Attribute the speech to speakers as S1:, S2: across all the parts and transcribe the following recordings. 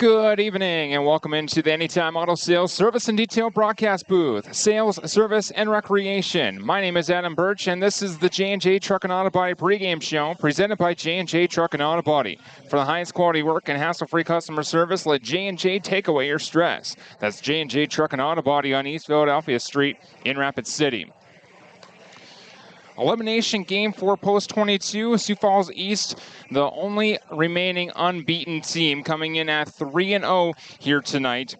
S1: Good evening and welcome into the Anytime Auto Sales Service and Detail broadcast booth, sales, service, and recreation. My name is Adam Birch and this is the J&J Truck and Auto Body pregame show presented by J&J Truck and Auto Body. For the highest quality work and hassle-free customer service, let J&J take away your stress. That's J&J Truck and Auto Body on East Philadelphia Street in Rapid City. Elimination game for Post 22, Sioux Falls East, the only remaining unbeaten team, coming in at 3-0 here tonight.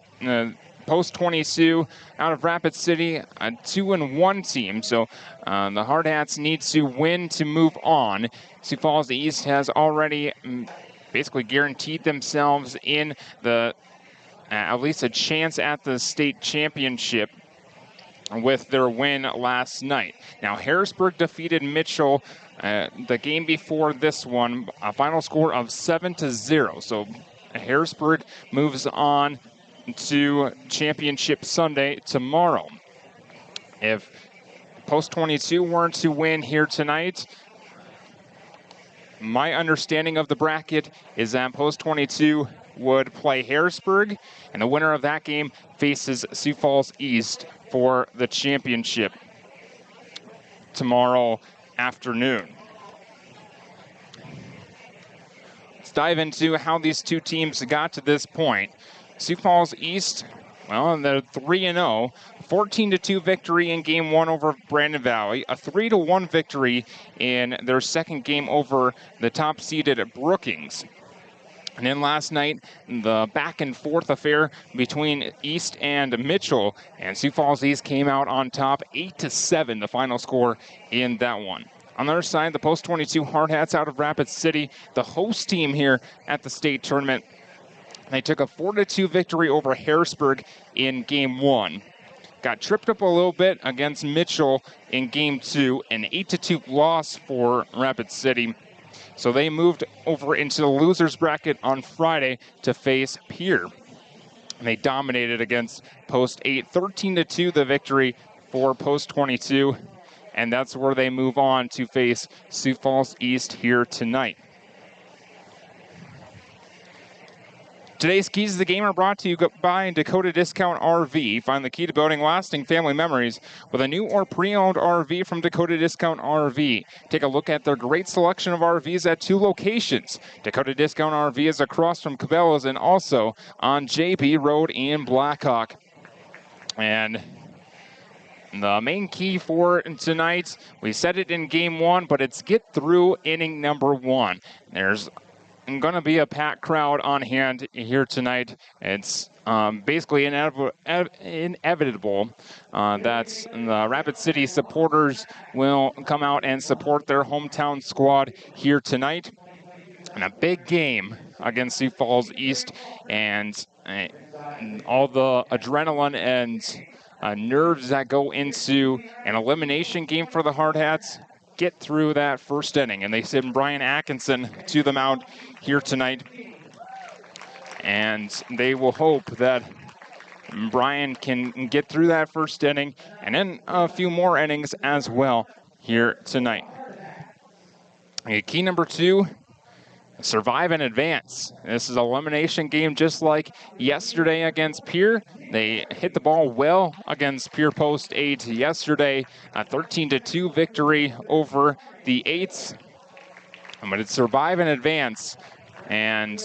S1: Post 22 out of Rapid City, a 2-1 team. So the Hardhats need to win to move on. Sioux Falls East has already basically guaranteed themselves in the at least a chance at the state championship with their win last night. Now, Harrisburg defeated Mitchell the game before this one, a final score of 7-0. So Harrisburg moves on to Championship Sunday tomorrow. If Post 22 weren't to win here tonight, my understanding of the bracket is that Post 22 would play Harrisburg, and the winner of that game faces Sioux Falls East for the championship tomorrow afternoon. Let's dive into how these two teams got to this point. Sioux Falls East, well, they're 3-0, 14-2 victory in game one over Brandon Valley, a 3-1 victory in their second game over the top-seeded Brookings. And then last night, the back and forth affair between East and Mitchell, and Sioux Falls East came out on top, 8-7, the final score in that one. On the other side, the Post 22 Hardhats out of Rapid City, the host team here at the state tournament. They took a 4-2 victory over Harrisburg in game one. Got tripped up a little bit against Mitchell in game two, an 8-2 loss for Rapid City. So they moved over into the losers bracket on Friday to face Pierre. And they dominated against Post 8, 13-2 the victory for Post 22. And that's where they move on to face Sioux Falls East here tonight. Today's Keys to the Game are brought to you by Dakota Discount RV. Find the key to building lasting family memories with a new or pre-owned RV from Dakota Discount RV. Take a look at their great selection of RVs at two locations. Dakota Discount RV is across from Cabela's and also on JB Road in Blackhawk. And the main key for tonight, we said it in game one, but it's get through inning number one. There's going to be a packed crowd on hand here tonight. It's basically inevitable that the Rapid City supporters will come out and support their hometown squad here tonight. And a big game against Sioux Falls East, and all the adrenaline and nerves that go into an elimination game for the Hardhats get through that first inning. And they send Brian Atkinson to the mound here tonight. And they will hope that Brian can get through that first inning and then a few more innings as well here tonight. Okay, key number two, survive and advance. This is an elimination game just like yesterday against Pierre. They hit the ball well against Pierre Post 8 yesterday. A 13-2 victory over the 8s. But it's survive and advance. And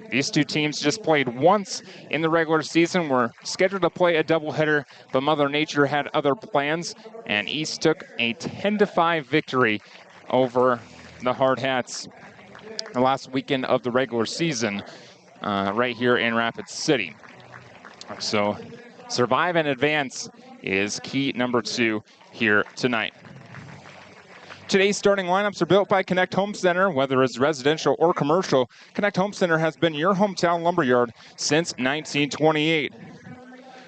S1: these two teams just played once in the regular season. Were scheduled to play a doubleheader, but Mother Nature had other plans. And East took a 10-5 victory over the Hardhats the last weekend of the regular season right here in Rapid City. So survive and advance is key number two here tonight. Today's starting lineups are built by Connect Home Center. Whether it's residential or commercial, Connect Home Center has been your hometown lumberyard since 1928.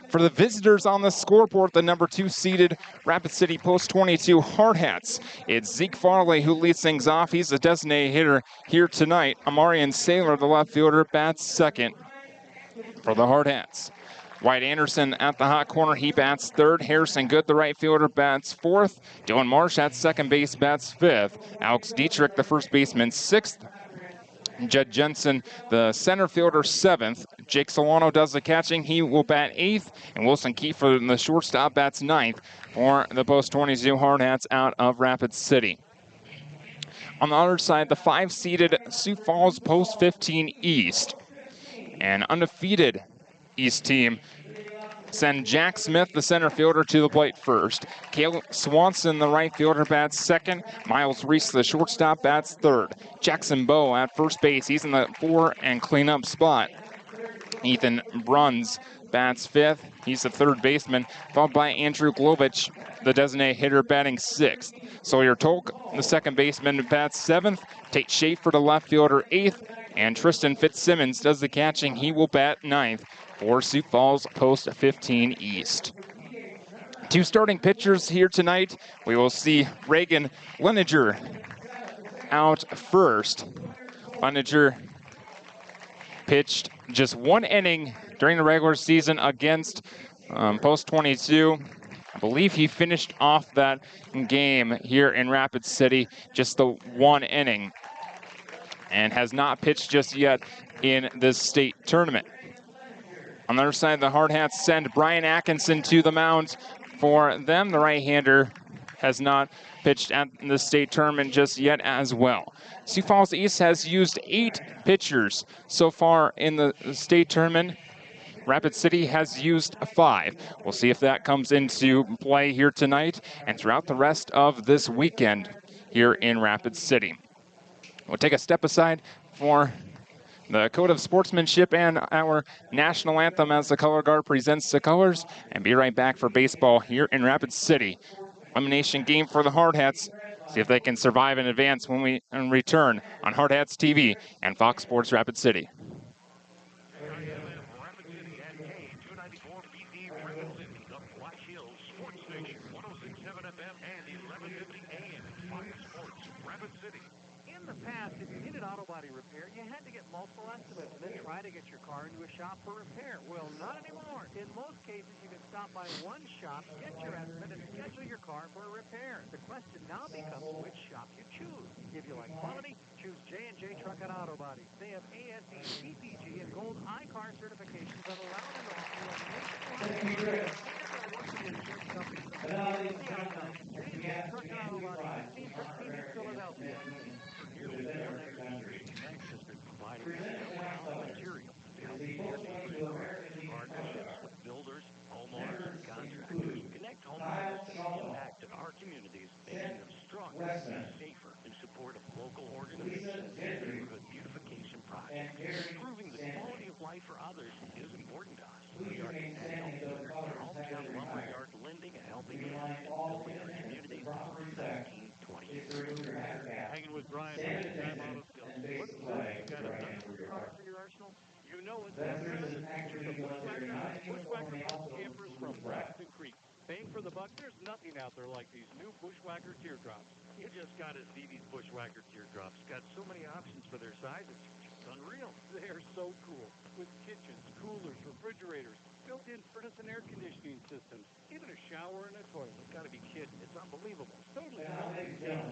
S1: For the visitors on the scoreboard, the number 2 seeded Rapid City Post 22 Hardhats. It's Zeke Farley who leads things off. He's the designated hitter here tonight. Amarian Saylor, the left fielder, bats second for the Hardhats. White Anderson at the hot corner, he bats third. Harrison Good, the right fielder, bats fourth. Dylan Marsh at second base, bats fifth. Alex Dietrich, the first baseman, sixth. Judd Jensen, the center fielder, 7th. Jake Solano does the catching. He will bat 8th. And Wilson Kiefer, the shortstop, bats 9th for the Post 22 Hardhats out of Rapid City. On the other side, the 5-seeded Sioux Falls Post 15 East. An undefeated East team send Jack Smith, the center fielder, to the plate first. Cale Swanson, the right fielder, bats 2nd. Miles Reese, the shortstop, bats 3rd. Jackson Bowe at first base. He's in the 4 and cleanup spot. Ethan Bruns bats 5th. He's the 3rd baseman, followed by Andrew Glovich, the designated hitter, batting 6th. Sawyer Tolk, the 2nd baseman, bats 7th. Tate Schaefer, the left fielder, 8th. And Tristan Fitzsimmons does the catching. He will bat 9th for Sioux Falls Post 15 East. 2 starting pitchers here tonight. We will see Reagan Lineger out first. Lineger pitched just 1 inning during the regular season against Post 22. I believe he finished off that game here in Rapid City, just the 1 inning, and has not pitched just yet in this state tournament. On the other side, the Hardhats send Brian Atkinson to the mound for them. The right-hander has not pitched at the state tournament just yet as well. Sioux Falls East has used 8 pitchers so far in the state tournament. Rapid City has used 5. We'll see if that comes into play here tonight and throughout the rest of this weekend here in Rapid City. We'll take a step aside for the Code of Sportsmanship and our national anthem as the color guard presents the colors, and be right back for baseball here in Rapid City. Elimination game for the Hardhats. See if they can survive in advance when we return on Hardhats TV and Fox Sports Rapid City.
S2: In the past, if you needed auto body repair, you had to get multiple estimates and then try to get your car into a shop for repair. Well, not anymore. In most cases, you can stop by one shop, get your estimate, and schedule your car for a repair. The question now becomes which shop you choose. If you like quality, choose J&J Truck and Auto Body. They have ASE, CPG, and Gold I-CAR certifications that allow them to offer a nationwide Truck and Auto Body, 1515 in Philadelphia. Next has been providing material partnerships with builders, homeowners, and contractors. Connect homeowners to the impact of our communities, making them stronger and safer in support of local organizations and neighborhood beautification projects. Improving the quality of life for others is important to us. We are Hometown Lumberyard lending a helping hand in building our community since 1720. Hanging with Brian, time auto skills. What you got a car for your arsenal? You know it. Bushwhacker campers from Braxton Creek. Paying for the buck, there's nothing out there like these new Bushwhacker teardrops. You just got to see these Bushwhacker teardrops. Got so many options for their sizes. It's unreal. They're so cool. With kitchens, coolers, refrigerators, built-in furnace and air conditioning systems, even a shower and a toilet. Gotta be kidding. It's unbelievable. Totally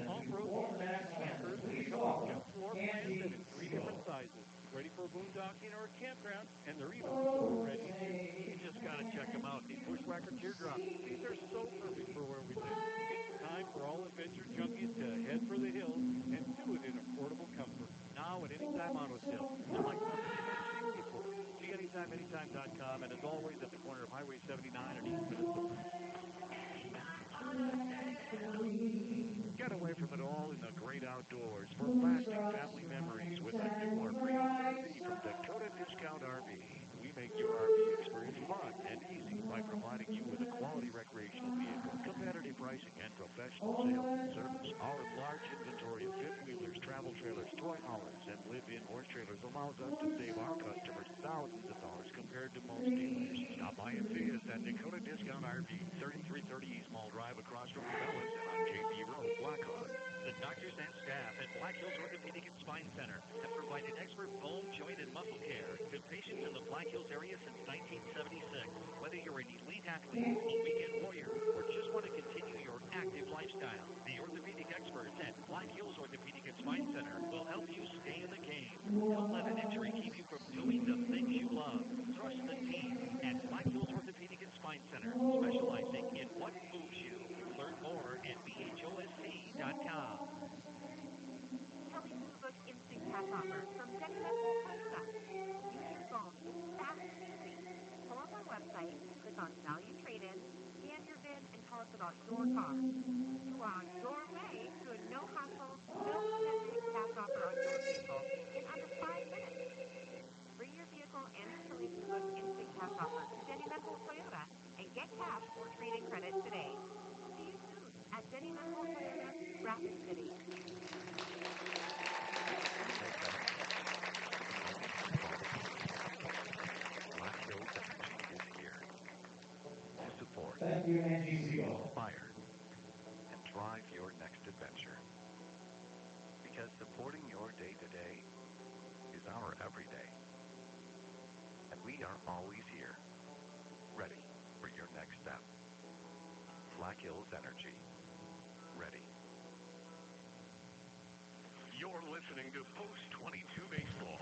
S2: off-road campers with floor plans and in 3 different sizes. Ready for boondocking or a campground, and they're even ready. You just gotta check them out. These Bushwhacker teardrops. These are so perfect for where we live. It's time for all adventure junkies to head for the hills and do it in affordable comfort. Now at Anytime Auto Sales. Unlike before. See anytime.com, and as always at the corner of Highway 79 and East Minnesota. Get away from it all in the great outdoors for lasting family memories with a new RV from Dakota Discount RV. We make your RV experience fun and easy by providing you with a quality recreational vehicle, competitive pricing, and professional sales and service. Our large inventory of fifth-wheelers, travel trailers, toy haulers, and live-in horse trailers allows us to save our customers thousands of dollars compared to most dealers. Stop by and see us at Dakota Discount RV, 3330 East Mall Drive across from Cabela's and on JP Road, Blackhawk. The doctors and staff at Black Hills Orthopedic and Spine Center have provided expert bone, joint, and muscle care to patients in the Black Hills area since 1976. Whether you're an elite athlete, a weekend warrior, or just want to continue your active lifestyle, the orthopedic experts at Black Hills Orthopedic and Spine Center will help you stay in the game. Don't let an injury keep you from doing the things you love. Trust the team at Black Hills Orthopedic and Spine Center, specializing in what moves you. Learn more at bhosc.com.
S3: Kelly Blue Book Instant Cash Offer from Denny Medical Toyota. Use your phone. It's fast and easy. Pull up our website, click on Value Trade-In, scan your VIN, and tell us about your car. You are on your way to a no-hassle, no-commitment cash offer on your vehicle in under 5 minutes. Bring your vehicle and the Kelly Blue Book Instant Cash Offer to Denny Medical Toyota and get cash or trade-in credit today. See you soon at Denny Medical Toyota, Rapid City.
S2: Black Hills Energy is here to support, inspire, and drive your next adventure. Because supporting your day-to-day is our everyday. And we are always here, ready for your next step. Black Hills Energy, ready.
S4: You're listening to Post 22 Baseball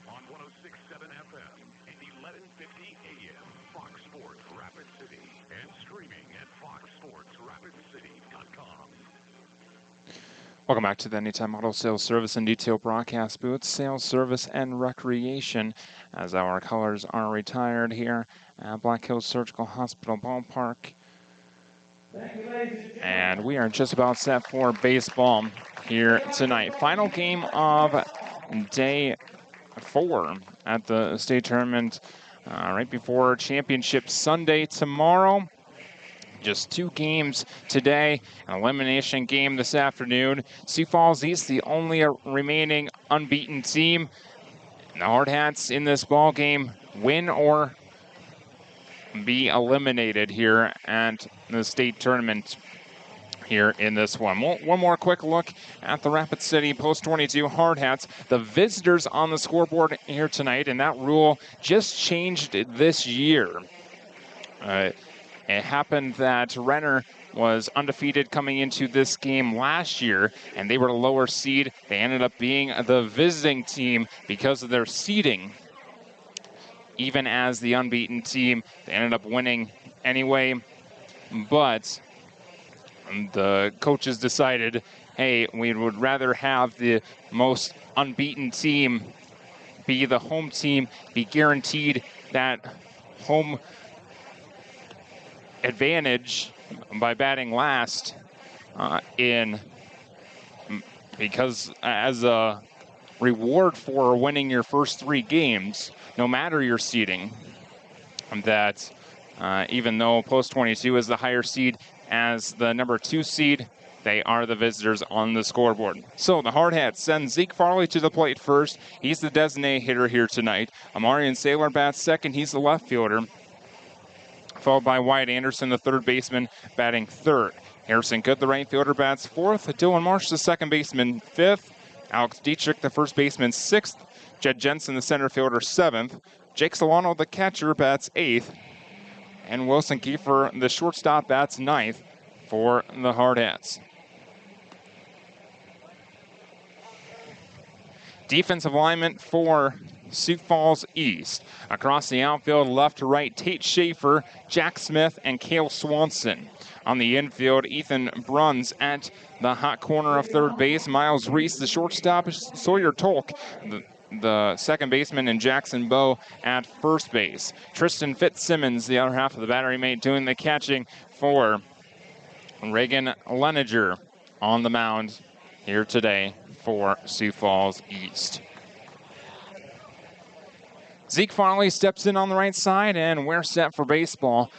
S4: on 106.7 FM and 1150 AM, Fox Sports Rapid City, and streaming at foxsportsrapidcity.com.
S1: Welcome back to the Anytime Auto Sales Service and Detail Broadcast Booth, Sales, Service, and Recreation, as our colors are retired here at Black Hills Surgical Hospital Ballpark. And we are just about set for baseball here tonight. Final game of day 4 at the state tournament right before Championship Sunday tomorrow. Just 2 games today, an elimination game this afternoon. Sioux Falls East, the only remaining unbeaten team. The Hardhats in this ball game win or be eliminated here at the state tournament here in this one. One more quick look at the Rapid City Post 22 Hardhats. The visitors on the scoreboard here tonight, and that rule just changed this year. It happened that Renner was undefeated coming into this game last year, and they were a lower seed. They ended up being the visiting team because of their seeding. Even as the unbeaten team, they ended up winning anyway. But the coaches decided, hey, we would rather have the most unbeaten team be the home team, be guaranteed that home advantage by batting last because as a reward for winning your first 3 games, no matter your seeding, that even though Post 22 is the higher seed as the number 2 seed, they are the visitors on the scoreboard. So the Hardhats send Zeke Farley to the plate first. He's the designated hitter here tonight. Amarian Saylor bats second. He's the left fielder, followed by Wyatt Anderson, the third baseman, batting third. Harrison Good, the right fielder, bats fourth. Dylan Marsh, the second baseman, fifth. Alex Dietrich, the first baseman, sixth. Jed Jensen, the center fielder, seventh. Jake Solano, the catcher, bats eighth. And Wilson Kiefer, the shortstop, bats ninth for the Hardhats. Defensive alignment for Sioux Falls East. Across the outfield, left to right, Tate Schaefer, Jack Smith, and Cale Swanson. On the infield, Ethan Bruns at the hot corner of third base. Miles Reese, the shortstop. Sawyer Tolk, the second baseman, and Jackson Bowe at first base. Tristan Fitzsimmons, the other half of the battery mate, doing the catching for Reagan Leninger on the mound here today for Sioux Falls East. Zeke Farley steps in on the right side, and we're set for baseball.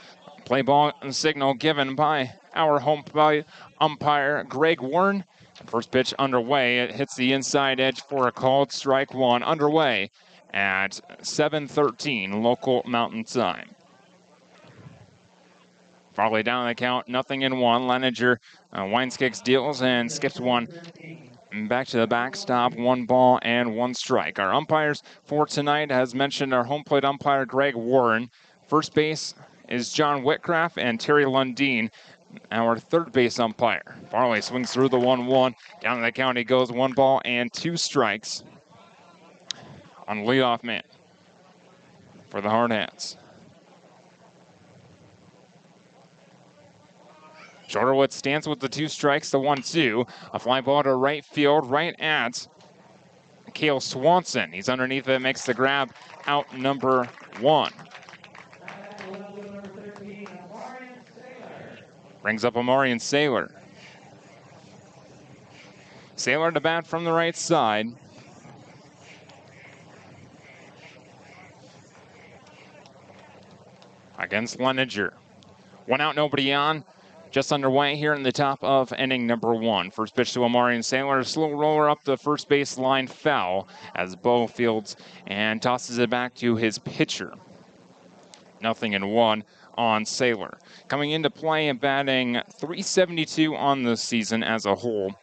S1: Play ball signal given by our home plate umpire, Greg Warren. First pitch underway. It hits the inside edge for a called strike one. Underway at 7:13 local Mountain Time. Farley down the count, 0-1. Leninger Weinskicks deals and skips one back to the backstop. 1 ball and 1 strike. Our umpires for tonight, as mentioned, our home plate umpire, Greg Warren. First base is John Whitcraft and Terry Lundeen, our third base umpire. Farley swings through the 1-1. Down the count he goes, 1 ball and 2 strikes. on leadoff man for the Hardhats. Shorterwood stands with the 2 strikes, the 1-2. A fly ball to right field, right at Cale Swanson. He's underneath it, makes the grab, out number 1. Brings up Amarian Saylor. Saylor to bat from the right side. Against Leninger. 1 out, nobody on. Just underway here in the top of inning number 1. First pitch to Amarian Saylor. Slow roller up the first base line, foul as Bo fields and tosses it back to his pitcher. 0-1 on Saylor. Coming into play and batting .372 on the season as a whole.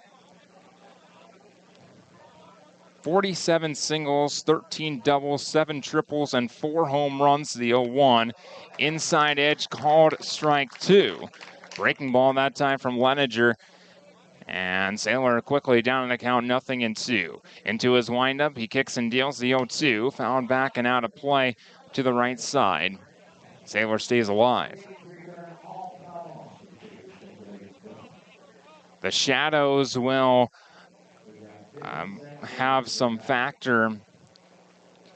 S1: 47 singles, 13 doubles, 7 triples, and 4 home runs. The 0-1. Inside edge called strike 2. Breaking ball that time from Leninger. And Saylor quickly down in the count, 0-2. Into his windup, he kicks and deals the 0-2. Fouled back and out of play to the right side. Saylor stays alive. The Shadows will have some factor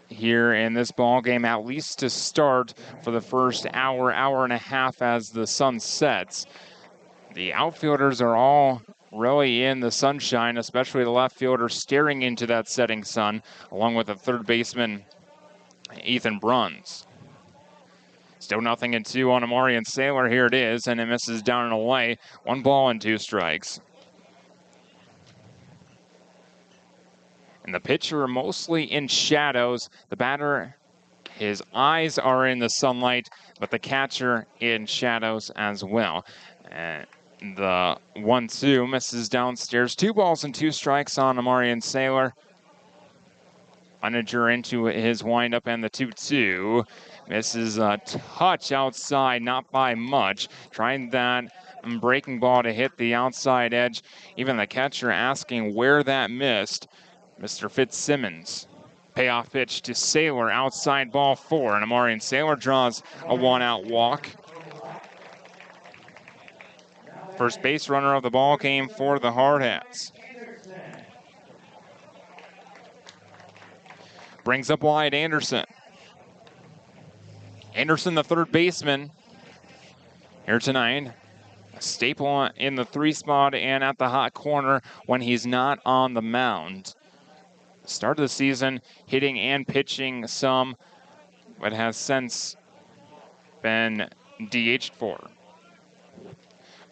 S1: here in this ball game, at least to start for the first hour, hour and a half as the sun sets. The outfielders are all really in the sunshine, especially the left fielder staring into that setting sun, along with the third baseman, Ethan Bruns. Still 0-2 on Amarian Saylor. Here it is, and it misses down and away. 1 ball and 2 strikes. And the pitcher mostly in shadows. The batter, his eyes are in the sunlight, but the catcher in shadows as well. And the 1-2 misses downstairs. 2 balls and 2 strikes on Amarian Saylor. Leninger into his windup, and the 2-2 misses a touch outside, not by much. Trying that breaking ball to hit the outside edge. Even the catcher asking where that missed. Mr. Fitzsimmons. Payoff pitch to Saylor, outside ball 4, and Amarian Saylor draws a 1-out walk. First base runner of the ball game for the Hardhats. Brings up wide Anderson. Anderson, the third baseman, here tonight. A staple in the 3 spot and at the hot corner when he's not on the mound. Start of the season, hitting and pitching some, but has since been DH'd for.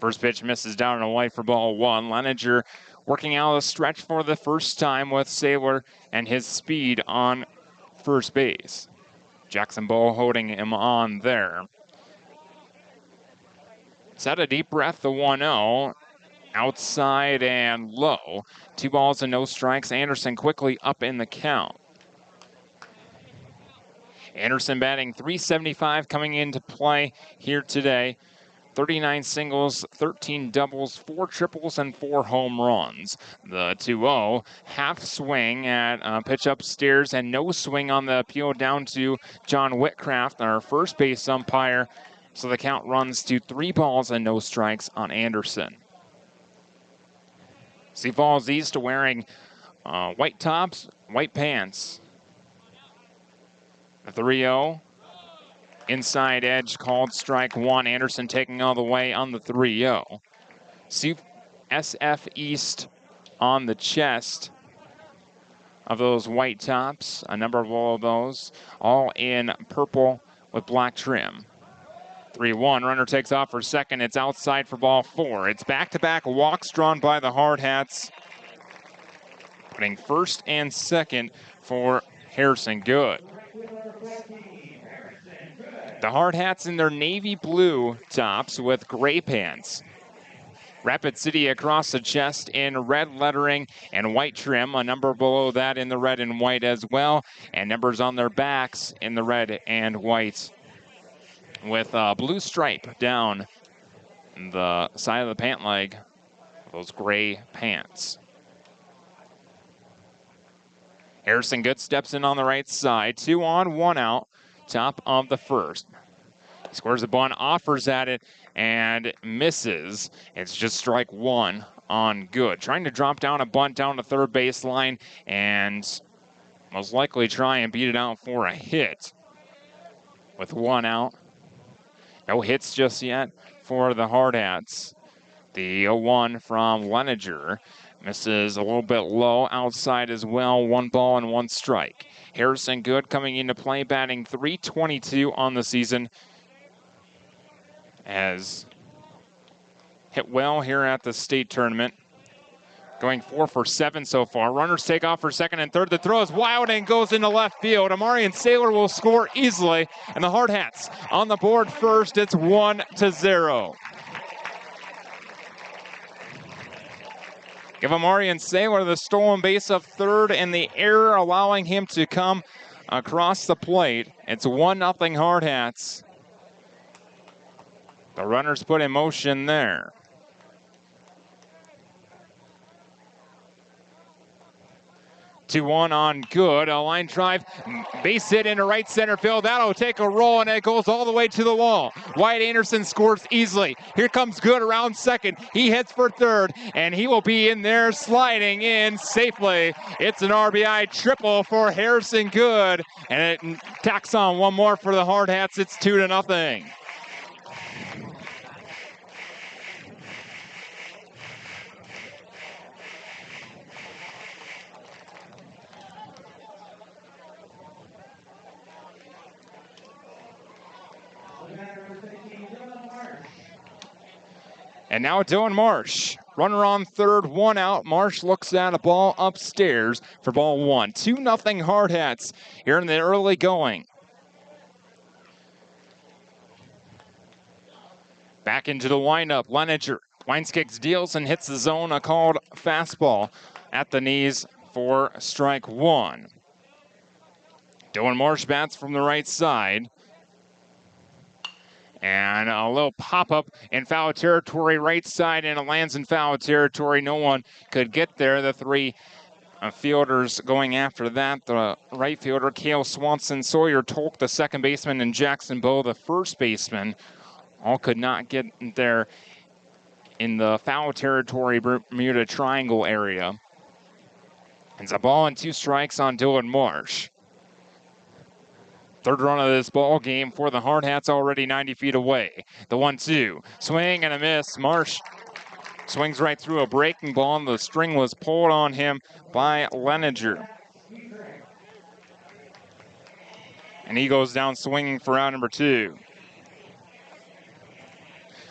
S1: First pitch misses down and away for ball 1. Leninger working out a stretch for the first time with Saylor and his speed on first base. Jackson Bowe holding him on there. Set a deep breath, the 1-0. Outside and low. 2 balls and no strikes. Anderson quickly up in the count. Anderson batting .375 coming into play here today. 39 singles, 13 doubles, 4 triples, and 4 home runs. The 2-0, half swing at pitch upstairs and no swing on the appeal down to John Whitcraft, our first base umpire. So the count runs to 3 balls and no strikes on Anderson. Sioux Falls East wearing white tops, white pants. The 3-0. Inside edge called strike 1. Anderson taking all the way on the 3-0. SF East on the chest of those white tops. A number of all of those, all in purple with black trim. 3-1, runner takes off for second. It's outside for ball 4. It's back-to-back walks drawn by the Hardhats, putting first and second for Harrison Good. The Hardhats in their navy blue tops with gray pants. Rapid City across the chest in red lettering and white trim. A number below that in the red and white as well. And numbers on their backs in the red and white with a blue stripe down the side of the pant leg. Those gray pants. Harrison Good steps in on the right side. 2 on, 1 out, top of the first. Scores the bunt, offers at it, and misses. It's just strike 1 on Good. Trying to drop down a bunt down the third base line and most likely try and beat it out for a hit. With 1 out. No hits just yet for the Hardhats. The 0-1 from Leninger misses a little bit low outside as well. 1 ball and 1 strike. Harrison Good coming into play, batting .322 on the season. Has hit well here at the state tournament. Going 4 for 7 so far. Runners take off for second and third. The throw is wild and goes into left field. Amarian Saylor will score easily, and the Hardhats on the board first. It's 1-0. Give Amarian Saylor the stolen base of third and the error allowing him to come across the plate. It's 1-0 Hardhats. The runners put in motion there. 2-1 on Good. A line drive, base hit into right center field. That'll take a roll, and it goes all the way to the wall. Wyatt Anderson scores easily. Here comes Good around second. He hits for third, and he will be in there sliding in safely. It's an RBI triple for Harrison Good, and it tacks on 1 more for the Hardhats. It's 2-0. And now Dylan Marsh. Runner on third, 1 out. Marsh looks at a ball upstairs for ball 1. 2-0 Hardhats here in the early going. Back into the windup. Leninger winds, kicks, deals, and hits the zone. A called fastball at the knees for strike 1. Dylan Marsh bats from the right side. And a little pop-up in foul territory right side, and it lands in foul territory. No one could get there. The 3 fielders going after that. The right fielder, Cale Swanson, Sawyer Tolk, the second baseman, and Jackson Bowe, the first baseman, all could not get there in the foul territory Bermuda Triangle area. It's a ball and 2 strikes on Dylan Marsh. Third run of this ball game for the Hardhats, already 90 feet away. The 1-2, swing and a miss. Marsh swings right through a breaking ball, and the string was pulled on him by Leninger. And he goes down swinging for out number 2.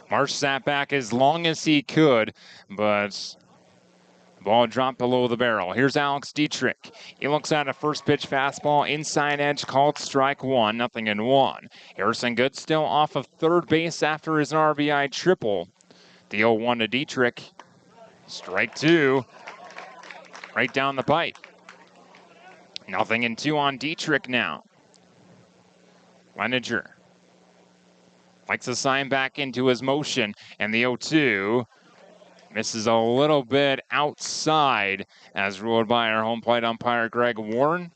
S1: Marsh sat back as long as he could, but the ball dropped below the barrel. Here's Alex Dietrich. He looks at a first pitch fastball, inside edge, called strike 1, 0-1. Harrison Good still off of third base after his RBI triple. The 0-1 to Dietrich. Strike 2. Right down the pipe. 0-2 on Dietrich now. Leninger likes to sign back into his motion, and the 0-2 misses a little bit outside as ruled by our home plate umpire, Greg Warren.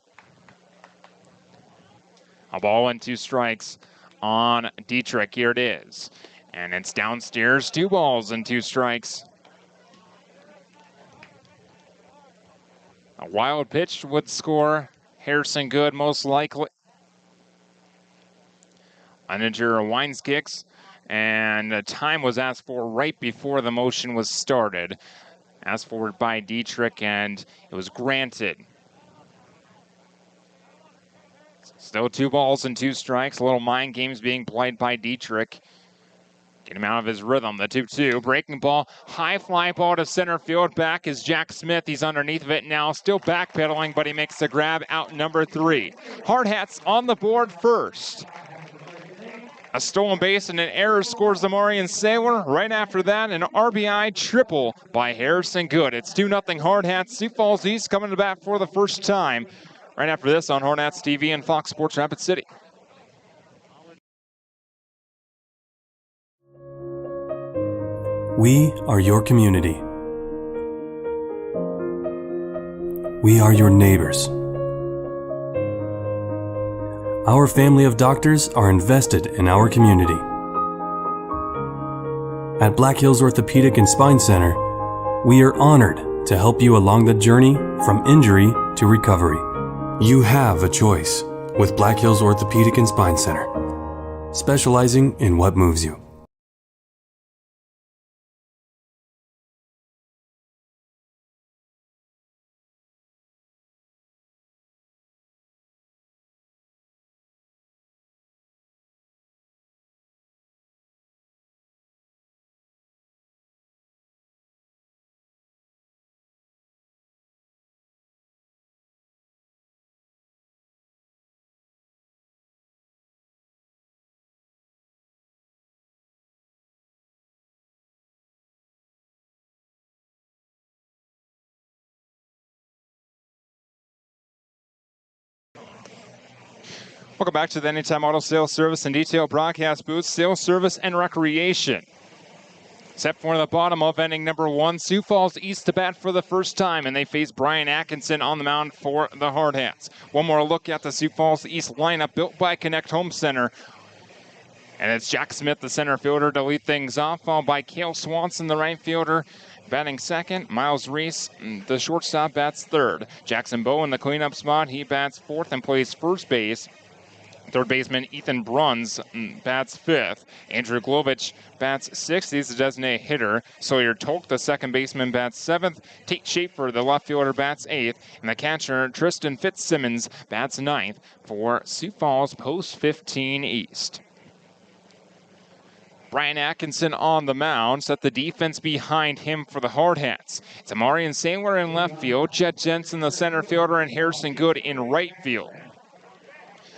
S1: A ball and 2 strikes on Dietrich. Here it is. And it's downstairs, 2 balls and 2 strikes. A wild pitch would score Harrison Good most likely. Leninger winds, kicks, and time was asked for right before the motion was started. Asked for it by Dietrich, and it was granted. Still 2 balls and 2 strikes. A little mind games being played by Dietrich. Get him out of his rhythm. The 2-2. Breaking ball. High fly ball to center field. Back is Jack Smith. He's underneath of it now. Still backpedaling, but he makes the grab out number 3. Hardhats on the board first. A stolen base and an error scores the Amarian Saylor. Right after that, an RBI triple by Harrison Good. It's 2-0 Hardhats. Sioux Falls East coming to bat for the first time. Right after this on Hardhats TV and Fox Sports Rapid City.
S5: We are your community. We are your neighbors, Our family of doctors are invested in our community. At Black Hills Orthopedic and Spine Center, we are honored to help you along the journey from injury to recovery. You have a choice with Black Hills Orthopedic and Spine Center, specializing in what moves you.
S1: Welcome back to the Anytime Auto Sales Service and Detail Broadcast Booth, Sales Service and Recreation. Set for the bottom of inning number 1, Sioux Falls East to bat for the first time, and they face Brian Atkinson on the mound for the Hardhats. One more look at the Sioux Falls East lineup built by Connect Home Center. And it's Jack Smith, the center fielder, to lead things off, followed by Cale Swanson, the right fielder, batting second. Miles Reese, the shortstop, bats third. Jackson Bowe in the cleanup spot, he bats fourth and plays first base. Third baseman Ethan Bruns bats fifth. Andrew Glovich bats sixth. He's the designated hitter. Sawyer Tolk, the second baseman, bats seventh. Tate Schaefer, the left fielder, bats eighth. And the catcher, Tristan Fitzsimmons, bats ninth for Sioux Falls Post 15 East. Brian Atkinson on the mound, set the defense behind him for the Hardhats. It's Amarian Saylor in left field, Chet Jensen, the center fielder, and Harrison Good in right field.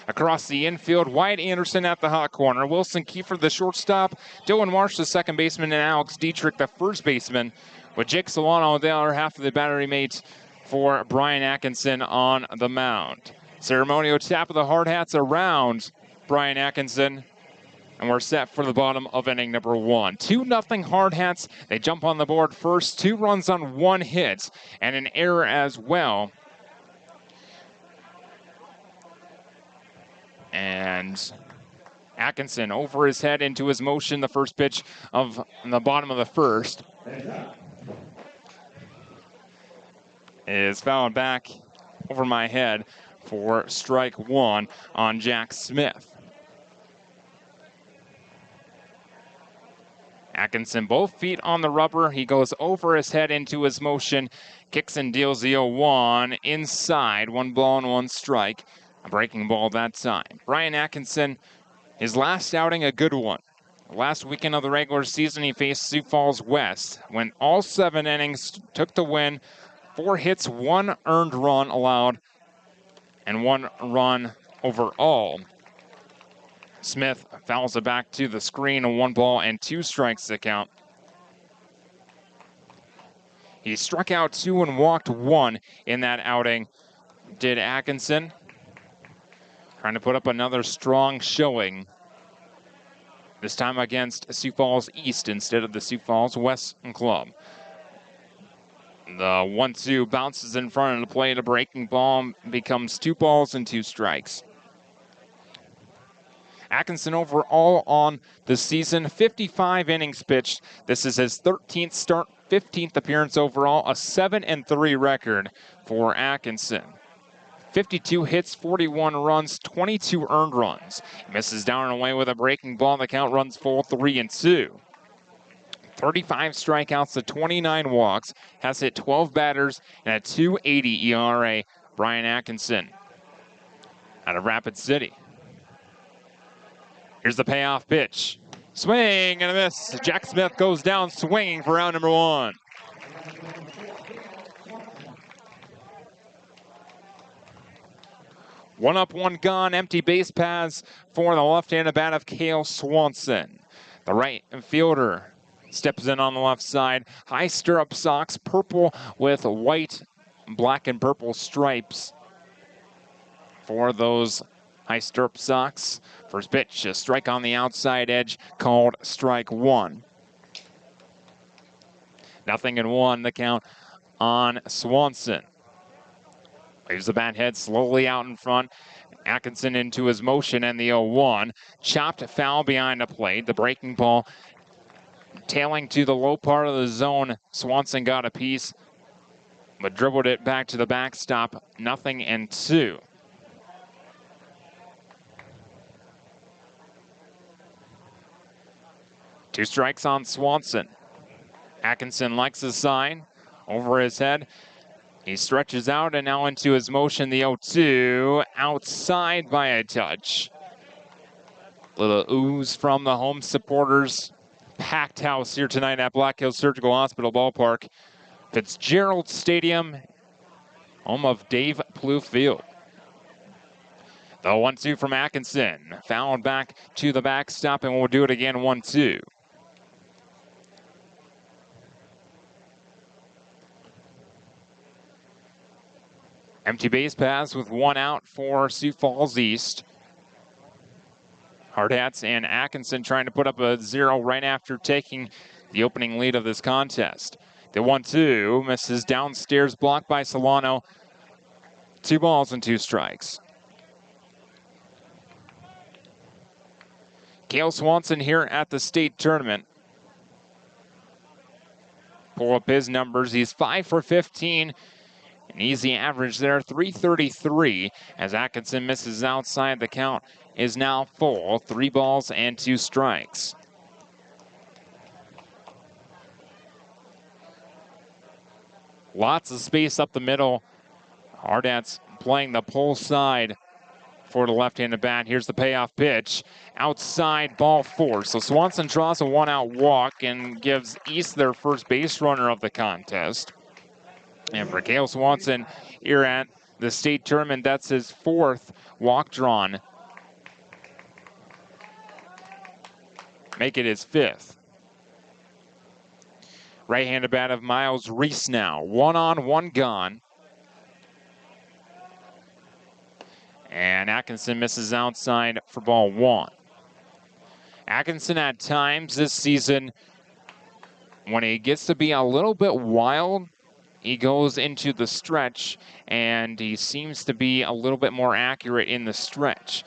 S1: Across the infield, Wyatt Anderson at the hot corner, Wilson Kiefer, the shortstop, Dylan Marsh, the second baseman, and Alex Dietrich, the first baseman, with Jake Solano, the other half of the battery mates for Brian Atkinson on the mound. Ceremonial tap of the Hardhats around Brian Atkinson, and we're set for the bottom of inning number 1. 2-0 Hardhats. They jump on the board first, 2 runs on 1 hit, and an error as well. And Atkinson over his head into his motion, the first pitch of the bottom of the first is fouled back over my head for strike 1 on Jack Smith. Atkinson, both feet on the rubber. He goes over his head into his motion, kicks and deals the 0-1 inside, 1 ball and 1 strike. A breaking ball that time. Brian Atkinson, his last outing, a good one. Last weekend of the regular season, he faced Sioux Falls West. Went all 7 innings, took the win, 4 hits, 1 earned run allowed, and 1 run overall. Smith fouls it back to the screen, a 1 ball and 2 strikes to count. He struck out 2 and walked 1 in that outing, did Atkinson. Trying to put up another strong showing, this time against Sioux Falls East instead of the Sioux Falls West club. The 1-2 bounces in front of the plate. A breaking ball becomes 2 balls and 2 strikes. Atkinson overall on the season, 55 innings pitched. This is his 13th start, 15th appearance overall, a 7-3 record for Atkinson. 52 hits, 41 runs, 22 earned runs. He misses down and away with a breaking ball. The count runs full, 3-2. 35 strikeouts to 29 walks. Has hit 12 batters and a 2.80 ERA. Brian Atkinson out of Rapid City. Here's the payoff pitch. Swing and a miss. Jack Smith goes down swinging for round number 1. One up, one gone, empty base paths for the left-handed bat of Cale Swanson. The right fielder steps in on the left side. High stirrup socks, purple with white, black and purple stripes for those high stirrup socks. First pitch, a strike on the outside edge called strike 1. 0-1 the count on Swanson. Leaves the bat head slowly out in front. Atkinson into his motion and the 0-1. Chopped foul behind the plate. The breaking ball tailing to the low part of the zone. Swanson got a piece, but dribbled it back to the backstop. 0-2. Two strikes on Swanson. Atkinson likes the sign. Over his head. He stretches out and now into his motion, the 0-2. Outside by a touch. Little ooze from the home supporters. Packed house here tonight at Black Hills Surgical Hospital Ballpark. Fitzgerald Stadium, home of Dave Plouffe Field. The 1-2 from Atkinson. Fouled back to the backstop, and we'll do it again, 1-2. Empty base paths with 1 out for Sioux Falls East. Hardhats and Atkinson trying to put up a 0 right after taking the opening lead of this contest. The 1-2 misses downstairs, blocked by Solano. 2 balls and 2 strikes. Cale Swanson here at the state tournament. Pull up his numbers. He's 5 for 15. An easy average there, 333, as Atkinson misses outside. The count is now full, 3 balls and 2 strikes. Lots of space up the middle. Hardhats playing the pull side for the left-handed bat. Here's the payoff pitch. Outside, ball 4. So Swanson draws a 1-out walk and gives East their first base runner of the contest. And for Cale Swanson here at the state tournament, that's his 4th walk drawn. Make it his 5th. Right-handed bat of Miles Reese now. 1 on, 1 gone. And Atkinson misses outside for ball 1. Atkinson at times this season, when he gets to be a little bit wild, he goes into the stretch, and he seems to be a little bit more accurate in the stretch.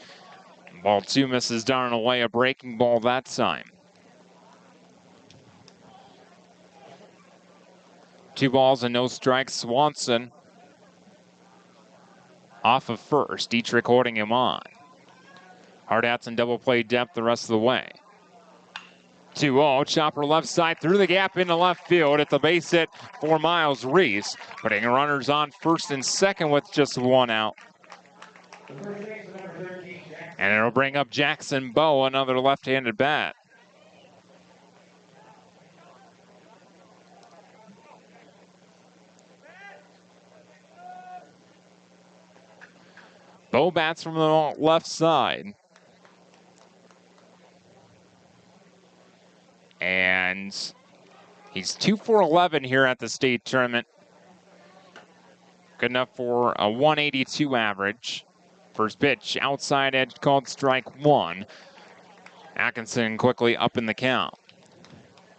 S1: Ball 2 misses down and away, a breaking ball that time. 2 balls and no strikes. Swanson off of first. Dietrich holding him on. Hardhats in double play depth the rest of the way. 2-0, chopper left side through the gap into left field. It's a base hit for Miles Reese, putting runners on first and second with just 1 out. And it'll bring up Jackson Bowe, another left-handed bat. Bowe bats from the left side. And he's 2 for 11 here at the state tournament. Good enough for a 182 average. First pitch, outside edge called strike 1. Atkinson quickly up in the count.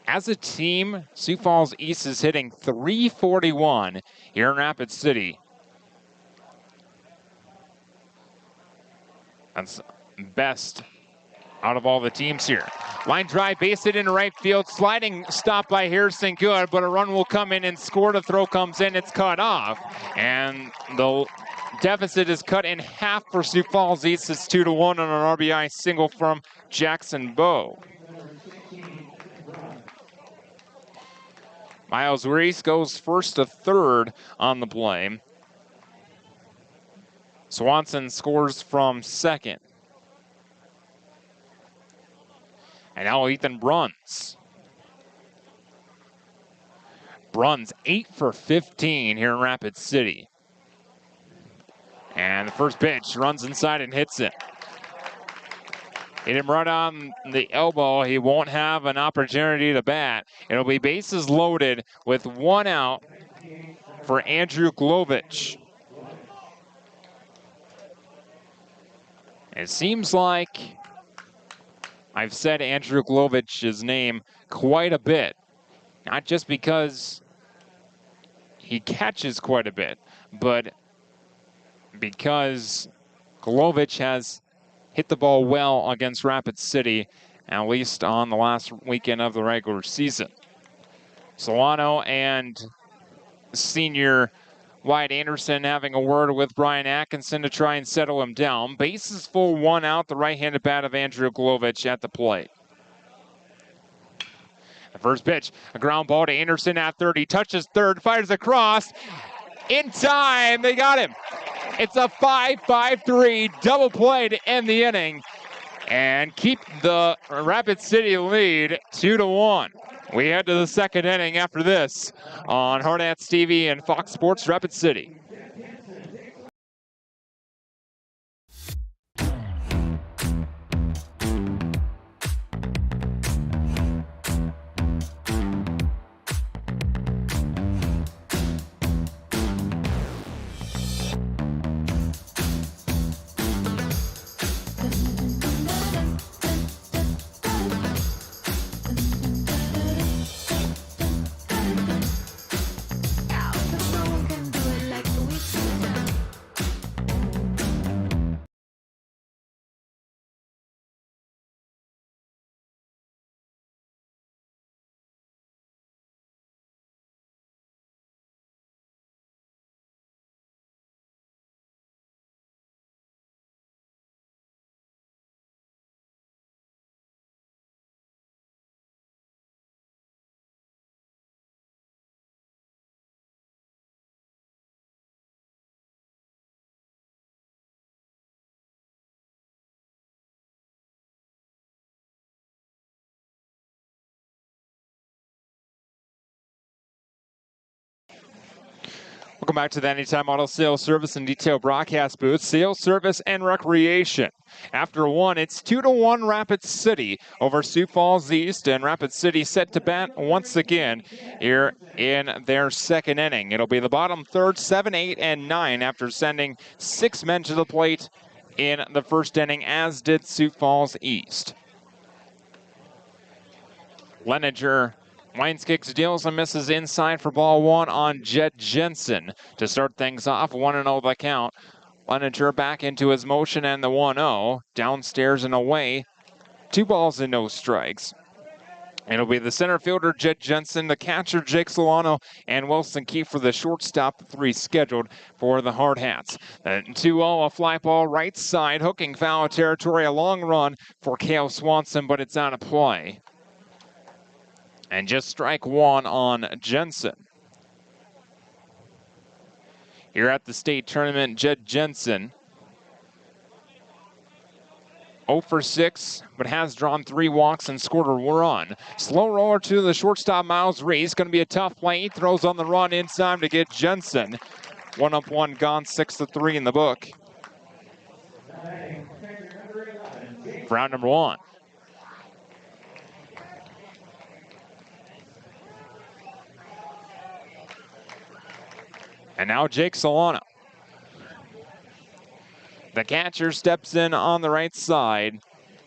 S1: As a team, Sioux Falls East is hitting .341 here in Rapid City. That's best out of all the teams here. Line drive, base hit into right field. Sliding stop by Harrison good, but a run will come in and score. The throw comes in, it's cut off. And the deficit is cut in half for Sioux Falls East. It's 2-1 on an RBI single from Jackson Bowe. Miles Reese goes first to third on the play. Swanson scores from second. And now Ethan Bruns. Bruns 8 for 15 here in Rapid City. And the first pitch runs inside and hits it. Hit him right on the elbow. He won't have an opportunity to bat. It'll be bases loaded with 1 out for Andrew Glovich. It seems like I've said Andrew Glovich's name quite a bit. Not just because he catches quite a bit, but because Glovich has hit the ball well against Rapid City, at least on the last weekend of the regular season. Solano and senior Wyatt Anderson having a word with Brian Atkinson to try and settle him down. Bases full, 1 out, the right-handed bat of Andrew Glovich at the plate. The first pitch, a ground ball to Anderson at third. He touches third, fires across. In time, they got him. It's a 5-5-3 double play to end the inning and keep the Rapid City lead 2-1. We head to the second inning after this on Hardhats TV and Fox Sports Rapid City. Welcome back to the Anytime Auto Sales Service and Detail Broadcast Booth, Sales Service and Recreation. After one, it's 2-1 Rapid City over Sioux Falls East, and Rapid City set to bat once again here in their second inning. It'll be the bottom third, 7, 8, and 9 after sending 6 men to the plate in the first inning, as did Sioux Falls East. Leninger winds, kicks, deals, and misses inside for ball 1 on Jed Jensen to start things off. 1-0 the count. Leninger back into his motion and the 1-0. Downstairs and away. 2 balls and no strikes. It'll be the center fielder, Jed Jensen, the catcher, Jake Solano, and Wilson Kiefer, the shortstop, the 3 scheduled for the Hardhats. 2-0, a fly ball right side, hooking foul territory, a long run for Cale Swanson, but it's out of play. And just strike 1 on Jensen. Here at the state tournament, Jed Jensen, 0 for 6, but has drawn 3 walks and scored a run. Slow roller to the shortstop, Miles Reese. Going to be a tough play. He throws on the run in time to get Jensen. 1 up, 1 gone, 6-3 in the book. For round number 1. And now Jake Solano. The catcher steps in on the right side,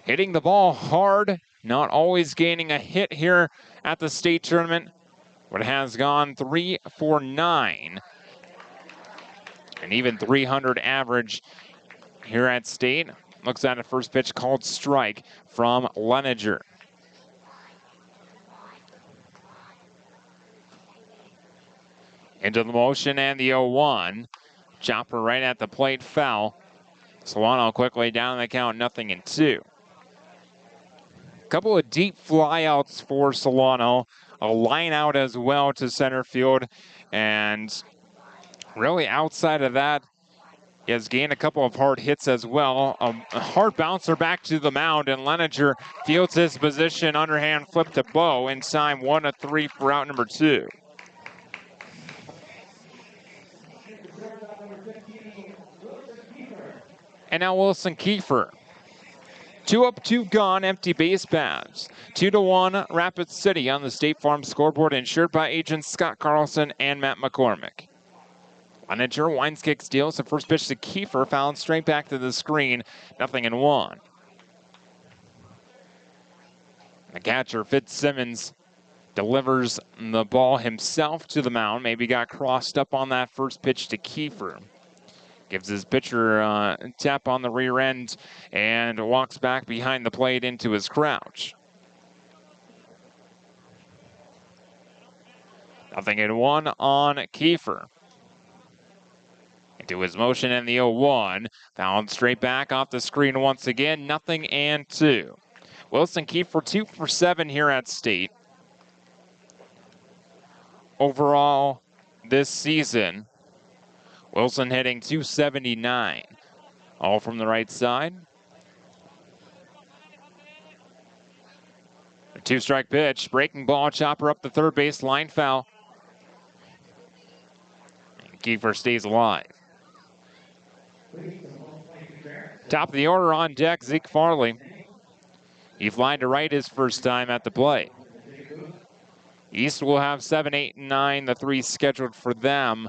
S1: hitting the ball hard, not always gaining a hit here at the state tournament, but has gone 3 for 9. And even 300 average here at state. Looks at a first pitch called strike from Leninger. Into the motion and the 0-1. Chopper right at the plate, foul. Solano quickly down the count, 0-2. A couple of deep flyouts for Solano. A line out as well to center field. And really outside of that, he has gained a couple of hard hits as well. A hard bouncer back to the mound, and Leninger fields his position, underhand flip to Bo in time, 1-3 for out number 2. And now Wilson Kiefer. 2 up, 2 gone, empty base paths. 2-1 Rapid City on the State Farm scoreboard, insured by agents Scott Carlson and Matt McCormick. Leninger winds, kicks, deals. The first pitch to Kiefer, fouled straight back to the screen, 0-1. The catcher, Fitzsimmons, delivers the ball himself to the mound. Maybe got crossed up on that first pitch to Kiefer. Gives his pitcher a tap on the rear end and walks back behind the plate into his crouch. 0-1 on Kiefer. Into his motion and the 0-1. Fouled straight back off the screen once again. 0-2. Wilson Kiefer 2 for 7 here at State. Overall this season, Wilson hitting .279. All from the right side. A 2-strike pitch. Breaking ball, chopper up the third base line, foul. And Kiefer stays alive. Top of the order on deck, Zeke Farley. He flied to right his first time at the plate. East will have 7, 8, and 9, the 3 scheduled for them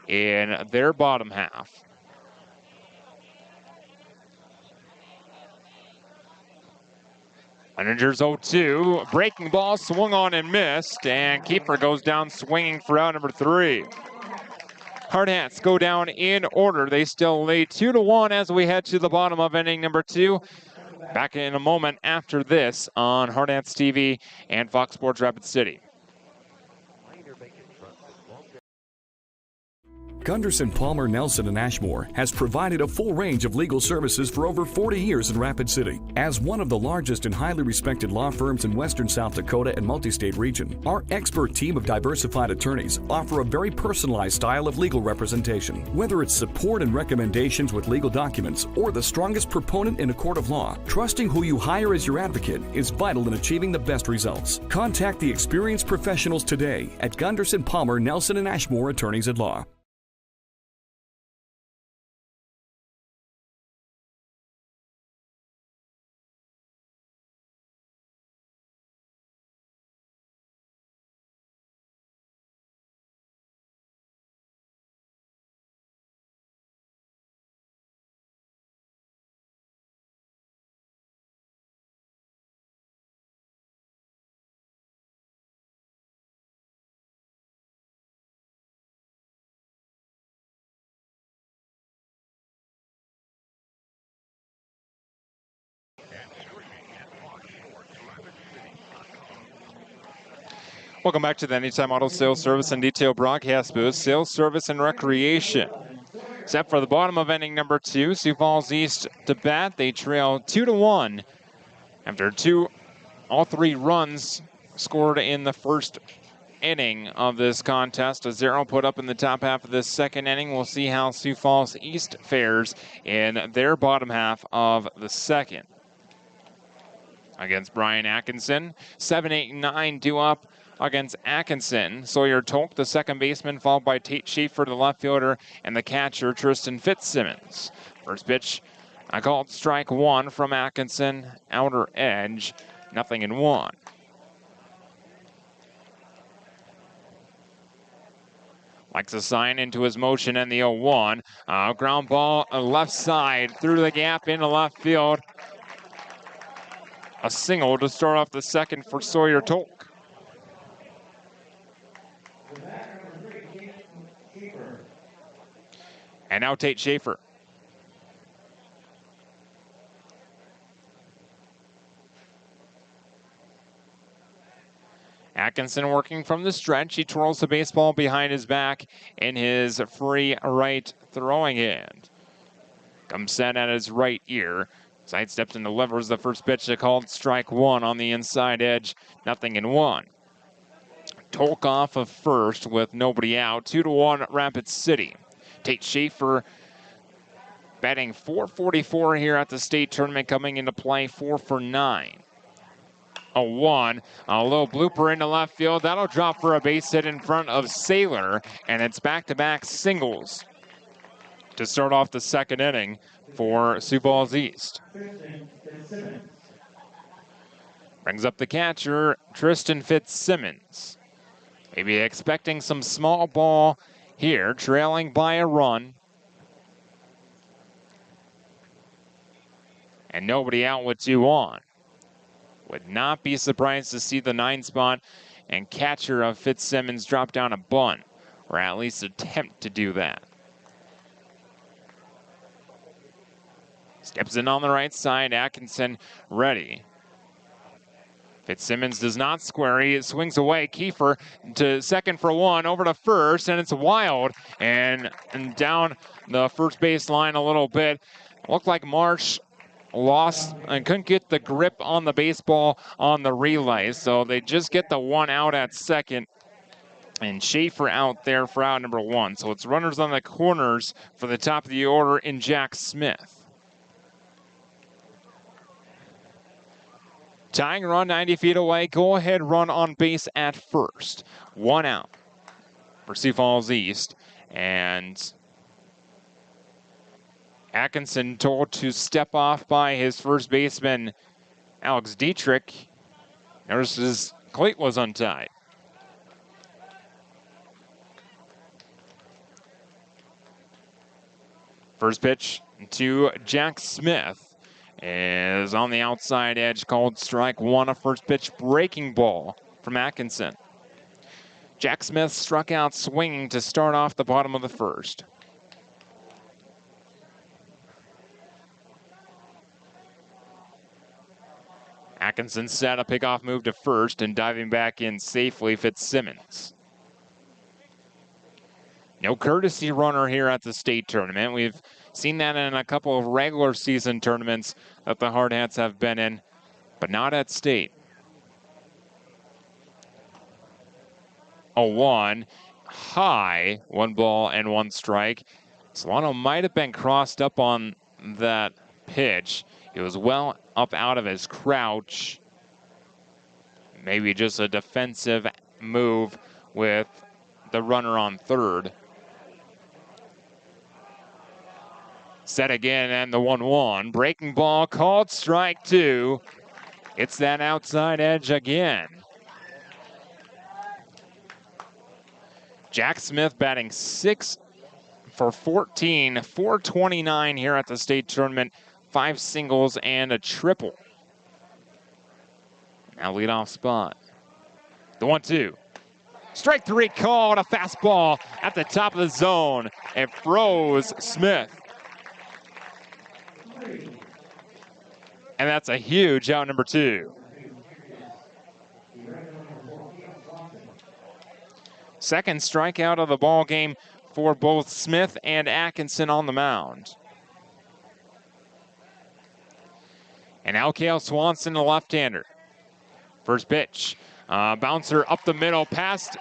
S1: in their bottom half. Managers 0-2, breaking ball swung on and missed, and Kiefer goes down swinging for out number 3. Hardhats go down in order. They still lead 2-1 as we head to the bottom of inning number 2. Back in a moment after this on Hardhats TV and Fox Sports Rapid City.
S6: Gunderson, Palmer, Nelson, and Ashmore has provided a full range of legal services for over 40 years in Rapid City. As one of the largest and highly respected law firms in western South Dakota and multi-state region, our expert team of diversified attorneys offer a very personalized style of legal representation. Whether it's support and recommendations with legal documents or the strongest proponent in a court of law, trusting who you hire as your advocate is vital in achieving the best results. Contact the experienced professionals today at Gunderson, Palmer, Nelson, and Ashmore Attorneys at Law.
S1: Welcome back to the Anytime Auto Sales Service and Detail broadcast booth. Sales, service, and recreation. Set for the bottom of inning number 2. Sioux Falls East to bat. They trail 2-1 after all 3 runs scored in the first inning of this contest. A 0 put up in the top half of this second inning. We'll see how Sioux Falls East fares in their bottom half of the second. Against Brian Atkinson, 7, 8, 9 due up against Atkinson. Sawyer Tolk, the second baseman, followed by Tate Schaefer, the left fielder, and the catcher, Tristan Fitzsimmons. First pitch, I called strike 1 from Atkinson, outer edge, 0-1. Likes a sign into his motion and the 0-1. Ground ball left side through the gap into left field. A single to start off the second for Sawyer Tolk. And now Tate Schaefer. Atkinson working from the stretch. He twirls the baseball behind his back in his free right throwing hand. Comes set at his right ear. Sidesteps and delivers the first pitch, a called strike 1 on the inside edge, 0-1. Tolk off of first with nobody out, 2-1 Rapid City. Tate Schaefer batting .444 here at the state tournament, coming into play 4 for 9. A 1, a little blooper into left field. That'll drop for a base hit in front of Saylor, and it's back-to-back singles to start off the second inning for Sioux Falls East. Brings up the catcher, Tristan Fitzsimmons. Maybe expecting some small ball here, trailing by a run. And nobody out with 2 on. Would not be surprised to see the 9 spot and catcher of Fitzsimmons drop down a bunt, or at least attempt to do that. Gibson on the right side, Atkinson ready. Fitzsimmons does not square. He swings away. Kiefer to second for one, over to first, and it's wild. And down the first base line a little bit. Looked like Marsh lost and couldn't get the grip on the baseball on the relay. So they just get the one out at second. And Schaefer out there for out number one. So it's runners on the corners for the top of the order in Jack Smith. Tying run 90 feet away. Go ahead run on base at first. One out for Sioux Falls East. And Atkinson told to step off by his first baseman, Alex Dietrich. Notice his cleat was untied. First pitch to Jack Smith is on the outside edge, called strike one. A first pitch breaking ball from Atkinson. Jack Smith struck out swinging to start off the bottom of the first. Atkinson set a pickoff move to first, and diving back in safely, Fitzsimmons. No courtesy runner here at the state tournament. We've seen that in a couple of regular season tournaments that the Hardhats have been in, but not at state. 0-1, high, 1 ball and 1 strike. Solano might have been crossed up on that pitch. It was well up out of his crouch. Maybe just a defensive move with the runner on third. Set again, and the 1-1. Breaking ball called strike two. It's that outside edge again. Jack Smith batting 6 for 14, 429 here at the state tournament. 5 singles and a triple. Now leadoff spot. The 1-2. Strike three called, a fastball at the top of the zone. It froze Smith. And that's a huge out number 2. Second strikeout of the ball game for both Smith and Atkinson on the mound. And now Cale Swanson, the left-hander. First pitch, bouncer up the middle, past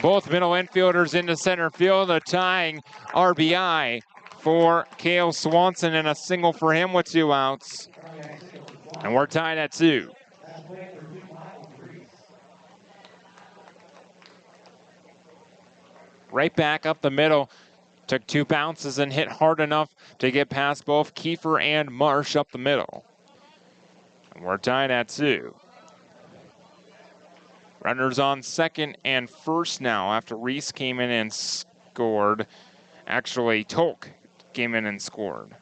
S1: both middle infielders into center field. A tying RBI for Cale Swanson, and a single for him with 2 outs. And we're tied at 2. Right back up the middle. Took 2 bounces and hit hard enough to get past both Kiefer and Marsh up the middle. And we're tied at 2. Runners on second and first now after Reese came in and scored. Actually, Tolk came in and scored.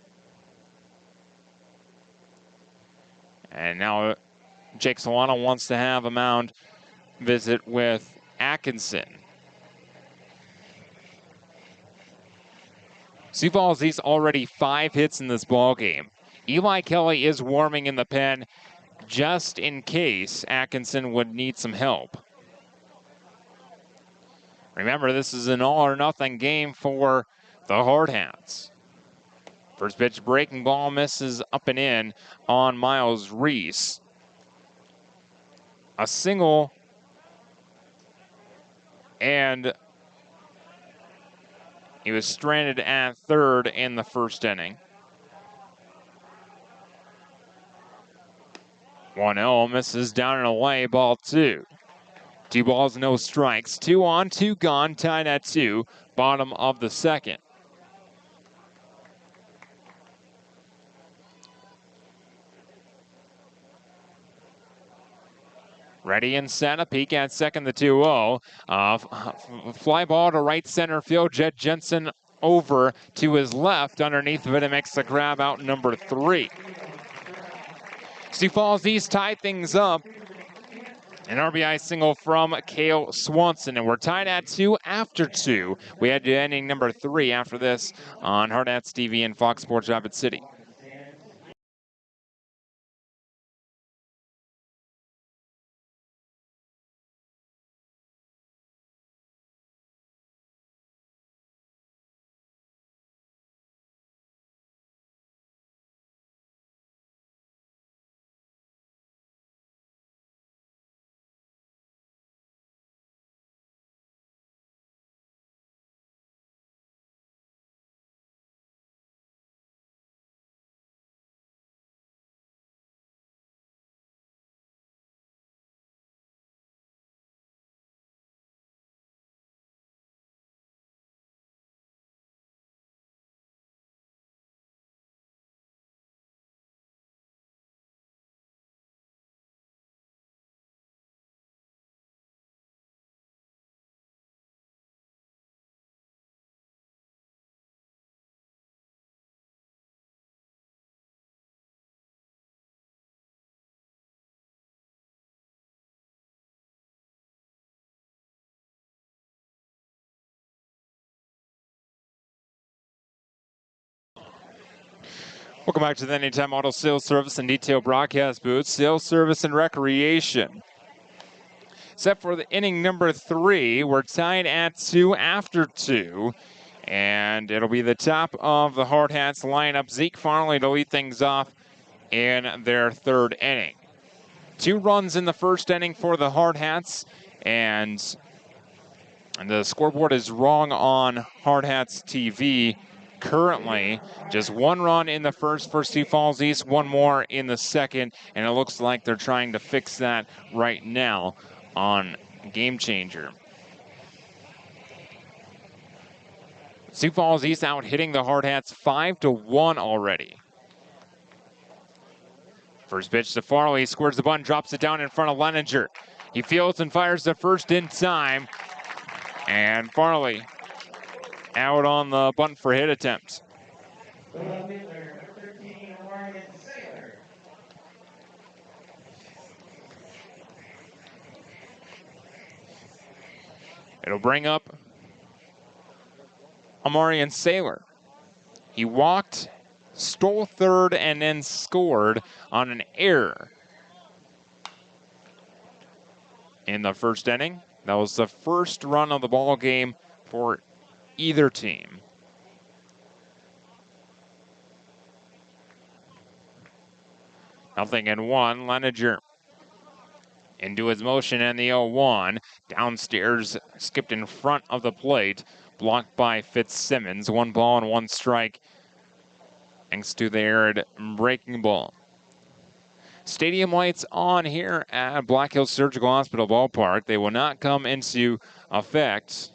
S1: And now Jake Solano wants to have a mound visit with Atkinson. Sioux Falls East already 5 hits in this ball game. Eli Kelly is warming in the pen just in case Atkinson would need some help. Remember, this is an all or nothing game for the Hardhats. First pitch breaking ball misses up and in on Miles Reese. A single, and he was stranded at third in the first inning. 1-0, misses down and away, ball 2. 2 balls, no strikes. 2 on, 2 gone, tied at 2, bottom of the second. Ready and set, a peek at second, the 2-0. Fly ball to right center field. Jed Jensen over to his left. Underneath of it, it makes the grab out number 3. Sioux Falls East tie things up. An RBI single from Cale Swanson, and we're tied at 2 after 2. We head to inning number 3 after this on Hardhats TV and Fox Sports Rapid City. Welcome back to the Anytime Auto Sales Service and Detail Broadcast Booth. Sales Service and Recreation. Set for the inning number 3. We're tied at 2 after 2. And it'll be the top of the Hardhats lineup. Zeke Farley to lead things off in their 3rd inning. 2 runs in the 1st inning for the Hardhats, and the scoreboard is wrong on Hardhats TV. Currently, just 1 run in the 1st for Sioux Falls East, 1 more in the 2nd, and it looks like they're trying to fix that right now on Game Changer. Sioux Falls East out hitting the Hardhats 5-1 already. First pitch to Farley, squares the bunt, drops it down in front of Leninger. He fields and fires the first in time, and Farley out on the bunt for hit attempt. It'll bring up Amarian Saylor. He walked, stole 3rd, and then scored on an error in the 1st inning. That was the first run of the ball game for either team. Nothing in 1. Leninger into his motion and the 0-1. Downstairs, skipped in front of the plate, blocked by Fitzsimmons. 1 ball and 1 strike thanks to the arid breaking ball. Stadium lights on here at Black Hills Surgical Hospital Ballpark. They will not come into effect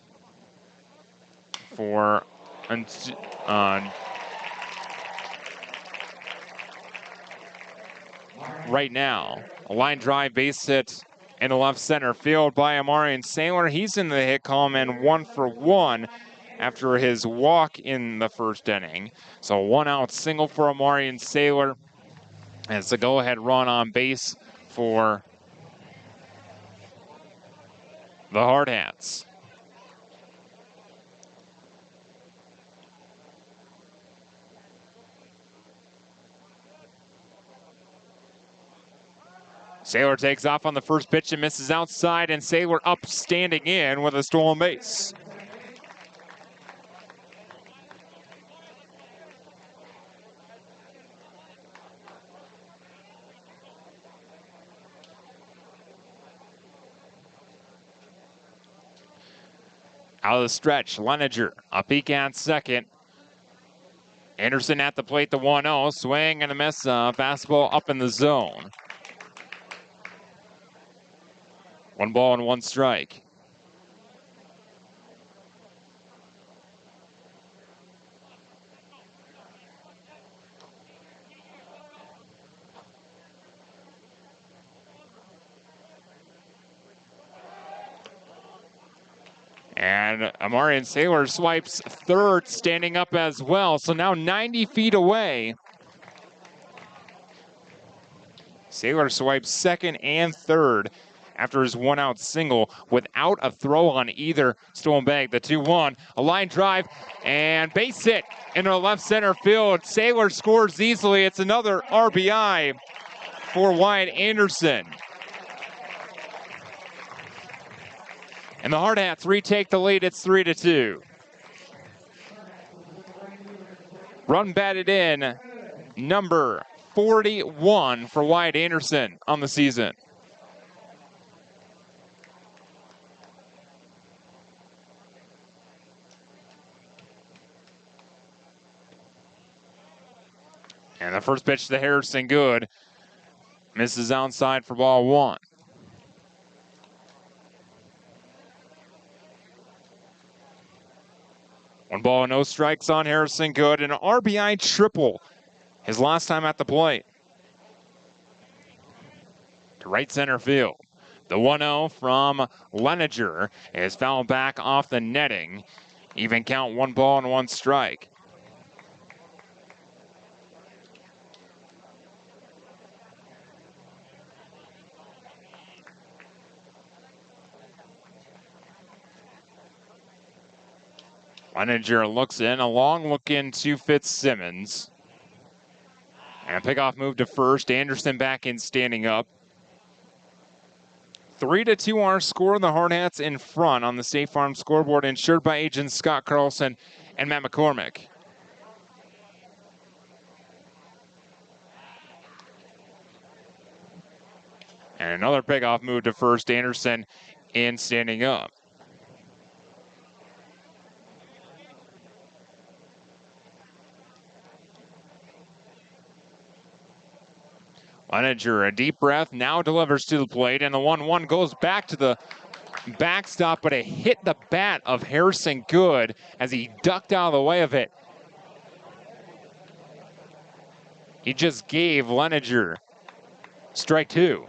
S1: for right now. A line drive base hit in the left center field by Amarian Saylor. He's in the hit column and 1 for 1 after his walk in the 1st inning. So 1 out single for Amarian Saylor. And it's a go-ahead run on base for the Hardhats. Saylor takes off on the first pitch and misses outside, and Saylor up standing in with a stolen base. Out of the stretch, Leninger, a peek at second. Anderson at the plate, the 1-0, swing and a miss, fastball up in the zone. 1 ball and 1 strike. And Amarian Saylor swipes 3rd, standing up as well. So now 90 feet away. Saylor swipes 2nd and 3rd after his 1-out single without a throw on either stolen bag. The 2-1, a line drive, and base hit into left center field. Saylor scores easily. It's another RBI for Wyatt Anderson. And the Hardhats retake the lead. It's 3-2. Run batted in, number 41 for Wyatt Anderson on the season. And the first pitch to Harrison, good. Misses outside for ball 1. One ball and no strikes on Harrison, good. An RBI triple his last time at the plate. To right center field. The 1-0 from Leninger is fouled back off the netting. Even count, 1 ball and 1 strike. Leninger looks in, a long look into Fitzsimmons. And a pickoff move to first. Anderson back in standing up. 3-2 our score. The Hardhats in front on the State Farm scoreboard, insured by agents Scott Carlson and Matt McCormick. And another pickoff move to first. Anderson in standing up. Leninger, a deep breath, now delivers to the plate, and the 1-1 goes back to the backstop, but it hit the bat of Harrison Good as he ducked out of the way of it. He just gave Leninger strike 2.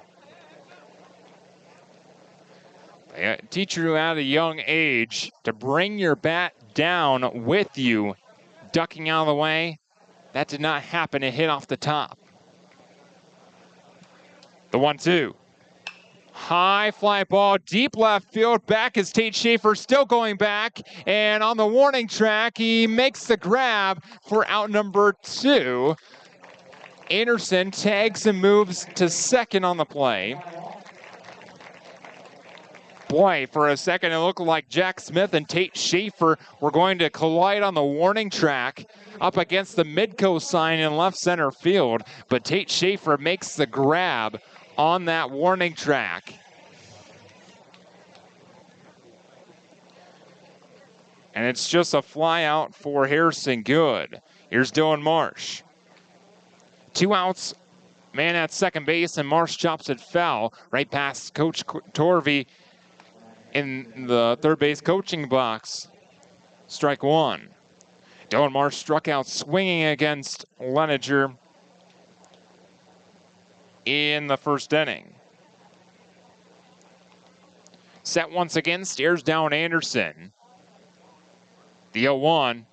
S1: They teach you at a young age to bring your bat down with you, ducking out of the way. That did not happen. It hit off the top. The 1-2. High fly ball, deep left field. Back is Tate Schaefer, still going back. And on the warning track, he makes the grab for out number 2. Anderson tags and moves to second on the play. Boy, for a second it looked like Jack Smith and Tate Schaefer were going to collide on the warning track up against the Midco sign in left center field. But Tate Schaefer makes the grab on that warning track. And it's just a fly out for Harrison Good. Here's Dylan Marsh. 2 outs, man at second base, and Marsh chops it foul right past Coach Torvey in the third base coaching box. Strike 1. Dylan Marsh struck out swinging against Leninger in the first inning. Set once again, stares down Anderson. The 0-1.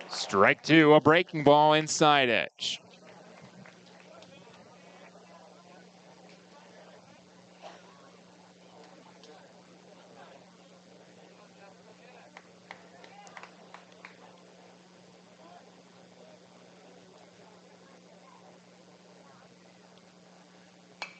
S1: Strike 2, a breaking ball inside edge.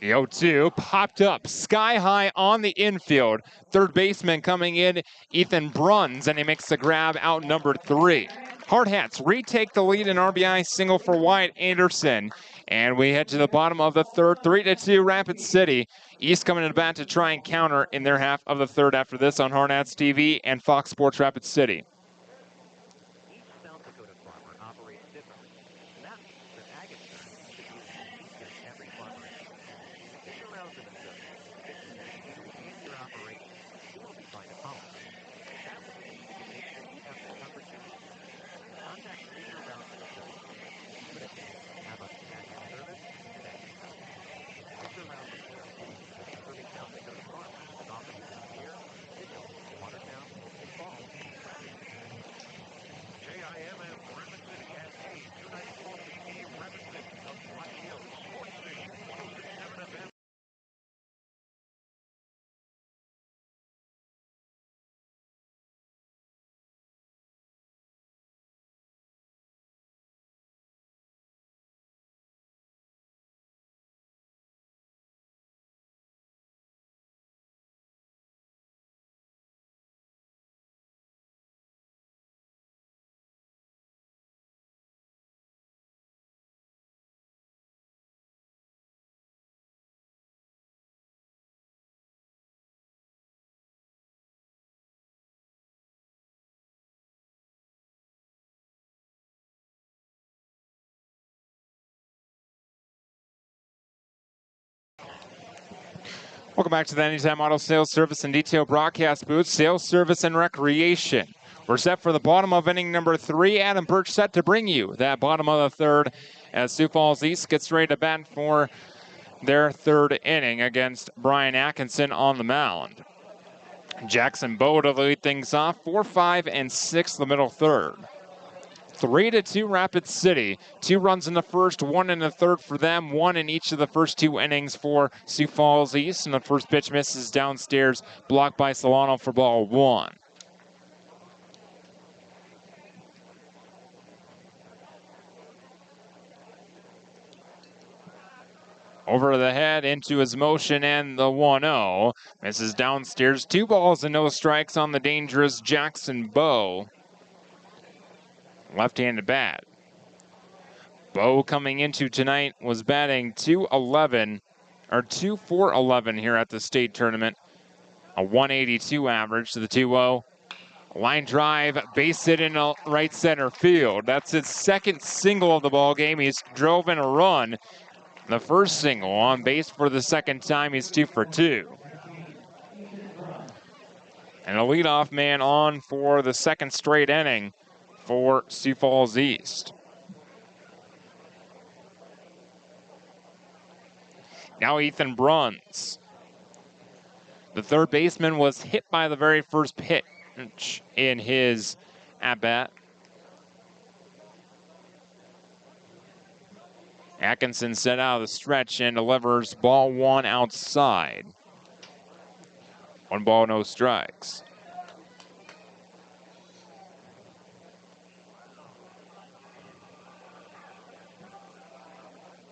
S1: The 0-2 popped up sky high on the infield. Third baseman coming in, Ethan Bruns, and he makes the grab out number 3. Hardhats retake the lead in RBI single for Wyatt Anderson. And we head to the bottom of the third, 3-2 Rapid City. East coming to bat to try and counter in their half of the third after this on Hardhats TV and Fox Sports Rapid City.
S2: Each South Dakota farmer operates differently. That means that ag insurance should be the same as every farmer. If you're around in the system, and your operation, you will be fine to follow. That will mean you can make sure you have the coverage you need. Contact Leader around in the system. But if you have a ag service, thank you. Leader around the system. Serving South Dakota farmers with offices in Pierre, Mitchell, Watertown, and Falls.
S4: KIMM Rapid City at A294 Rapid City of Black Hills Sports Station 106.7 FM.
S1: Welcome back to the Anytime Auto Sales Service and Detail Broadcast Booth, Sales Service and Recreation. We're set for the bottom of inning number 3. Adam Birch set to bring you that bottom of the third as Sioux Falls East gets ready to bat for their third inning against Brian Atkinson on the mound. Jackson Bowe to lead things off, 4, 5, and 6 the middle third. 3-2 Rapid City. 2 runs in the first, 1 in the third for them, 1 in each of the first 2 innings for Sioux Falls East. And the first pitch misses downstairs, blocked by Solano for ball 1. Over the head into his motion and the 1-0. Misses downstairs. 2 balls and no strikes on the dangerous Jackson Bow. Left-handed bat. Bow coming into tonight was batting .211, or 2 for 11 here at the state tournament. A 182 average to the 2-0. Line drive, base hit in right center field. That's his second single of the ball game. He's drove in a run. The first single on base for the second time. He's 2 for 2. And a leadoff man on for the second straight inning for Sioux Falls East. Now Ethan Bruns. The third baseman was hit by the very first pitch in his at-bat. Atkinson set out of the stretch and delivers ball 1 outside. 1 ball, no strikes.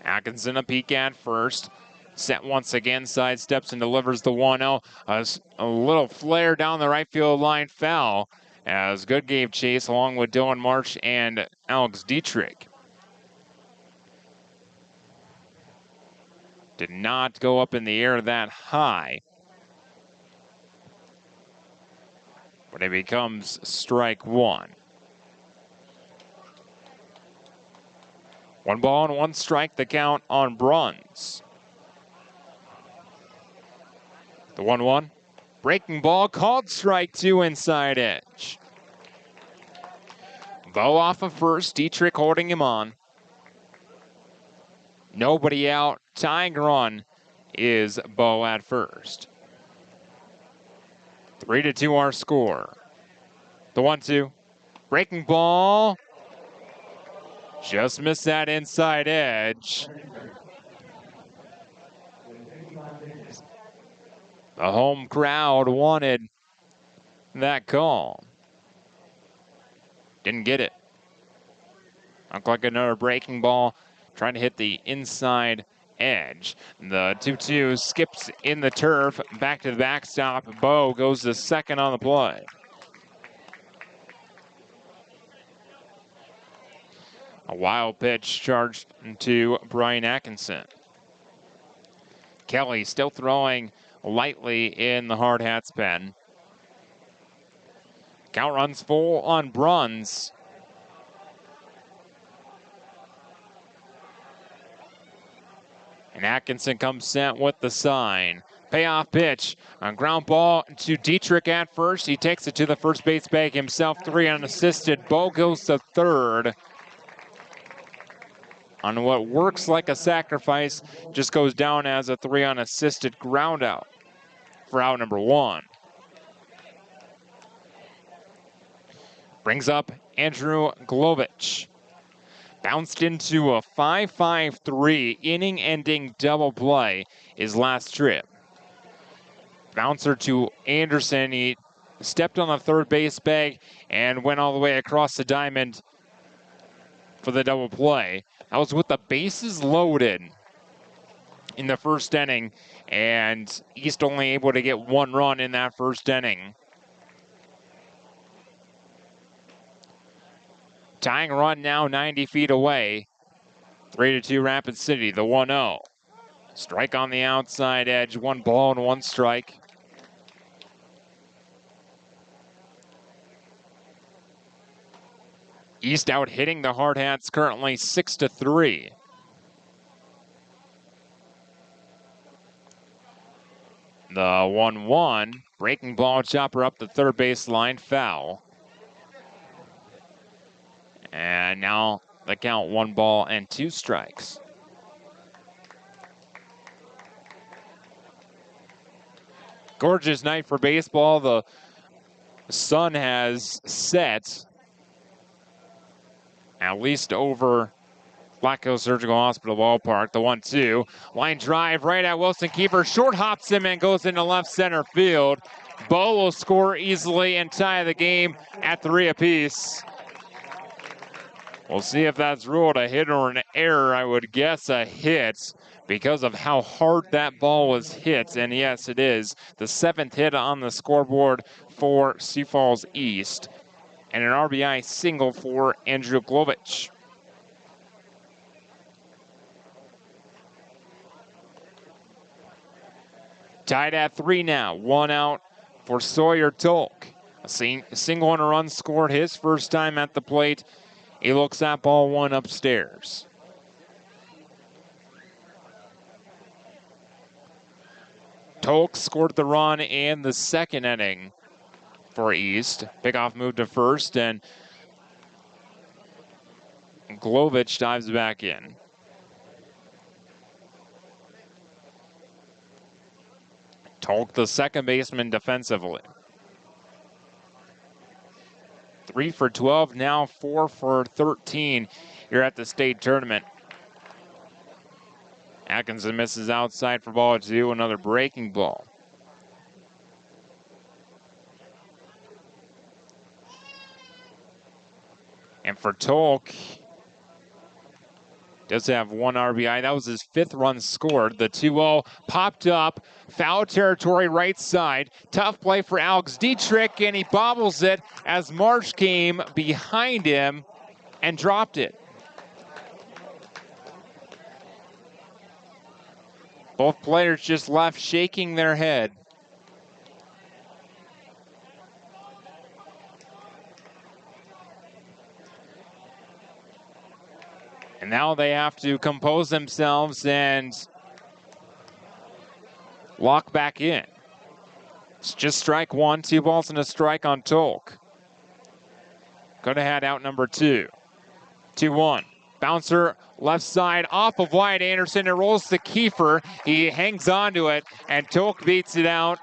S1: Atkinson a peek at first. Set once again, sidesteps and delivers the 1-0. A little flare down the right field line, foul, as Good gave chase along with Dylan March and Alex Dietrich. Did not go up in the air that high. But it becomes strike 1. 1 ball and 1 strike, the count on Bruns. The 1-1. Breaking ball called strike 2 inside edge. Bow off of first, Dietrich holding him on. Nobody out. Tying run is Bow at first. 3-2 our score. The 1-2. Breaking ball. Just missed that inside edge. The home crowd wanted that call. Didn't get it. Looked like another breaking ball trying to hit the inside edge. The 2-2 skips in the turf, back to the backstop. Bow goes to second on the play. A wild pitch charged to Brian Atkinson. Kelly still throwing lightly in the Hardhats pen. Count runs full on Bruns. And Atkinson comes sent with the sign. Payoff pitch, a ground ball to Dietrich at first. He takes it to the first base bag himself, 3 unassisted. Bow goes to third. On what works like a sacrifice, just goes down as a 3 unassisted ground out for out number 1. Brings up Andrew Glovich. Bounced into a 5-5-3 inning-ending double play his last trip. Bouncer to Anderson. He stepped on the third base bag and went all the way across the diamond for the double play. That was with the bases loaded in the first inning, and East only able to get 1 run in that first inning. Tying run now 90 feet away. 3-2 Rapid City, the 1-0. Strike on the outside edge, 1 ball and 1 strike. East out hitting the Hardhats currently 6-3. The 1-1, breaking ball chopper up the third base line, foul. And now the count, 1 ball and 2 strikes. Gorgeous night for baseball. The sun has set, at least over Black Hills Surgical Hospital ballpark. The 1-2, line drive right at Wilson Keeper. Short hops him and goes into left center field. Bow will score easily and tie the game at 3 apiece. We'll see if that's ruled a hit or an error. I would guess a hit because of how hard that ball was hit. And yes, it is the 7th hit on the scoreboard for Sioux Falls East. And an RBI single for Andrew Glovich. Tied at 3 now. 1 out for Sawyer Tolk. A single and a run scored his first time at the plate. He looks at ball 1 upstairs. Tolk scored the run in the 2nd inning for East. Pickoff moved to first, and Glovich dives back in. Tolk, the second baseman defensively. 3 for 12, now 4 for 13 here at the state tournament. Atkinson misses outside for ball 2, another breaking ball. And for Tolk, does have 1 RBI. That was his 5th run scored. The 2-0 popped up, foul territory right side. Tough play for Alex Dietrich, and he bobbles it as Marsh came behind him and dropped it. Both players just left shaking their head. And now they have to compose themselves and lock back in. It's just strike 1, 2 balls and a strike on Tolk. Could have had out number 2. 2-1. Bouncer left side off of Wyatt Anderson. It rolls to Kiefer. He hangs onto it, and Tolk beats it out.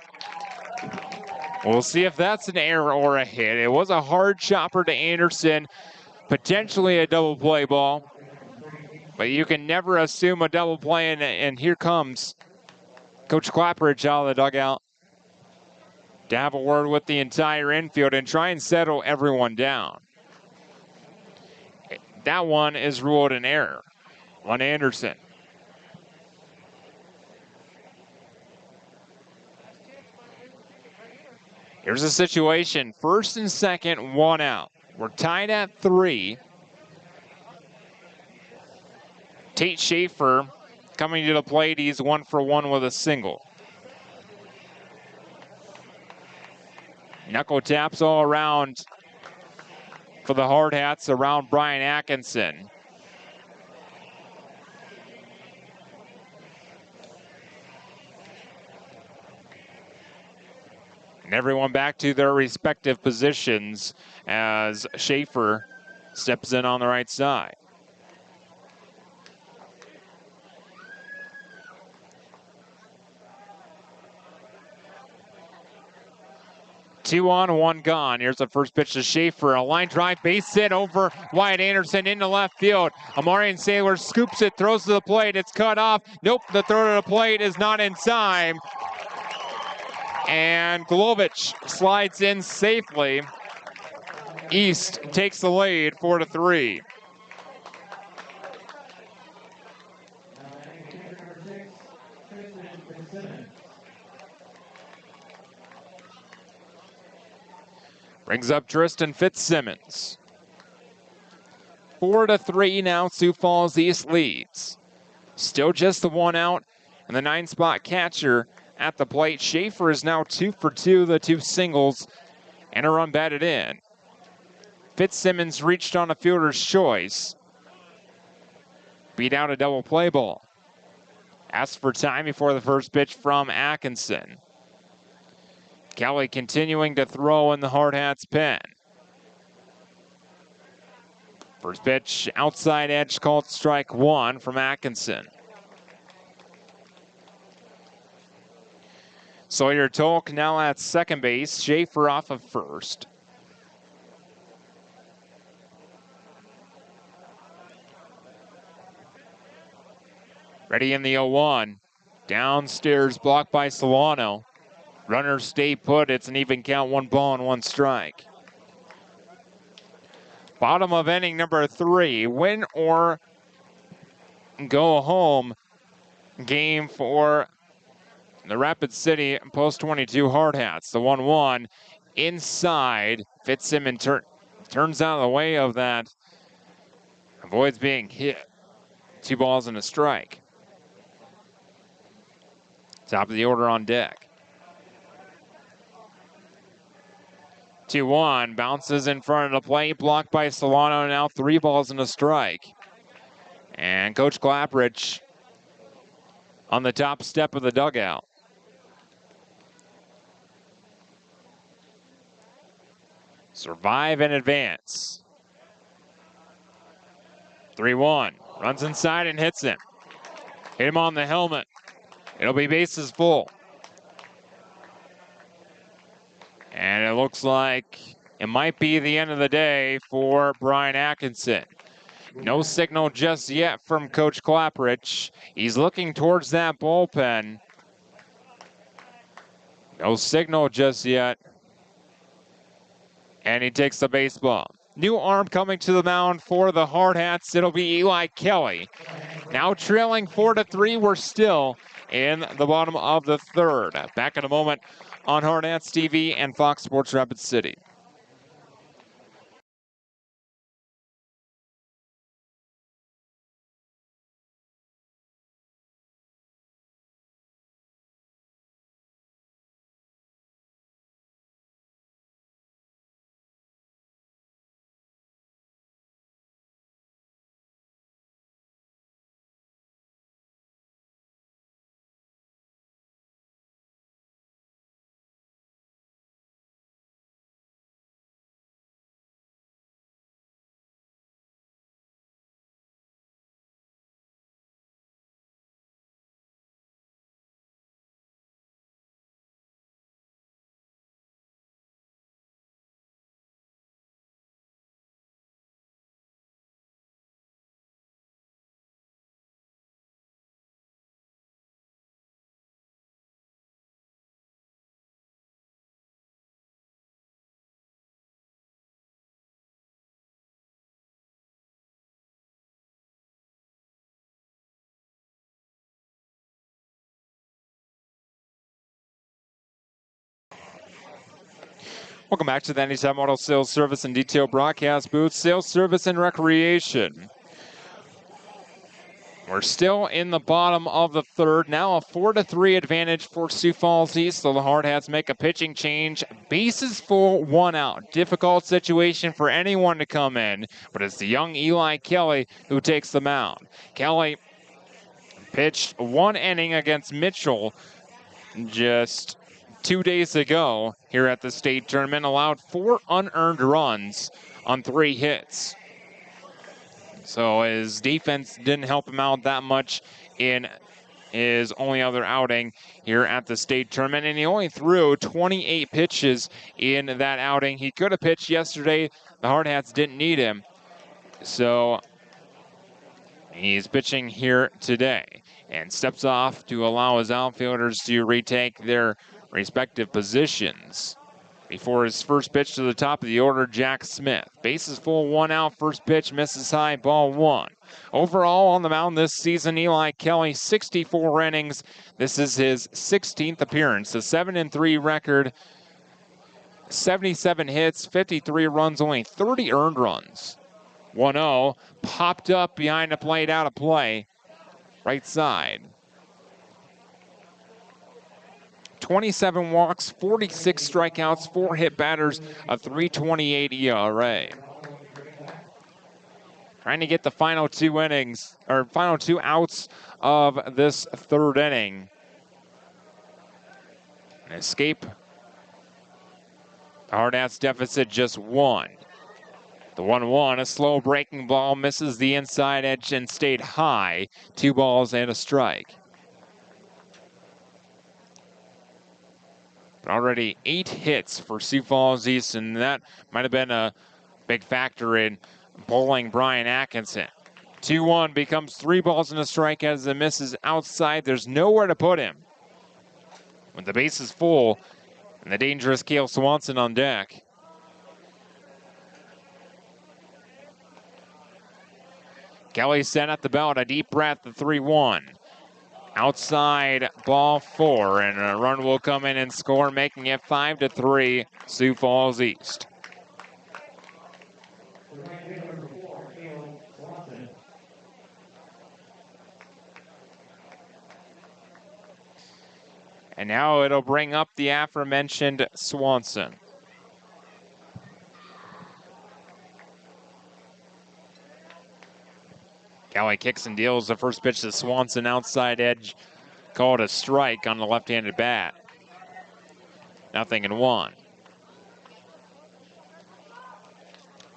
S1: We'll see if that's an error or a hit. It was a hard chopper to Anderson, potentially a double play ball. But you can never assume a double play, and here comes Coach Clapperidge out of the dugout to have a word with the entire infield and try and settle everyone down. That one is ruled an error on Anderson. Here's the situation. 1st and 2nd, 1 out. We're tied at 3. Tate Schaefer coming to the plate. He's 1 for 1 with a single. Knuckle taps all around for the Hardhats around Brian Atkinson. And everyone back to their respective positions as Schaefer steps in on the right side. Two on, 1 gone. Here's the first pitch to Schaefer. A line drive, base hit over Wyatt Anderson into left field. Amarian Saylor scoops it, throws to the plate. It's cut off. Nope, the throw to the plate is not in time. And Glovich slides in safely. East takes the lead 4-3. Brings up Tristan Fitzsimmons. 4-3 now, Sioux Falls East leads. Still just the 1 out, and the 9-spot catcher at the plate. Schaefer is now 2 for 2, the 2 singles, and a run batted in. Fitzsimmons reached on a fielder's choice. Beat out a double play ball. Asked for time before the first pitch from Atkinson. Kelly continuing to throw in the Hardhats pen. First pitch, outside edge, called strike 1 from Atkinson. Sawyer Tolk now at second base. Schaefer off of first. Ready in the 0-1. Downstairs, blocked by Solano. Runners stay put. It's an even count, 1 ball and 1 strike. Bottom of inning number 3. Win or go home game for the Rapid City Post 22 Hardhats. The 1-1 inside. Fits him and turns out of the way of that. Avoids being hit. 2 balls and a strike. Top of the order on deck. 2-1, bounces in front of the plate, blocked by Solano, now 3 balls and a strike. And Coach Clapridge on the top step of the dugout. Survive and advance. 3-1, runs inside and hits him. Hit him on the helmet. It'll be bases full. And it looks like it might be the end of the day for Brian Atkinson. No signal just yet from Coach Clapridge. He's looking towards that bullpen. No signal just yet. And he takes the baseball. New arm coming to the mound for the Hardhats. It'll be Eli Kelly. Now trailing 4-3. We're still in the bottom of the 3rd. Back in a moment on Hardhats TV and Fox Sports Rapid City. Welcome back to the Anytime Auto Sales Service and Detail Broadcast Booth, Sales Service and Recreation. We're still in the bottom of the 3rd. Now a 4-3 advantage for Sioux Falls East. So the Hardhats make a pitching change. Bases full, 1 out. Difficult situation for anyone to come in, but it's the young Eli Kelly who takes the mound. Kelly pitched 1 inning against Mitchell just 2 days ago here at the state tournament, allowed 4 unearned runs on 3 hits. So his defense didn't help him out that much in his only other outing here at the state tournament, and he only threw 28 pitches in that outing. He could have pitched yesterday. The Hardhats didn't need him. So he's pitching here today and steps off to allow his outfielders to retake their respective positions. Before his first pitch to the top of the order, Jack Smith. Bases full, 1 out. First pitch misses high, ball 1. Overall on the mound this season, Eli Kelly, 64 innings. This is his 16th appearance. A 7-3 record, 77 hits, 53 runs, only 30 earned runs. 1-0, popped up behind the plate, out of play, right side. 27 walks, 46 strikeouts, 4 hit batters, a 3.28 ERA. Trying to get the final 2 innings, or final 2 outs of this 3rd inning. An escape. The Hardhats deficit just 1. The 1-1, a slow breaking ball, misses the inside edge and stayed high. 2 balls and a strike. But already 8 hits for Sioux Falls East, and that might have been a big factor in bowling Brian Atkinson. 2-1 becomes 3 balls and a strike as the misses outside. There's nowhere to put him. When the base is full, and the dangerous Cale Swanson on deck. Kelly set at the belt, a deep breath, the 3-1. Outside ball 4, and a run will come in and score, making it 5-3 Sioux Falls East. And now it'll bring up the aforementioned Swanson. Kelly kicks and deals the first pitch to Swanson, outside edge, called a strike on the left-handed bat. 0-1.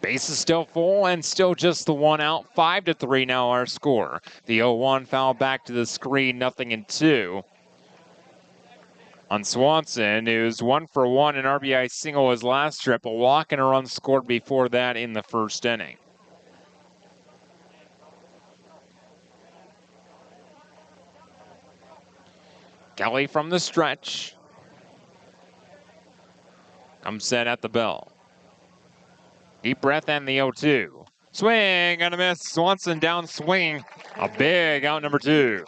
S1: Base is still full and still just the 1 out. 5-3 now our score. The 0-1 foul back to the screen, 0-2. On Swanson, who's 1 for 1 in RBI single his last trip, a walk and a run scored before that in the first inning. Kelly from the stretch. Comes set at the bell. Deep breath and the 0-2. Swing and a miss. Swanson down swinging. A big out, number 2.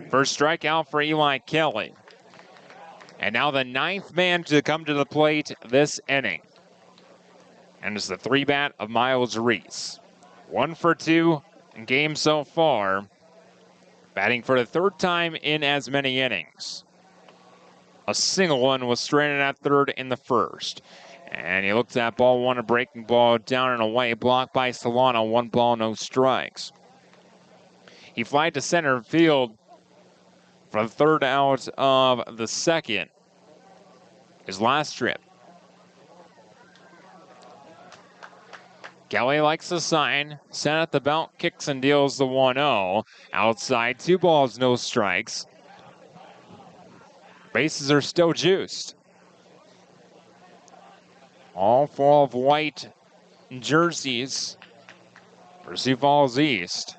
S1: First strikeout for Eli Kelly. And now the 9th man to come to the plate this inning. And it's the 3-bat of Miles Reese. 1 for 2 in game so far. Batting for the 3rd time in as many innings. A single one was stranded at 3rd in the first. And he looks at ball 1, a breaking ball down and away, blocked by Solano. 1 ball, no strikes. He flied to center field for the 3rd out of the 2nd. His last trip. Kelly likes the sign, set at the belt, kicks and deals the 1-0. Outside, 2 balls, no strikes. Bases are still juiced. All full of white jerseys for Sioux Falls East.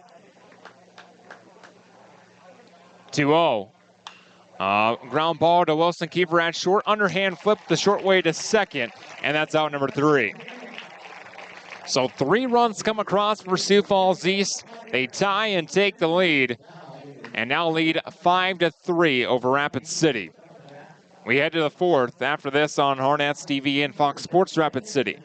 S1: 2-0. Ground ball to Wilson, keeper at short. Underhand flip the short way to second, and that's out, number 3. So 3 runs come across for Sioux Falls East. They tie and take the lead, and now lead 5-3 over Rapid City. We head to the 4th after this on Hardhats TV and Fox Sports Rapid City.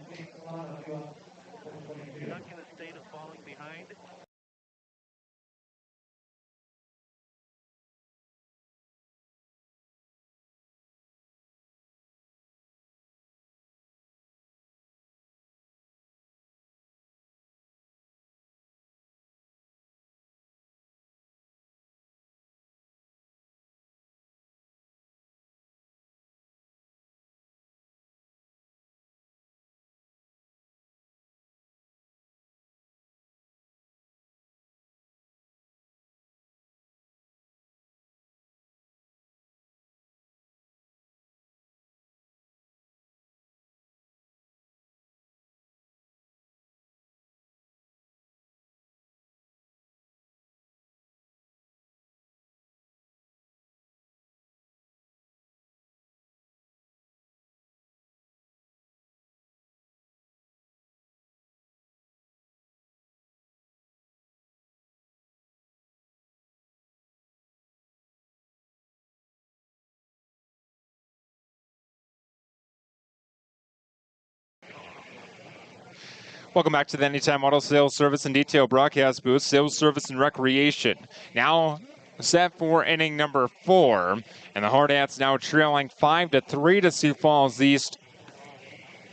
S1: Welcome back to the Anytime Auto Sales Service and Detail broadcast booth, Sales Service and Recreation. Now set for inning number 4, and the Hardhats now trailing 5-3 to Sioux Falls East.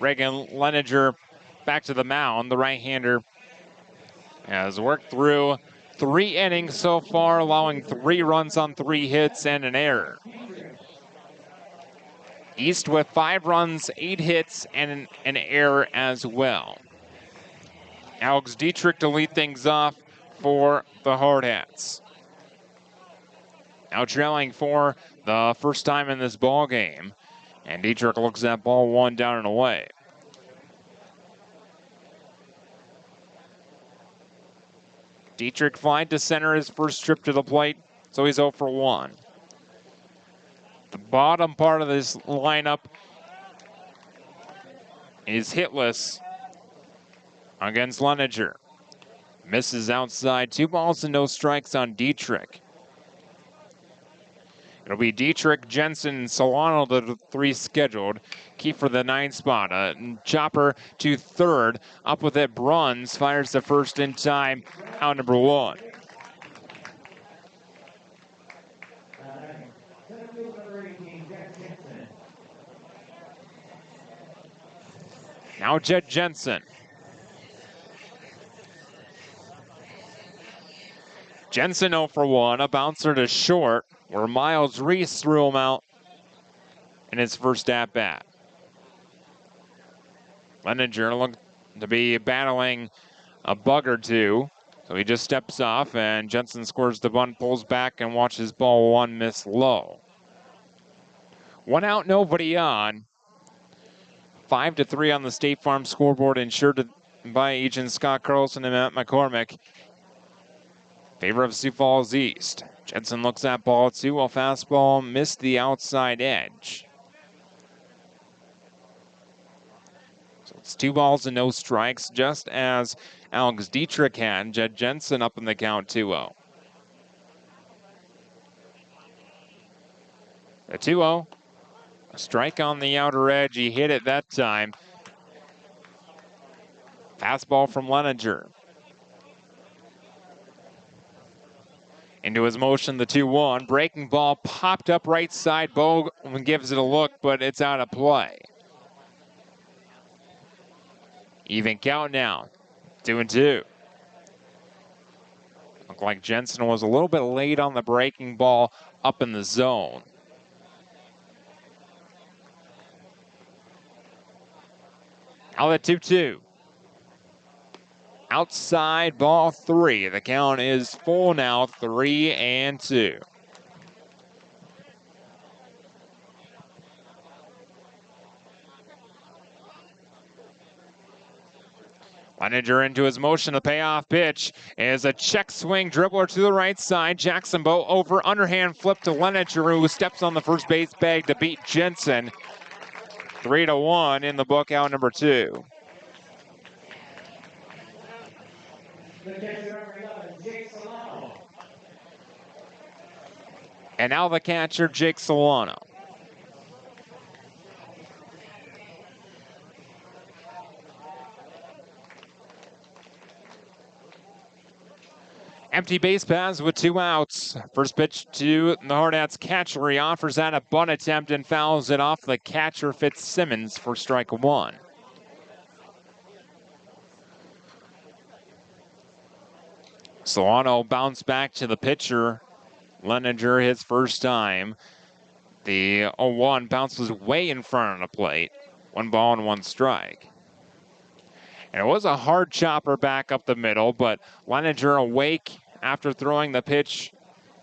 S1: Reagan Leninger back to the mound. The right-hander has worked through 3 innings so far, allowing 3 runs on 3 hits and an error. East with 5 runs, 8 hits, and an error as well. Alex Dietrich to lead things off for the Hardhats. Now trailing for the first time in this ball game, and Dietrich looks at ball 1 down and away. Dietrich flied to center his first trip to the plate, so he's 0 for 1. The bottom part of this lineup is hitless against Leninger. Misses outside, 2 balls and no strikes on Dietrich. It'll be Dietrich, Jensen, and Solano, the 3 scheduled. Kiefer the 9 spot. Chopper to third. Up with it, Bruns fires the first in time. Out number 1. Now Jed Jensen. Jensen 0 for 1, a bouncer to short, where Miles Reese threw him out in his first at-bat. Leninger looked to be battling a bug or two, so he just steps off, and Jensen scores the bunt, pulls back, and watches ball 1 miss low. 1 out, nobody on. 5-3 on the State Farm scoreboard, insured by agents Scott Carlson and Matt McCormick. Favor of Sioux Falls East. Jensen looks at ball 2, while fastball missed the outside edge. So it's 2 balls and no strikes, just as Alex Dietrich had. Jed Jensen up in the count 2-0. The 2-0. A strike on the outer edge. He hit it that time. Fastball from Leninger. Into his motion, the 2-1. Breaking ball popped up right side. Bo gives it a look, but it's out of play. Even count now. 2-2. Looked like Jensen was a little bit late on the breaking ball up in the zone. Now the 2-2. Outside ball 3. The count is full now, 3-2. Leninger into his motion. The payoff pitch is a check swing dribbler to the right side. Jackson Bowe over, underhand flip to Leninger, who steps on the first base bag to beat Jensen. 3-1 in the book, out number 2. And now the catcher, Jake Solano. Empty base paths with 2 outs. First pitch to the Hardhats catcher. He offers that a bunt attempt and fouls it off. The catcher, Fitzsimmons, for strike 1. Solano bounced back to the pitcher. Leninger his first time. The 0-1 bounces way in front of the plate. 1 ball and 1 strike. And it was a hard chopper back up the middle, but Leninger awake after throwing the pitch,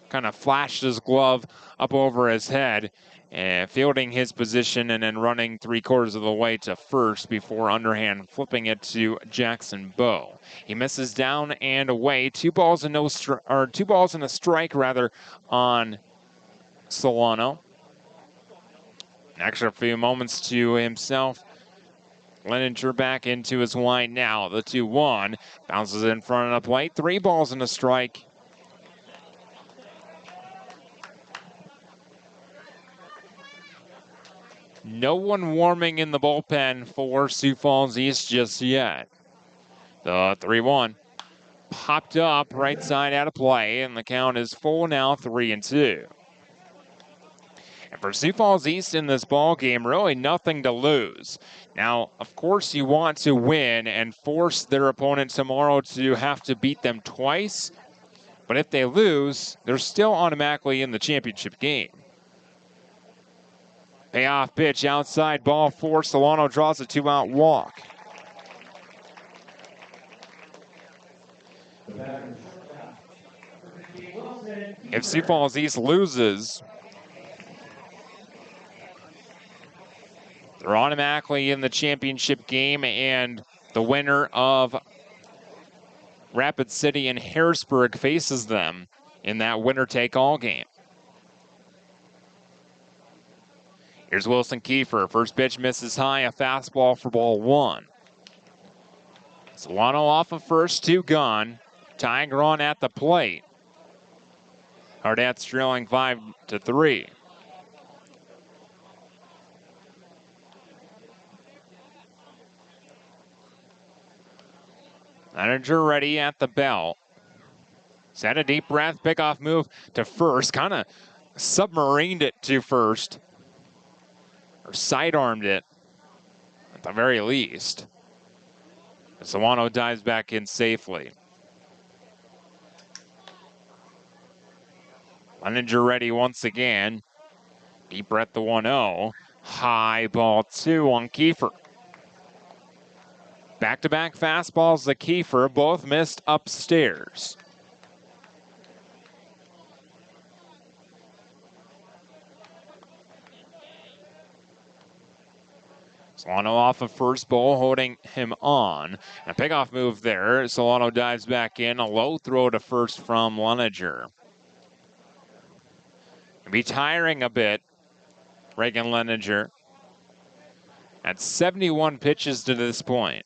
S1: kind of flashed his glove up over his head, and fielding his position and then running 3/4 of the way to first before underhand flipping it to Jackson Bowe. He misses down and away. 2 balls and 2 balls and a strike on Solano. An extra few moments to himself. Leninger back into his line now. The 2-1 bounces in front of the plate. 3 balls and a strike. No one warming in the bullpen for Sioux Falls East just yet. The 3-1 popped up right side out of play, and the count is full now, 3-2. And for Sioux Falls East in this ball game, really nothing to lose. Now, of course, you want to win and force their opponent tomorrow to have to beat them twice. But if they lose, they're still automatically in the championship game. Payoff pitch outside, ball 4. Solano draws a 2-out walk. If Sioux Falls East loses, they're automatically in the championship game, and the winner of Rapid City and Harrisburg faces them in that winner-take-all game. Here's Wilson Kiefer. First pitch misses high, a fastball for ball 1. Solano off of first, 2 gone. Tying run at the plate. Hardhats trailing 5-3. Manager ready at the bell. Set a deep breath, pickoff move to first. Kind of submarined it to first. Or sidearmed it, at the very least. Solano dives back in safely. Leninger ready once again. Deep breath the 1-0. High ball 2 on Kiefer. Back-to-back fastballs to Kiefer, both missed upstairs. Solano off of first, Bull holding him on. A pickoff move there. Solano dives back in. A low throw to first from Leninger. Be tiring a bit, Reagan Leninger. At 71 pitches to this point.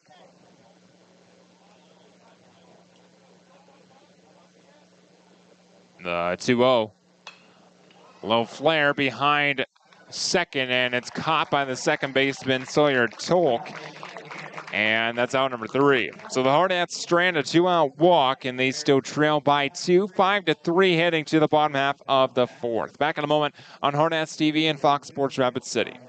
S1: The 2-0. Low flare behind second, and it's caught by the second baseman, Sawyer Tolk. And that's out number 3. So the Hardhats strand a 2-out walk, and they still trail by 2, 5-3 heading to the bottom half of the 4th. Back in a moment on Hardhats TV and Fox Sports Rapid City.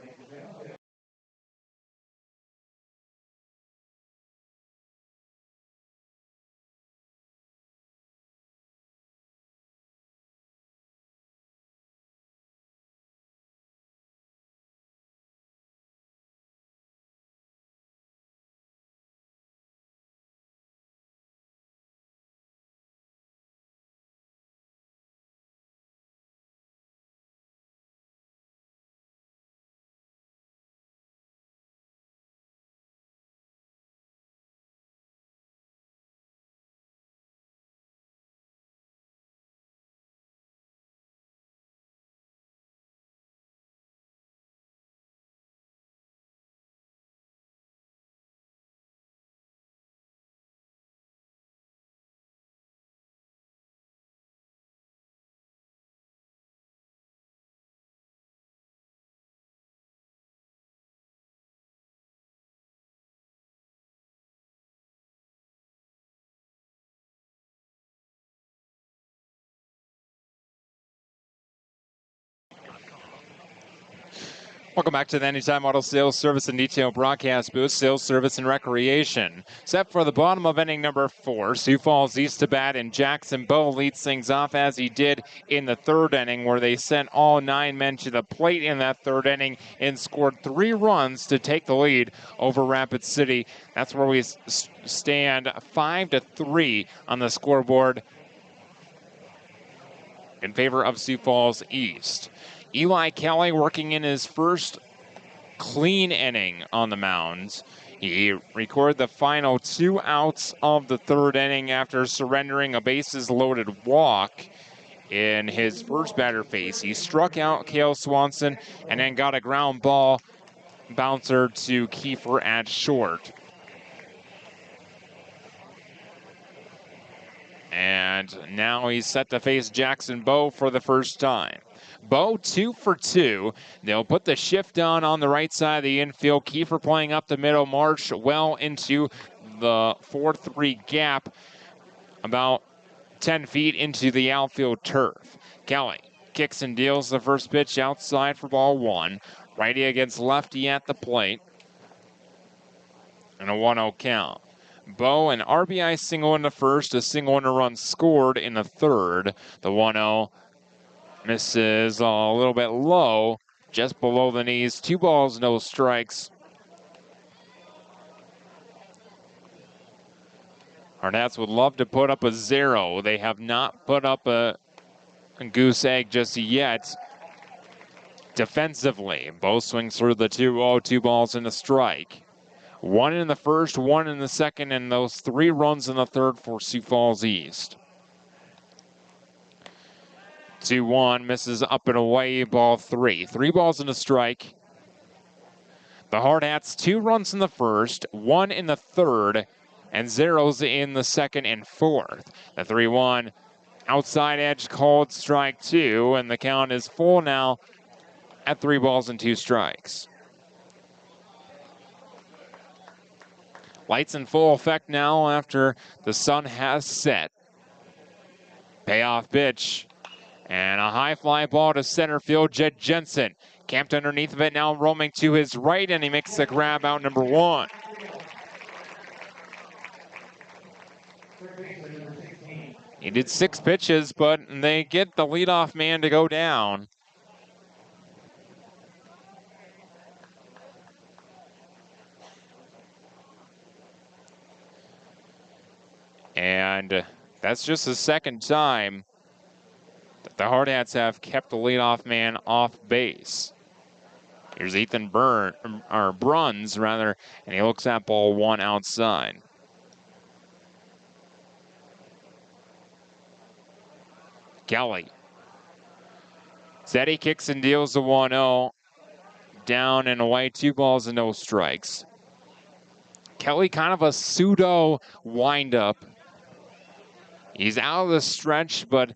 S1: Welcome back to the Anytime Auto Sales Service and Detail Broadcast Booth, Sales Service and Recreation. Set for the bottom of inning number 4. Sioux Falls East to bat, and Jackson Bowe leads things off as he did in the 3rd inning, where they sent all 9 men to the plate in that 3rd inning and scored 3 runs to take the lead over Rapid City. That's where we stand 5-3 on the scoreboard in favor of Sioux Falls East. Eli Kelly working in his first clean inning on the mound. He recorded the final 2 outs of the 3rd inning after surrendering a bases-loaded walk in his first batter face. He struck out Cale Swanson and then got a ground ball bouncer to Kiefer at short. And now he's set to face Jackson Bowe for the first time. Bowe 2 for 2. They'll put the shift on the right side of the infield. Kiefer playing up the middle. March well into the 4-3 gap, about 10 feet into the outfield turf. Kelly kicks and deals the first pitch outside for ball 1. Righty against lefty at the plate. And a 1-0 count. Bowe, an RBI single in the first, a single and a run scored in the 3rd. The 1-0 misses a little bit low, just below the knees. 2 balls, no strikes. Hardhats would love to put up a 0. They have not put up a goose egg just yet. Defensively, Bowe swings through the 2-0, 2 balls and a strike. 1 in the first, 1 in the second, and those 3 runs in the 3rd for Sioux Falls East. 2-1, misses up and away, ball 3. 3 balls and a strike. The Hardhats 2 runs in the first, 1 in the third, and zeros in the second and fourth. The 3-1 outside edge called strike 2, and the count is full now at 3 balls and 2 strikes. Lights in full effect now after the sun has set. Payoff pitch. And a high fly ball to center field. Jed Jensen camped underneath of it, now roaming to his right, and he makes the grab out number 1. He did 6 pitches, but they get the leadoff man to go down. And that's just the second time that the Hardhats have kept the leadoff man off base. Here's Ethan Bruns, rather, and he looks at ball 1 outside. Kelly. Steady kicks and deals the 1-0. Down and away, 2 balls and no strikes. Kelly kind of a pseudo windup. He's out of the stretch, but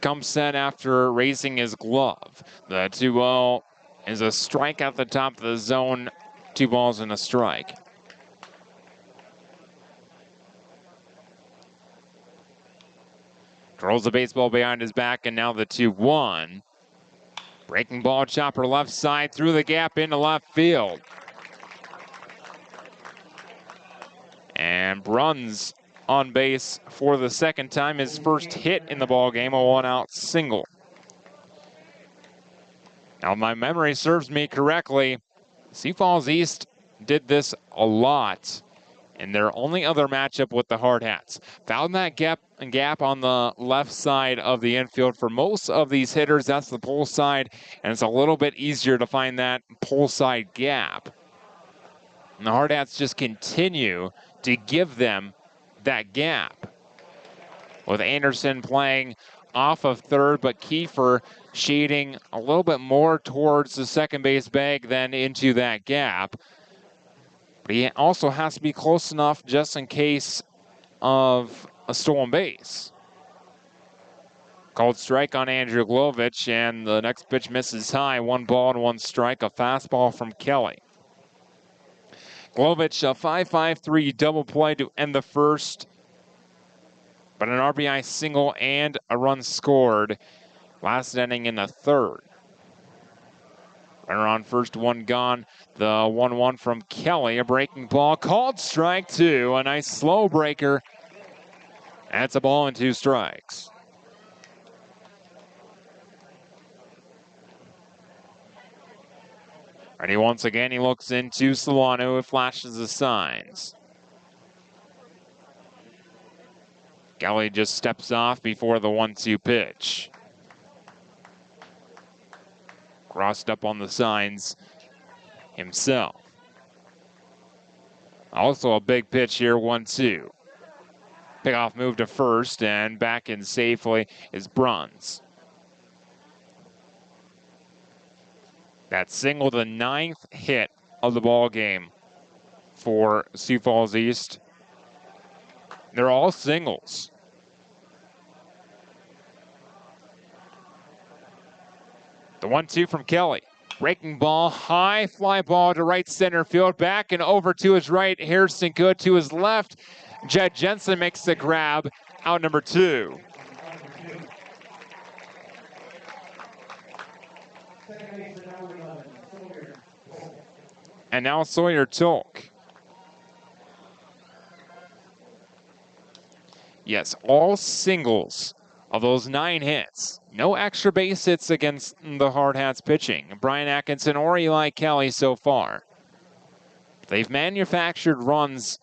S1: comes set after raising his glove. The 2-0 is a strike at the top of the zone, 2 balls and a strike. Throws the baseball behind his back, and now the 2-1. Breaking ball, chopper left side, through the gap into left field. And Bruns on base for the second time, his first hit in the ball game, a 1-out single. Now, if my memory serves me correctly, Sioux Falls East did this a lot in their only other matchup with the Hardhats. Found that gap on the left side of the infield for most of these hitters. That's the pull side, and it's a little bit easier to find that pull side gap. And the Hardhats just continue to give them that gap, with Anderson playing off of third, but Kiefer shading a little bit more towards the second base bag than into that gap. But he also has to be close enough just in case of a stolen base. Called strike on Andrew Glovich, and the next pitch misses high. 1 ball and 1 strike, a fastball from Kelly. Glovich, a 5-5-3 double play to end the first, but an RBI single and a run scored last inning in the third. Runner on first, 1 gone. The 1-1 from Kelly, a breaking ball, called strike 2, a nice slow breaker. That's a ball and 2 strikes. Ready once again, he looks into Solano, who flashes the signs. Kelly just steps off before the 1-2 pitch. Crossed up on the signs himself. Also a big pitch here, 1-2. Pickoff move to first, and back in safely is Bruns. That single, the 9th hit of the ball game for Sioux Falls East. They're all singles. The 1-2 from Kelly. Breaking ball, high fly ball to right center field. Back and over to his right. Harrison Good to his left. Jed Jensen makes the grab. Out number 2. And now Sawyer Tolk. Yes, all singles of those 9 hits. No extra base hits against the Hardhats pitching, Brian Atkinson or Eli Kelly so far. They've manufactured runs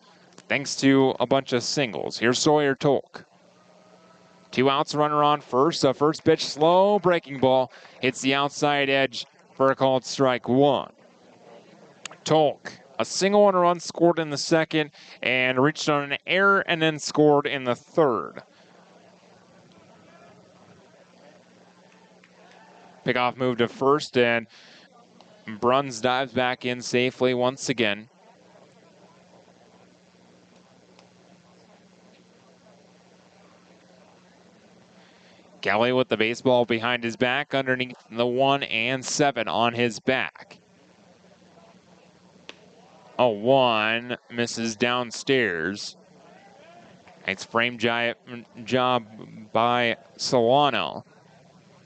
S1: thanks to a bunch of singles. Here's Sawyer Tolk. 2 outs, runner on first. The first pitch, slow breaking ball, hits the outside edge for a called strike 1. Tolk, a single and a run scored in the second, and reached on an error and then scored in the third. Pickoff move to first, and Bruns dives back in safely once again. Kelly with the baseball behind his back, underneath the 1 and 7 on his back. A 1 misses downstairs. Nice frame job by Solano,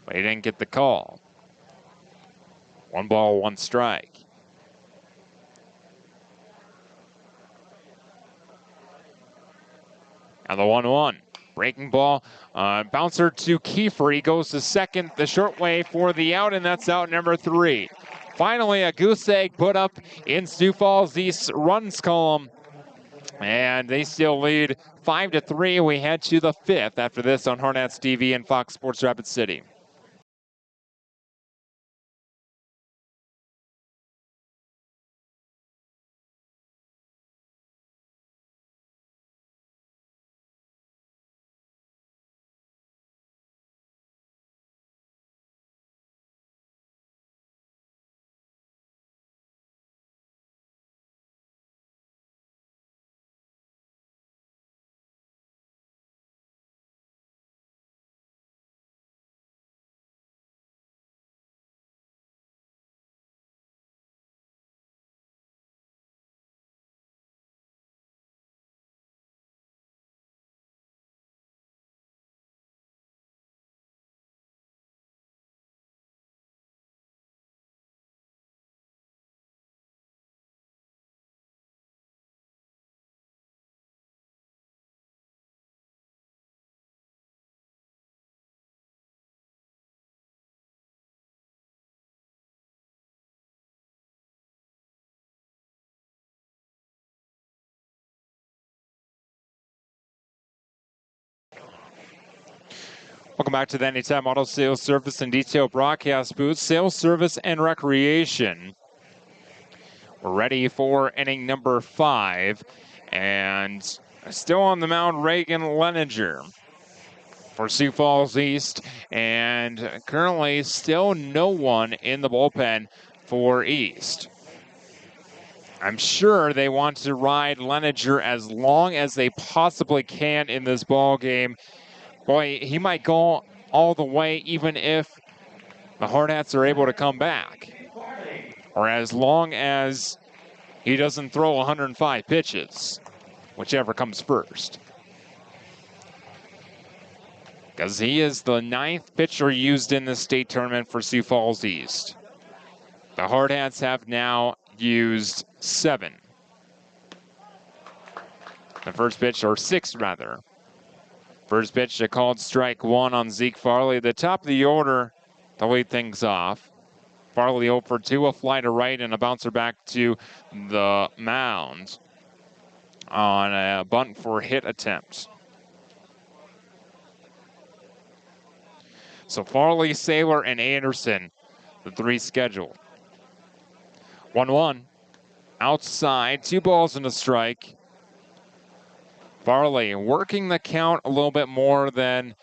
S1: but he didn't get the call. 1 ball, 1 strike. Now the 1-1. Breaking ball, bouncer to Kiefer. He goes to second, the short way for the out, and that's out number 3. Finally, a goose egg put up in Sioux Falls East runs column, and they still lead 5-3. We head to the 5th after this on Hardhats TV and Fox Sports Rapid City. Welcome back to the Anytime Auto Sales Service and Detail Broadcast Booth, Sales Service and Recreation. We're ready for inning number 5, and still on the mound, Reagan Leninger for Sioux Falls East, and currently still no one in the bullpen for East. I'm sure they want to ride Leninger as long as they possibly can in this ball game. Boy, he might go all the way even if the Hardhats are able to come back, or as long as he doesn't throw 105 pitches, whichever comes first. Because he is the 9th pitcher used in the state tournament for Sioux Falls East. The Hardhats have now used 7. The first pitch, or 6 rather. First pitch, a called strike 1 on Zeke Farley. The top of the order to lead things off. Farley 0 for 2, a fly to right and a bouncer back to the mound on a bunt for hit attempt. So Farley, Saylor, and Anderson, the 3 scheduled. 1-1, outside, 2 balls and a strike. Farley working the count a little bit more than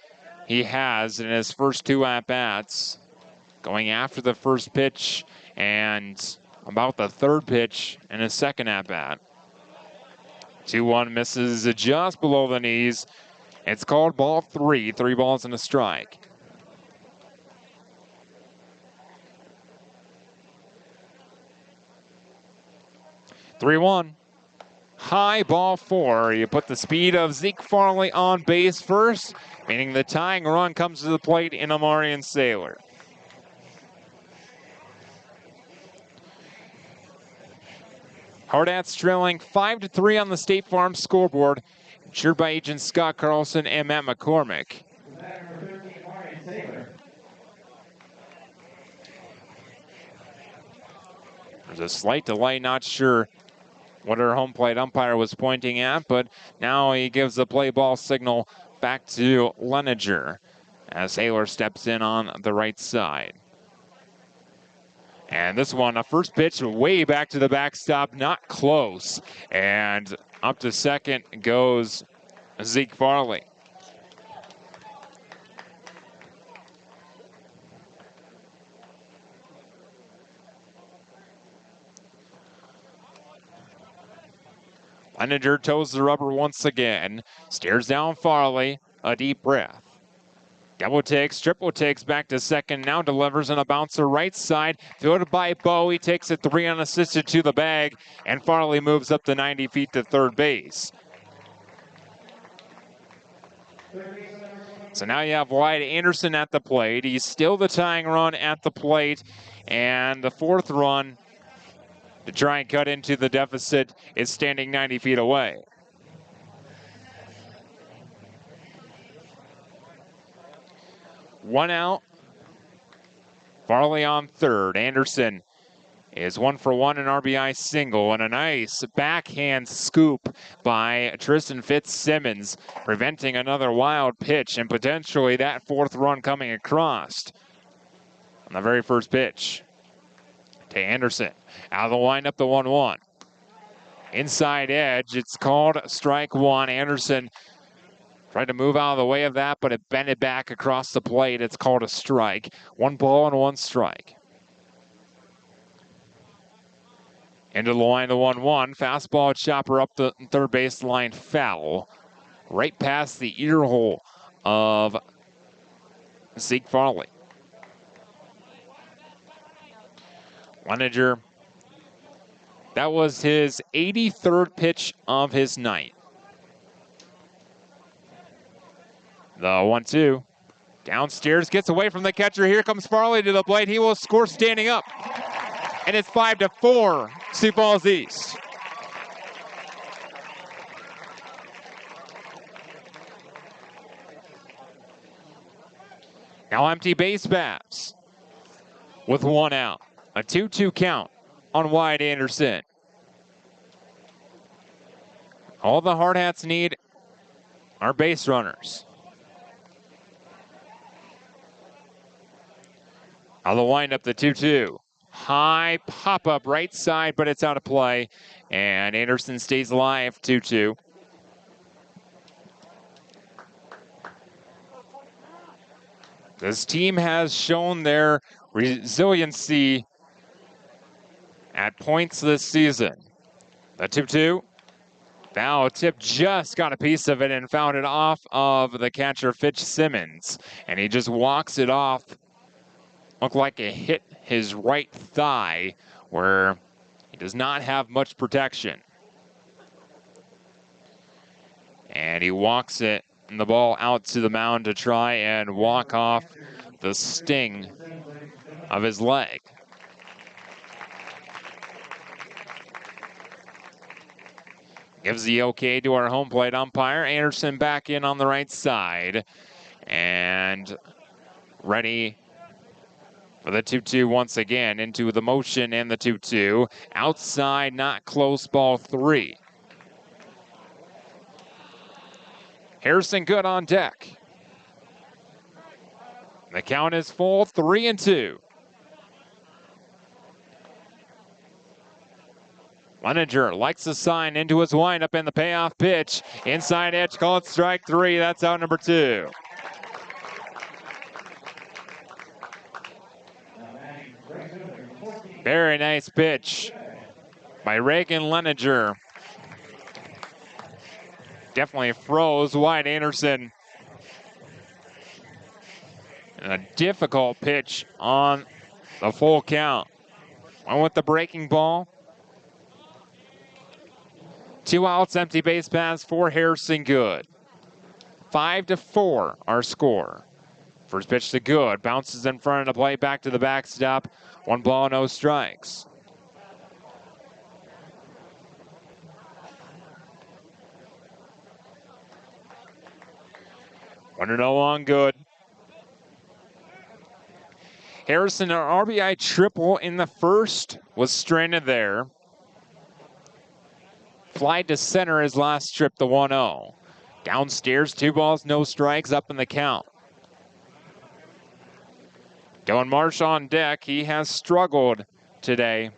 S1: he has in his first 2 at-bats. Going after the first pitch and about the 3rd pitch in his second at-bat. 2-1 misses just below the knees. It's called ball 3, 3 balls and a strike. (3-1). High ball 4. You put the speed of Zeke Farley on base first, meaning the tying run comes to the plate in Amarian Saylor. Hardhats trailing 5-3 on the State Farm scoreboard, cheered by Agent Scott Carlson and Matt McCormick. There's a slight delay, not sure what our home plate umpire was pointing at, but now he gives the play ball signal back to Leninger as Saylor steps in on the right side. And this one, a first pitch way back to the backstop, not close. And up to second goes Zeke Farley. Leininger toes the rubber once again. Stares down Farley. A deep breath. Double takes, triple takes back to second. Now delivers on a bouncer right side. Fielded by Bo. He takes it 3 unassisted to the bag. And Farley moves up to 90 feet to third base. So now you have Wyatt Anderson at the plate. He's still the tying run at the plate. And the fourth run to try and cut into the deficit is standing 90 feet away. One out. Farley on third. Anderson is 1 for 1, an RBI single, and a nice backhand scoop by Tristan Fitzsimmons, preventing another wild pitch and potentially that fourth run coming across on the very first pitch. To Anderson, out of the windup, the 1-1. Inside edge, it's called strike one. Anderson tried to move out of the way of that, but it bent it back across the plate. It's called a strike. 1 ball and 1 strike. Into the line, the 1-1. Fastball chopper up the third baseline, foul. Right past the ear hole of Zeke Farley. Leininger, that was his 83rd pitch of his night. The 1-2. Downstairs, gets away from the catcher. Here comes Farley to the plate. He will score standing up. And it's 5-4, Sioux Falls East. Now empty base paths with 1 out. A 2-2 count on Wyatt Anderson. All the Hardhats need are base runners. On the windup, the 2-2. High pop-up right side, but it's out of play. And Anderson stays alive, 2-2. This team has shown their resiliency at points this season. The 2-2. Now Tip just got a piece of it and found it off of the catcher Fitzsimmons. And he just walks it off. Looked like it hit his right thigh where he does not have much protection. And he walks it and the ball out to the mound to try and walk off the sting of his leg. Gives the okay to our home plate umpire. Anderson back in on the right side. And ready for the 2-2 once again. Into the motion and the 2-2. Outside, not close, ball 3. Harrison Good on deck. The count is full, 3-2. Leininger likes the sign into his windup and the payoff pitch. Inside edge, call it strike 3. That's out number 2. Very nice pitch by Reagan Leininger. Definitely froze Wyatt Anderson. And a difficult pitch on the full count. One with the breaking ball. 2 outs, empty base paths for Harrison Good. 5-4 our score. First pitch to Good, bounces in front of the plate, back to the backstop. 1 ball, no strikes. One no on Good. Harrison, an RBI triple in the first, was stranded there. Fly to center his last trip, the 1-0. Downstairs, 2 balls, no strikes, up in the count. Dylan Marsh on deck. He has struggled today.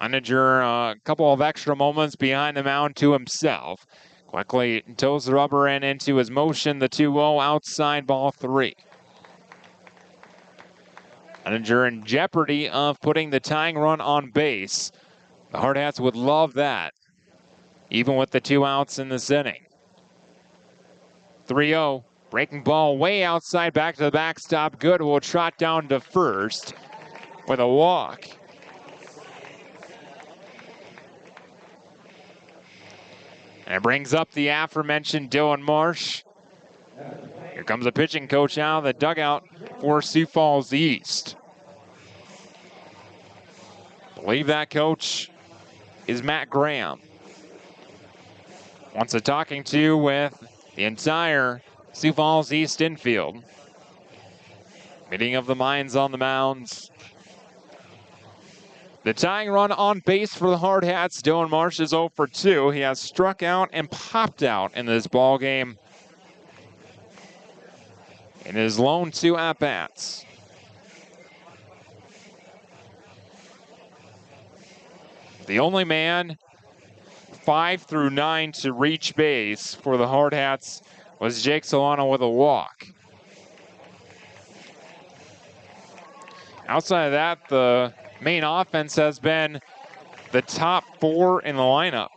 S1: Leininger, a couple of extra moments behind the mound to himself. Quickly toes the rubber end into his motion. The 2-0 outside, ball 3. Leininger in jeopardy of putting the tying run on base. The Hardhats would love that, even with the 2 outs in this inning. 3-0, breaking ball way outside, back to the backstop. Good, will trot down to first with a walk. And it brings up the aforementioned Dylan Marsh. Here comes the pitching coach out of the dugout for Sioux Falls East. I believe that coach is Matt Graham. Wants a talking to with the entire Sioux Falls East infield. Meeting of the minds on the mounds. The tying run on base for the Hardhats. Dylan Marsh is 0 for 2. He has struck out and popped out in this ball game in his lone 2 at-bats. The only man 5 through 9 to reach base for the Hardhats was Jake Solano with a walk. Outside of that, the main offense has been the top 4 in the lineup.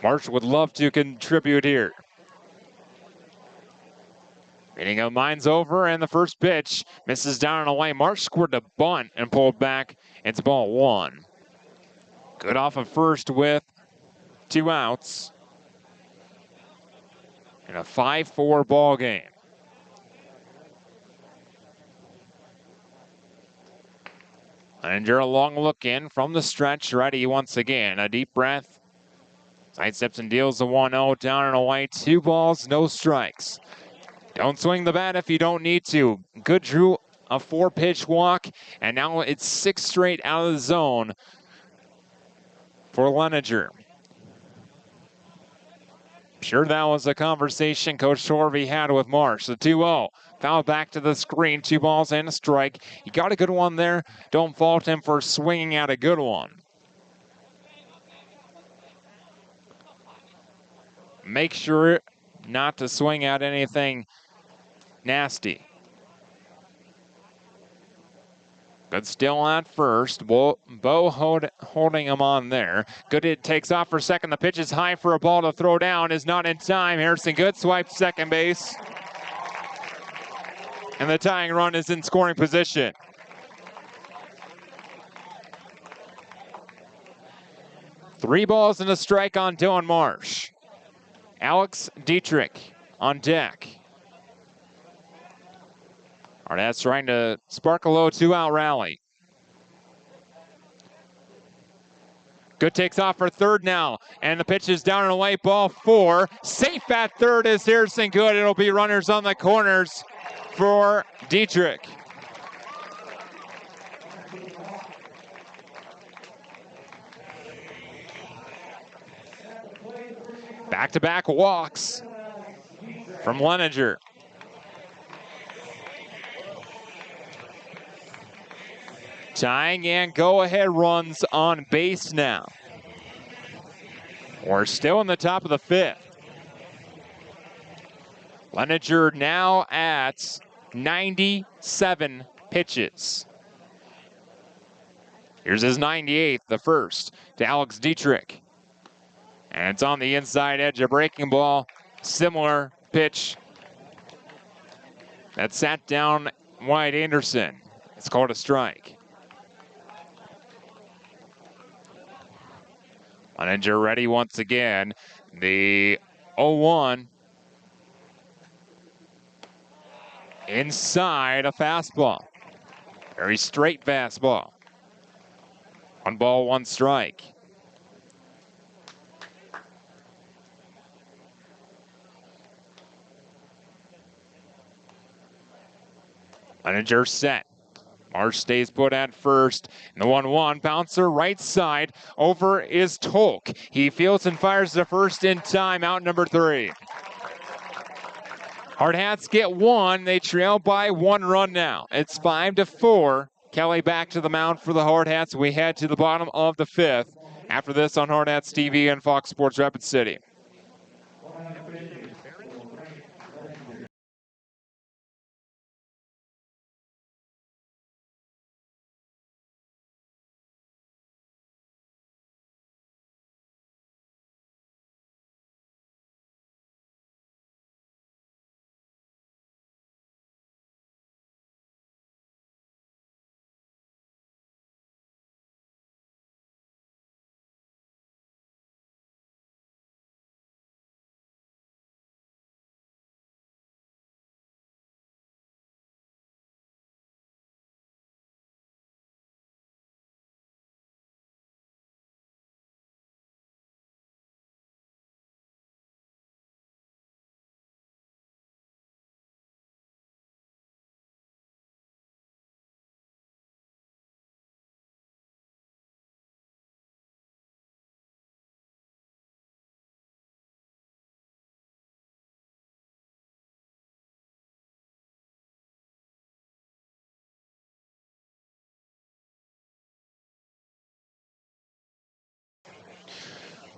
S1: Marsh would love to contribute here. Meeting of minds over, and the first pitch misses down and away. Marsh scored a bunt and pulled back. It's ball 1. Good off of first with 2 outs in a 5-4 ball game. And a long look in from the stretch, ready once again. A deep breath. Sidesteps and deals the 1-0, down and away. 2 balls, no strikes. Don't swing the bat if you don't need to. Good drew a 4-pitch walk, and now it's 6 straight out of the zone for Leninger. Sure, that was a conversation Coach Torvey had with Marsh. The 2-0. Foul back to the screen. 2 balls and a strike. He got a good one there. Don't fault him for swinging at a good one. Make sure not to swing at anything nasty. Good still at first. Bo holding him on there. Good, it takes off for second. The pitch is high for a ball to throw down. Is not in time. Harrison Good swipes second base. And the tying run is in scoring position. Three balls and a strike on Dylan Marsh. Alex Dietrich on deck. Hardhats trying to spark a low 2-out rally. Good takes off for third now, and the pitch is down and away, ball 4. Safe at third is Harrison Good. It'll be runners on the corners for Dietrich. Back-to-back walks from Leninger. Tying and go-ahead runs on base now. We're still in the top of the 5th. Leninger now at 97 pitches. Here's his 98th, the first, to Alex Dietrich. And it's on the inside edge, a breaking ball. Similar pitch that sat down Wyatt Anderson. It's called a strike. Leninger ready once again. The 0-1. Inside a fastball. Very straight fastball. 1 ball, 1 strike. Leninger set. Marsh stays put at first. And the 1-1 bouncer right side. Over is Tolk. He fields and fires to first in time. Out number 3. Hardhats get 1. They trail by 1 run now. It's 5-4. Kelly back to the mound for the Hardhats. We head to the bottom of the 5th. After this on Hardhats TV and Fox Sports Rapid City.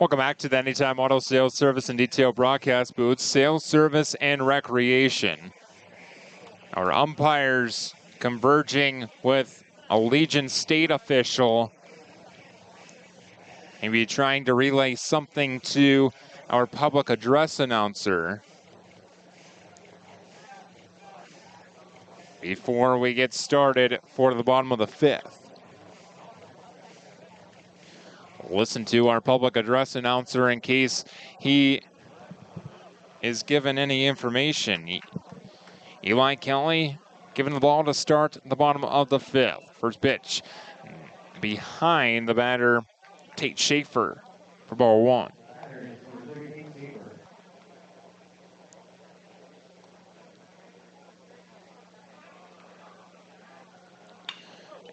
S1: Welcome back to the Anytime Auto Sales Service and Detail broadcast booth, Sales Service and Recreation. Our umpires converging with a Legion State official, maybe trying to relay something to our public address announcer before we get started for the bottom of the fifth. Listen to our public address announcer in case he is given any information. Eli Kelly giving the ball to start the bottom of the fifth. First pitch behind the batter, Tate Schaefer for ball one.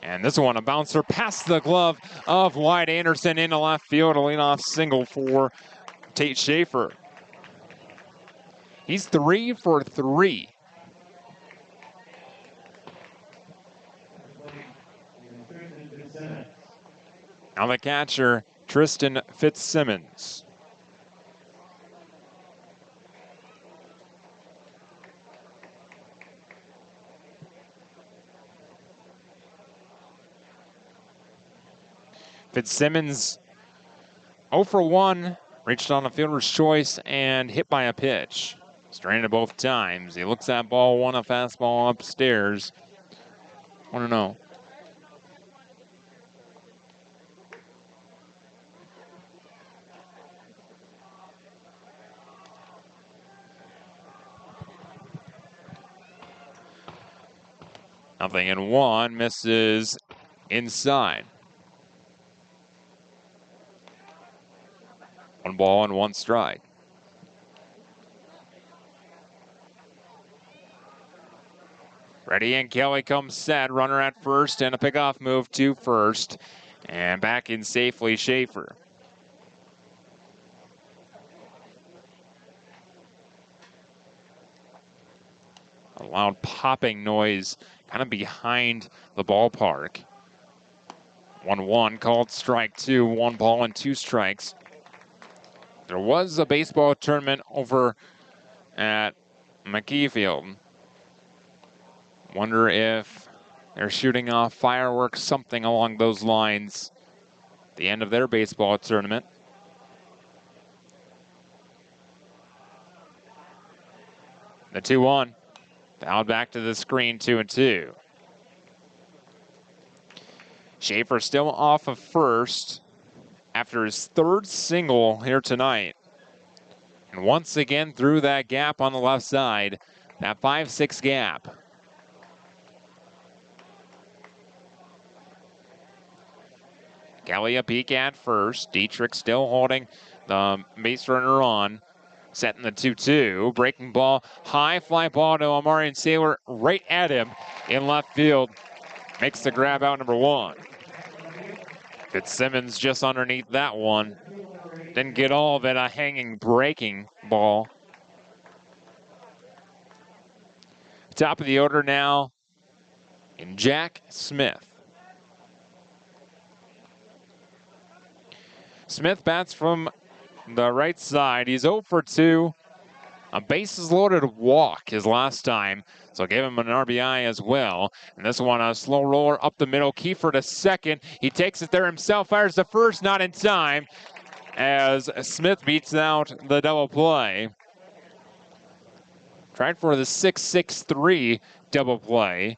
S1: And this one, a bouncer past the glove of Wyatt Anderson into left field, a leadoff single for Tate Schaefer. He's 3 for 3. Now the catcher, Tristan Fitzsimmons. Fitzsimmons 0 for 1, reached on a fielder's choice and hit by a pitch. Stranded both times. He looks at ball one, a fastball upstairs. 1-0. Nothing in one, misses inside. 1 ball and 1 strike. Ready, and Kelly comes set. Runner at first and a pickoff move to first. And back in safely, Schaefer. A loud popping noise kind of behind the ballpark. 1-1 called strike 2, 1 ball and 2 strikes. There was a baseball tournament over at McKee Field. Wonder if they're shooting off fireworks, something along those lines. The end of their baseball tournament. The 2-1. Fouled back to the screen, 2-2. Schaefer still off of first after his 3rd single here tonight. And once again through that gap on the left side, that 5-6 gap. Kelly a peek at first. Dietrich still holding the base runner on. Setting the 2-2. Breaking ball. High fly ball to Amarian Saylor right at him in left field. Makes the grab out, number 1. Fitzsimmons just underneath that one. Didn't get all of it, a hanging breaking ball. Top of the order now in Jack Smith. Smith bats from the right side. He's 0 for 2. A bases loaded walk his last time, so gave him an RBI as well. And this one, a slow roller up the middle. Kiefer to second. He takes it there himself, fires the first, not in time, as Smith beats out the double play. Tried for the 6-6-3 double play.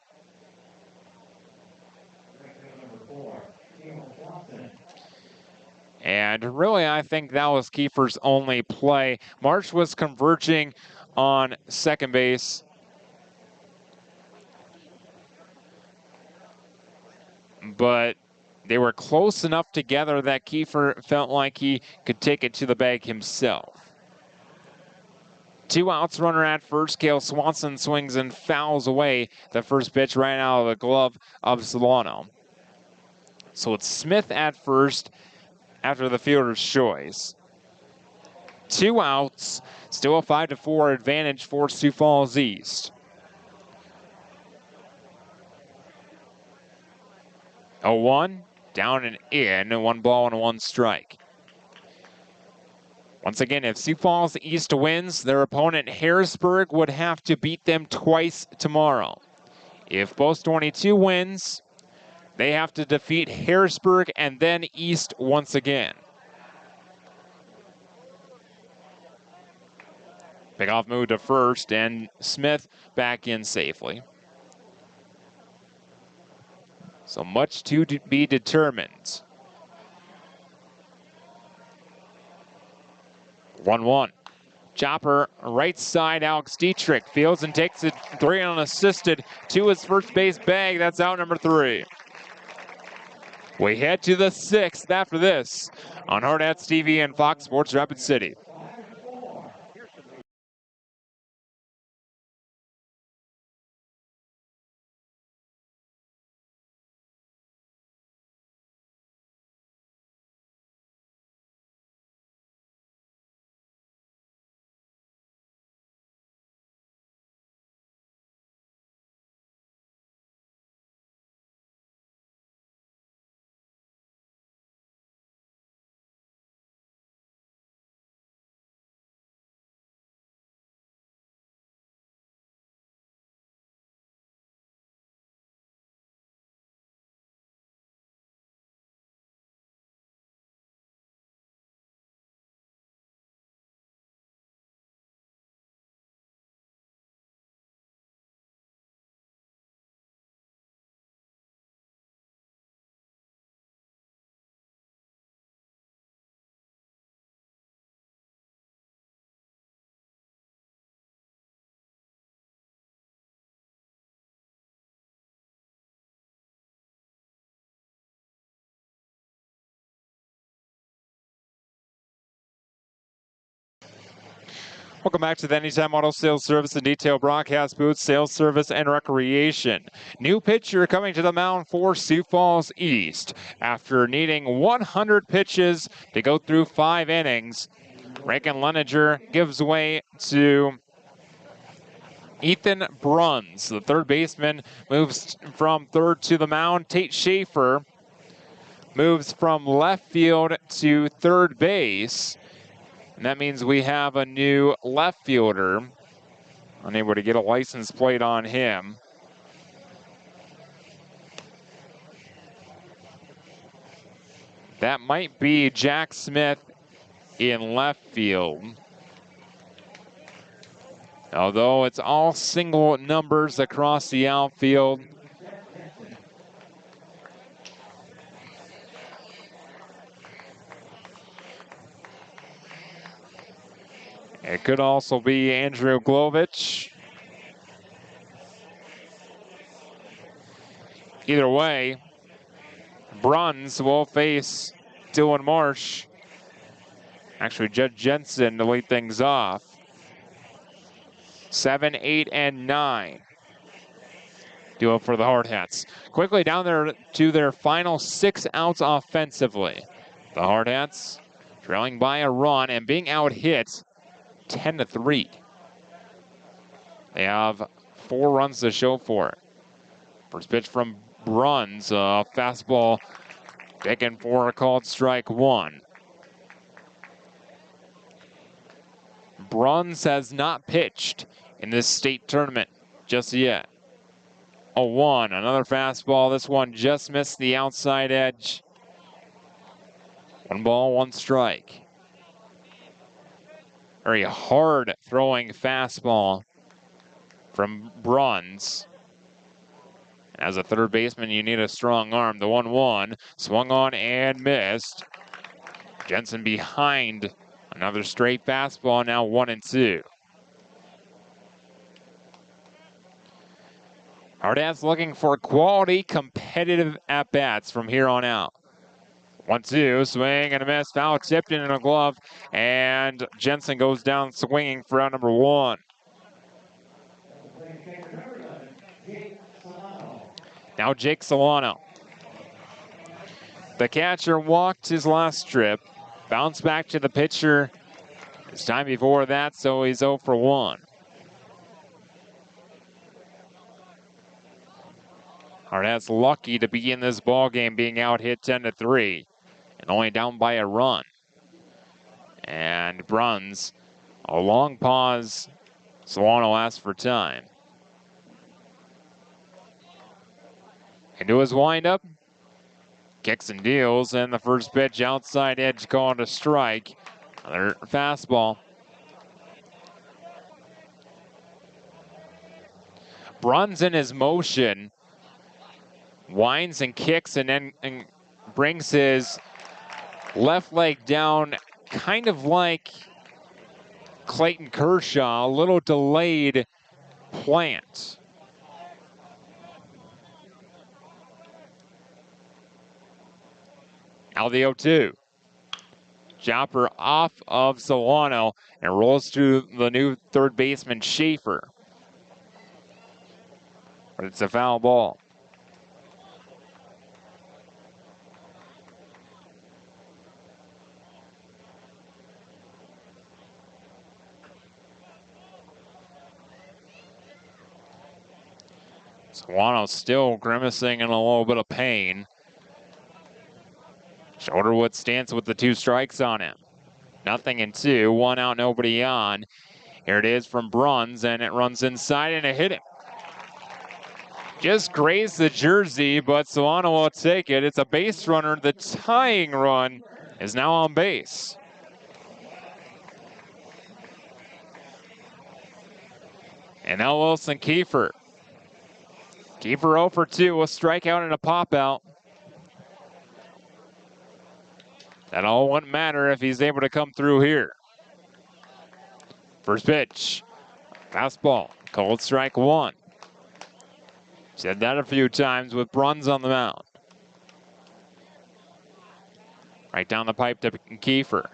S1: And really, I think that was Kiefer's only play. Marsh was converging on second base. But they were close enough together that Kiefer felt like he could take it to the bag himself. 2 outs, runner at first. Cale Swanson swings and fouls away the first pitch right out of the glove of Solano. So it's Smith at first after the fielder's choice. 2 outs, still a 5-4 advantage for Sioux Falls East. 0-1, down and in, 1 ball and 1 strike. Once again, if Sioux Falls East wins, their opponent Harrisburg would have to beat them twice tomorrow. If Post 22 wins, they have to defeat Harrisburg and then East once again. Pickoff move to first, and Smith back in safely. So much to be determined. 1-1. Chopper, right side, Alex Dietrich fields and takes it 3 unassisted to his first base bag. That's out number 3. We head to the 6th after this on Hardhats TV and Fox Sports Rapid City. Welcome back to the Anytime Auto Sales Service and Detail Broadcast Booth, Sales Service and Recreation. New pitcher coming to the mound for Sioux Falls East. After needing 100 pitches to go through 5 innings, Reagan Leninger gives way to Ethan Bruns. The third baseman moves from third to the mound. Tate Schaefer moves from left field to third base. And that means we have a new left fielder. Unable to get a license plate on him. That might be Jack Smith in left field. Although it's all single numbers across the outfield. It could also be Andrew Glovich. Either way, Bruns will face Dylan Marsh. Actually, Judge Jensen to lead things off. 7, 8, and 9. Duo for the Hardhats. Quickly down there to their final 6 outs offensively. The Hardhats trailing by a run and being out-hit 10-3. They have 4 runs to show for it. First pitch from Bruns, fastball taken for a called strike 1. Bruns has not pitched in this state tournament just yet. 0-1, another fastball. This one just missed the outside edge. 1 ball, 1 strike. Very hard throwing fastball from Bruns. As a third baseman, you need a strong arm. The 1-1, swung on and missed. Jensen behind. Another straight fastball, now 1-2. Hardhats looking for quality, competitive at-bats from here on out. 1-2, swing and a miss, foul tipped in a glove, and Jensen goes down swinging for out number 1. Now Jake Solano. The catcher walked his last trip, bounced back to the pitcher his time before that, so he's 0 for 1. Hardhats lucky to be in this ball game, being out hit 10-3 and only down by a run. And Bruns, a long pause. Solano asks for time. Into his windup. Kicks and deals, and the first pitch outside edge called a strike. Another fastball. Bruns in his motion. Winds and kicks and then brings his left leg down, kind of like Clayton Kershaw, a little delayed plant. Now the 0-2. Chopper off of Solano and rolls to the new third baseman, Schaefer. But it's a foul ball. Solano still grimacing in a little bit of pain. Shoulderwood stands with the 2 strikes on him. 0-2, 1 out, nobody on. Here it is from Bruns, and it runs inside and it hit him. Just grazed the jersey, but Solano will take it. It's a base runner. The tying run is now on base. And now Wilson Kiefer. Kiefer 0 for 2, a strikeout and a pop out. That all wouldn't matter if he's able to come through here. First pitch, fastball, called strike 1. Said that a few times with Bruns on the mound. Right down the pipe to Kiefer.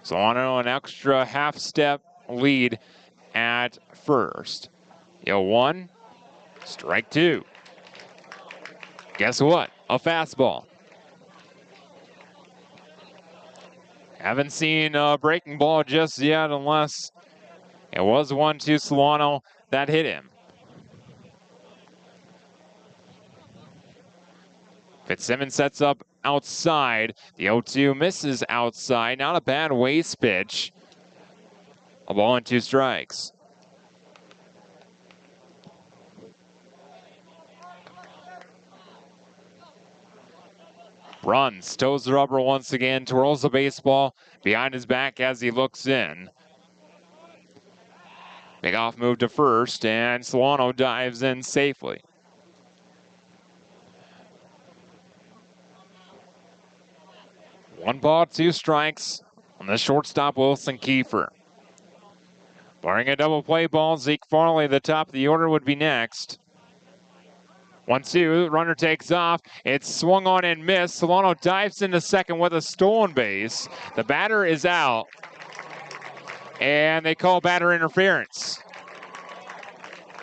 S1: Solano an extra half step lead at first. 0-1, strike 2. Guess what? A fastball. Haven't seen a breaking ball just yet unless it was 1-2 Solano that hit him. Fitzsimmons sets up outside. The 0-2 misses outside. Not a bad waste pitch. A ball and 2 strikes. Bruns toes the rubber once again, twirls the baseball behind his back as he looks in. Big off move to first, and Solano dives in safely. One ball, 2 strikes on the shortstop, Wilson Kiefer. Barring a double play ball, Zeke Farley, the top of the order, would be next. 1-2, runner takes off. It's swung on and missed. Solano dives into second with a stolen base. The batter is out, and they call batter interference.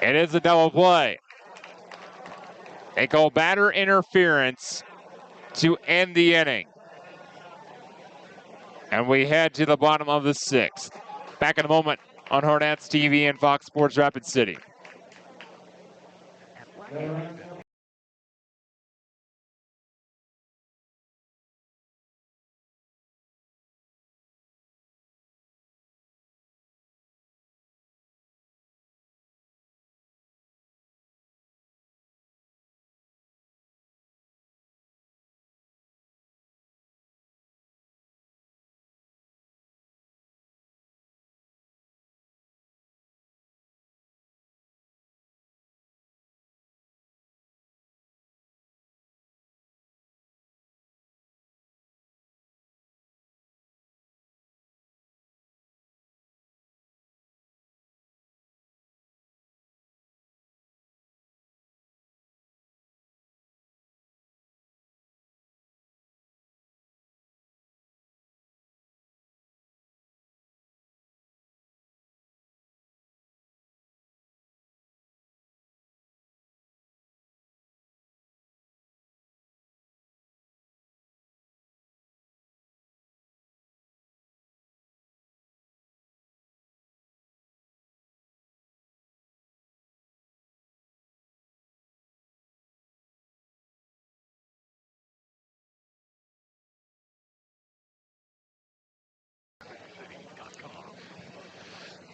S1: It is a double play. They call batter interference to end the inning. And we head to the bottom of the 6th. Back in a moment on Hardhats TV and Fox Sports Rapid City.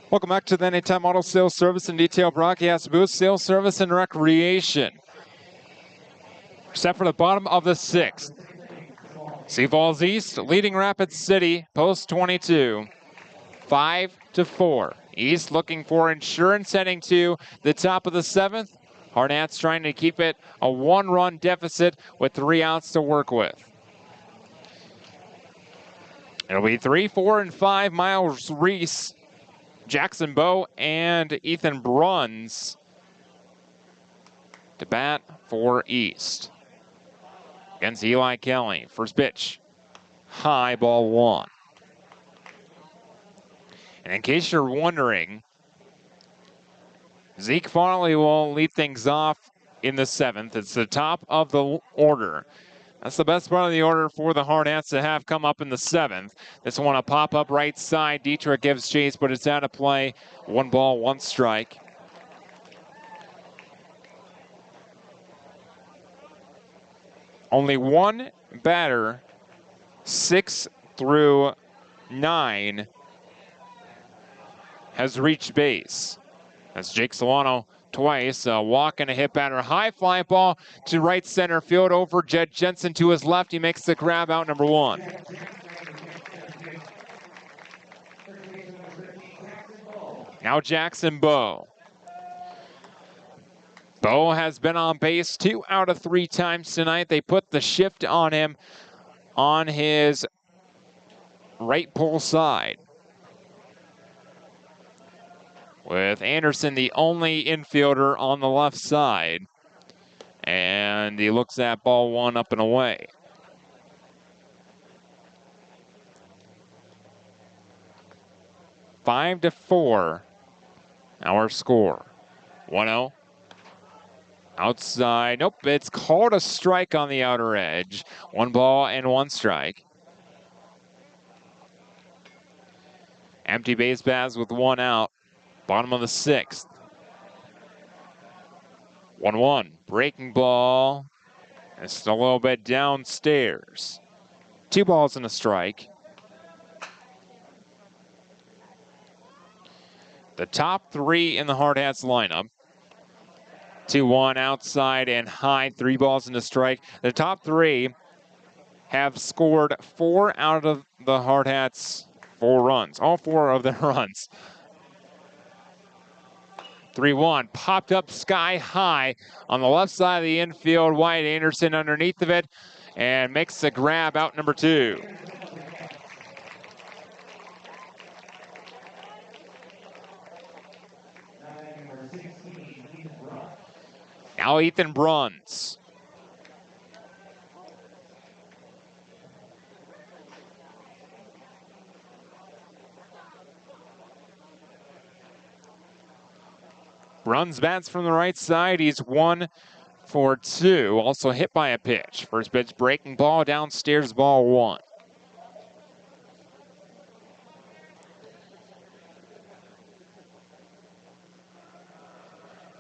S1: Welcome back to the Anytime Auto Sales Service and Detail Broadcast Booth. Sales Service and Recreation. Set for the bottom of the 6th. Sioux Falls East leading Rapid City post 22. 5-4. East looking for insurance heading to the top of the 7th. Hardhats trying to keep it a 1-run deficit with 3 outs to work with. It'll be 3, 4, and 5. Miles Reese, Jackson Bowe, and Ethan Bruns to bat for East. Against Eli Kelly. First pitch. High, ball 1. And in case you're wondering, Zeke Farley will lead things off in the 7th. It's the top of the order. That's the best part of the order for the Hardhats to have come up in the 7th. This one a pop up right side. Dietrich gives chase, but it's out of play. 1 ball, 1 strike. Only one batter, 6 through 9, has reached base. That's Jake Solano twice. A walk and a hit batter. High fly ball to right center field over Jed Jensen to his left. He makes the grab, out number 1. Now Jackson Bowe. Bowe has been on base 2 out of 3 times tonight. They put the shift on him on his right pull side, with Anderson the only infielder on the left side. And he looks at ball 1 up and away. Five to 4, our score. 1-0. Outside, nope, it's called a strike on the outer edge. 1 ball and 1 strike. Empty base paths with 1 out. Bottom of the 6th. 1-1. Breaking ball. It's a little bit downstairs. 2 balls and a strike. The top 3 in the Hardhats lineup. 2-1 outside and high. 3 balls and a strike. The top 3 have scored 4 out of the Hardhats' 4 runs. All 4 of their runs. 3-1, popped up sky high on the left side of the infield. Wyatt Anderson underneath of it and makes the grab, out number 2. Now Ethan Bruns. Bruns bats from the right side. He's 1 for 2. Also hit by a pitch. First pitch breaking ball downstairs, ball 1.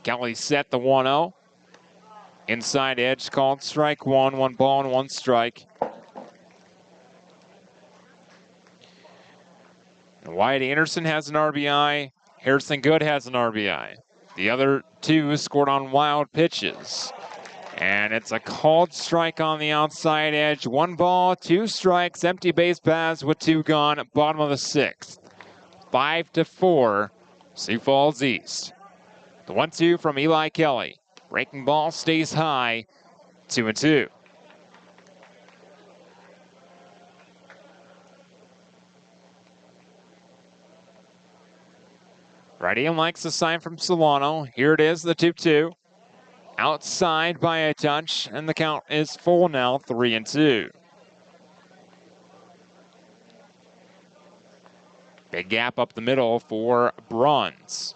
S1: Kelly set the 1-0. Inside edge called strike 1. 1 ball and 1 strike. Wyatt Anderson has an RBI. Harrison Good has an RBI. The other 2 scored on wild pitches. And it's a called strike on the outside edge. 1 ball, 2 strikes, empty base paths with 2 gone, bottom of the 6th. 5-4, Sioux Falls East. The 1-2 from Eli Kelly. Breaking ball stays high, 2-2. Righty and likes the sign from Solano. Here it is, the 2-2. Outside by a touch, and the count is full now, 3-2. Big gap up the middle for Bruns.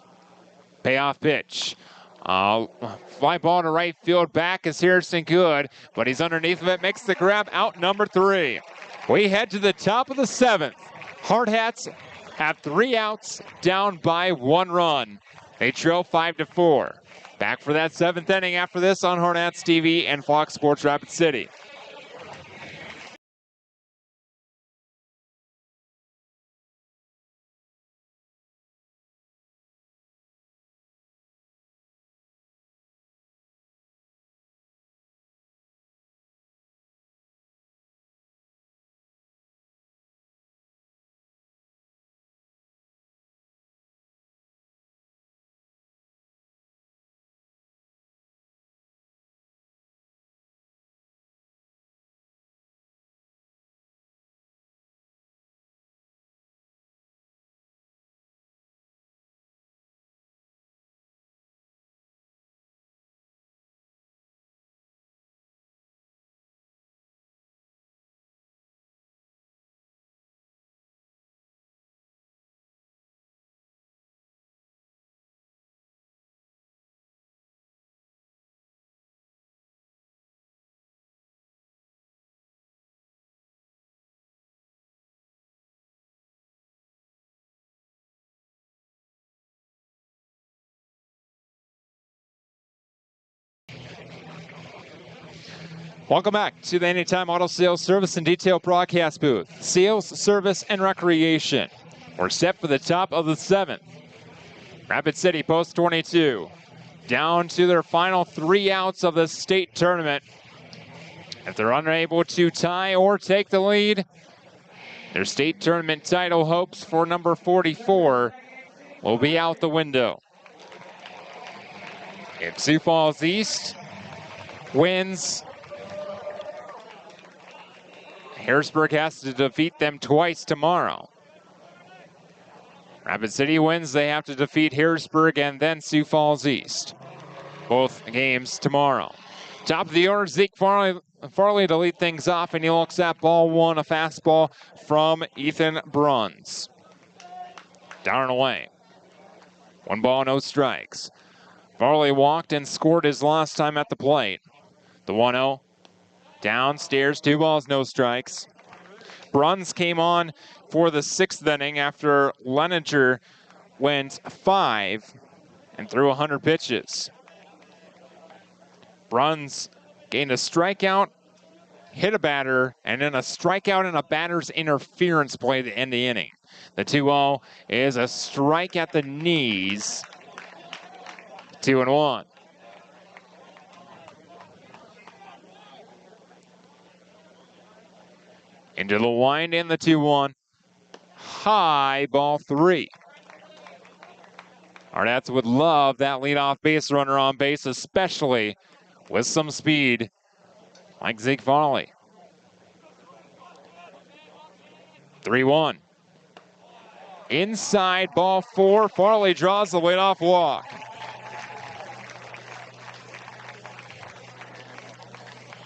S1: Payoff pitch. Fly ball to right field, back is Harrison Good, but he's underneath of it, makes the grab, out number 3. We head to the top of the 7th. Hardhats have 3 outs, down by 1 run. They trail 5-4. Back for that 7th inning after this on Hardhats TV and Fox Sports Rapid City. Welcome back to the Anytime Auto Sales Service and Detail broadcast booth. Sales, service, and recreation. We're set for the top of the 7th. Rapid City post 22. Down to their final 3 outs of the state tournament. If they're unable to tie or take the lead, their state tournament title hopes for number 44 will be out the window. If Sioux Falls East wins, Harrisburg has to defeat them twice tomorrow. Rapid City wins, they have to defeat Harrisburg and then Sioux Falls East. Both games tomorrow. Top of the order, Zeke Farley to lead things off, and he looks at ball 1, a fastball from Ethan Bruns. Down and away. 1 ball, no strikes. Farley walked and scored his last time at the plate. The 1-0. Downstairs, 2 balls, no strikes. Bruns came on for the 6th inning after Leninger went 5 and threw 100 pitches. Bruns gained a strikeout, hit a batter, and then a strikeout and a batter's interference play to end the inning. The 2-0 is a strike at the knees. 2-1. Into the wind in the 2-1. High, ball 3. Hardhats would love that leadoff base runner on base, especially with some speed like Zeke Farley. 3-1. Inside, ball 4. Farley draws the leadoff walk.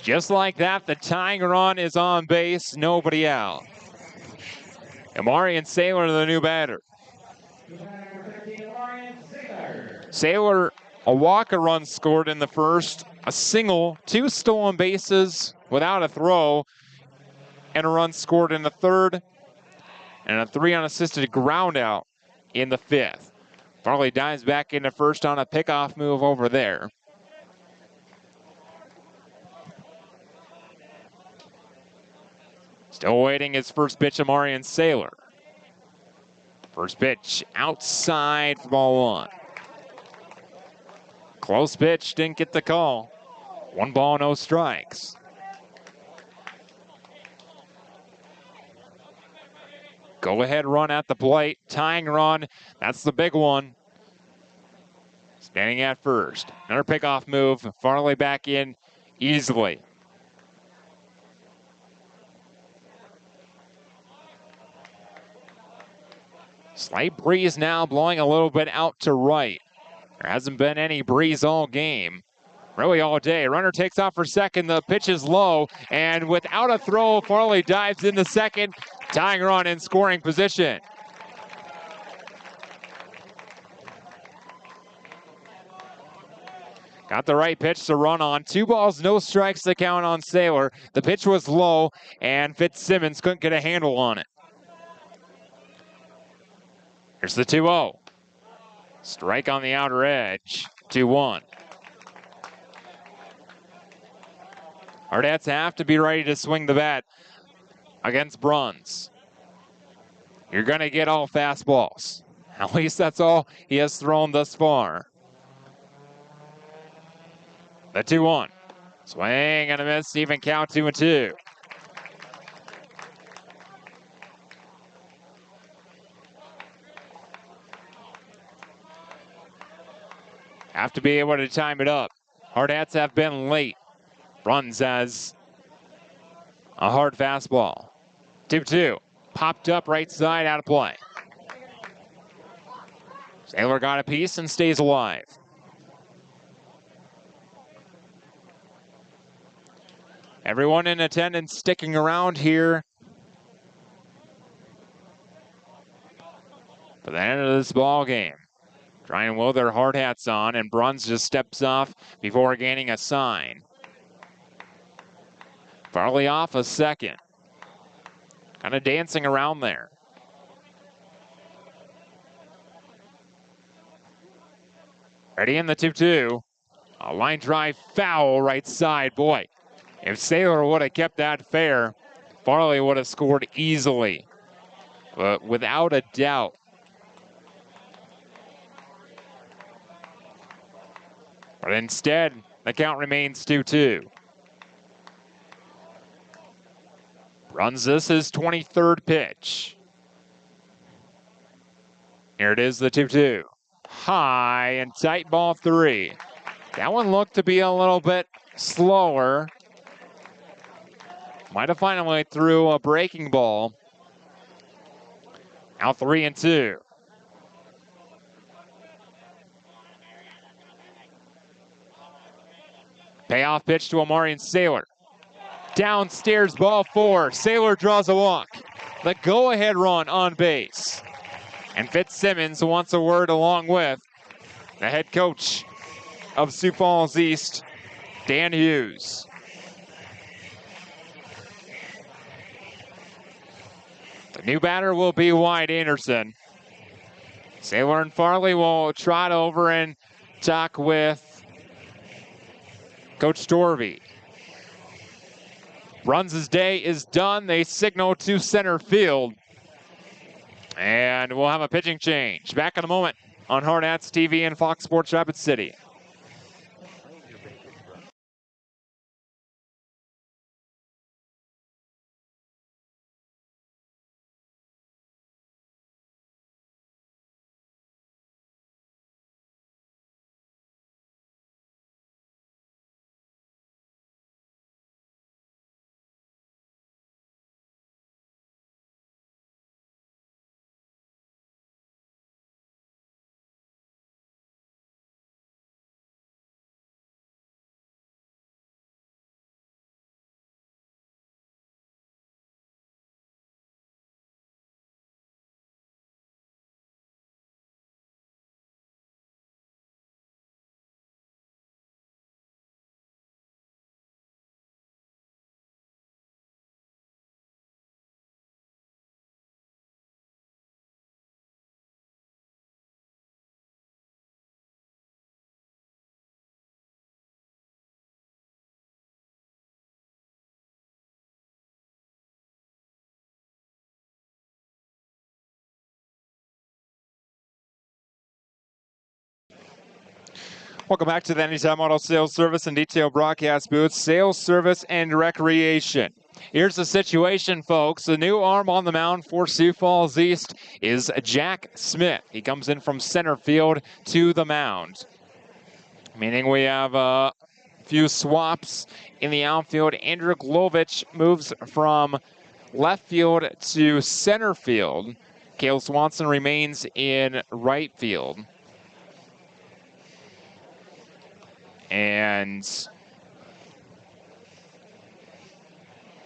S1: Just like that, the tying run is on base, nobody out. Amarian Saylor, the new batter. Saylor, a walk, a run scored in the first, a single, 2 stolen bases without a throw, and a run scored in the 3rd, and a 3 unassisted ground out in the 5th. Farley dives back into first on a pickoff move over there. Still waiting his first pitch, Amarian Saylor. First pitch outside for ball 1. Close pitch, didn't get the call. 1 ball, no strikes. Go ahead run at the plate, tying run, that's the big one. Standing at first. Another pickoff move, Farley back in easily. Slight breeze now blowing a little bit out to right. There hasn't been any breeze all game, really all day. Runner takes off for second, the pitch is low, and without a throw, Farley dives into second, tying run in scoring position. Got the right pitch to run on. 2 balls, no strikes to count on Saylor. The pitch was low, and Fitzsimmons couldn't get a handle on it. Here's the 2-0. Strike on the outer edge. 2-1. Hardhats have to be ready to swing the bat against Bruns. You're going to get all fastballs. At least that's all he has thrown thus far. The 2-1. Swing and a miss, even count 2-2. Have to be able to time it up. Hardhats have been late. Bruns has a hard fastball. 2-2. Popped up right side, out of play. Saylor got a piece and stays alive. Everyone in attendance sticking around here for the end of this ball game. Trying to will their Hardhats on, and Bruns just steps off before gaining a sign. Farley off a second. Kind of dancing around there. Ready in the 2-2. A line drive foul right side. Boy, If Saylor would have kept that fair, Farley would have scored easily, but without a doubt. But instead, the count remains 2-2. Runs this his 23rd pitch. Here it is, the 2-2. High and tight, ball 3. That one looked to be a little bit slower. Might have finally threw a breaking ball. Out 3-2. Payoff pitch to Amarian Saylor. Downstairs, ball 4. Saylor draws a walk. The go-ahead run on base. And Fitzsimmons wants a word along with the head coach of Sioux Falls East, Dan Hughes. The new batter will be Wyatt Anderson. Saylor and Farley will trot over and talk with Coach Storvey. Bruns' day is done. They signal to center field. And we'll have a pitching change. Back in a moment on Hardhats TV and Fox Sports Rapid City. Welcome back to the Anytime Auto Sales Service and Detail Broadcast Booth, Sales, Service, and Recreation. Here's the situation, folks. The new arm on the mound for Sioux Falls East is Jack Smith. He comes in from center field to the mound, meaning we have a few swaps in the outfield. Andrew Glovich moves from left field to center field. Cale Swanson remains in right field. And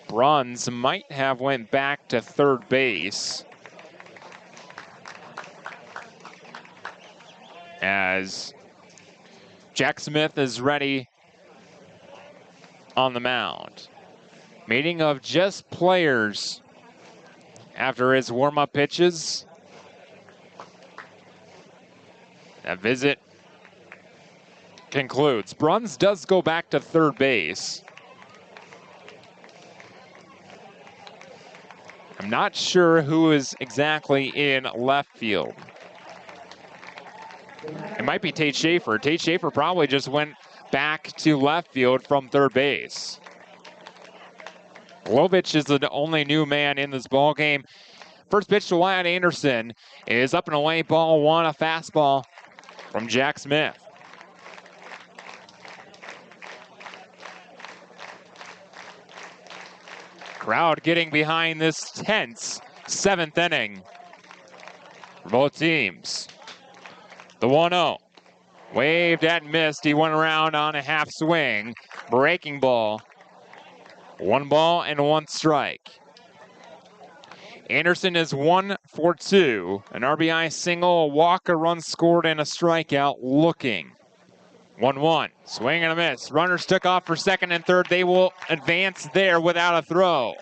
S1: Bruns might have went back to third base as Jack Smith is ready on the mound. Meeting of just players after his warm-up pitches. That visit concludes. Bruns does go back to third base. I'm not sure who is exactly in left field. It might be Tate Schaefer. Tate Schaefer probably just went back to left field from third base. Glovich is the only new man in this ball game. First pitch to Wyatt Anderson is up and away, ball 1, a fastball from Jack Smith. Crowd getting behind this tense 7th inning for both teams. The 1-0. Waved at, missed. He went around on a half swing. Breaking ball. 1 ball and 1 strike. Anderson is 1 for 2. An RBI single, a walk, a run scored, and a strikeout looking. 1-1. Swing and a miss. Runners took off for second and third. They will advance there without a throw.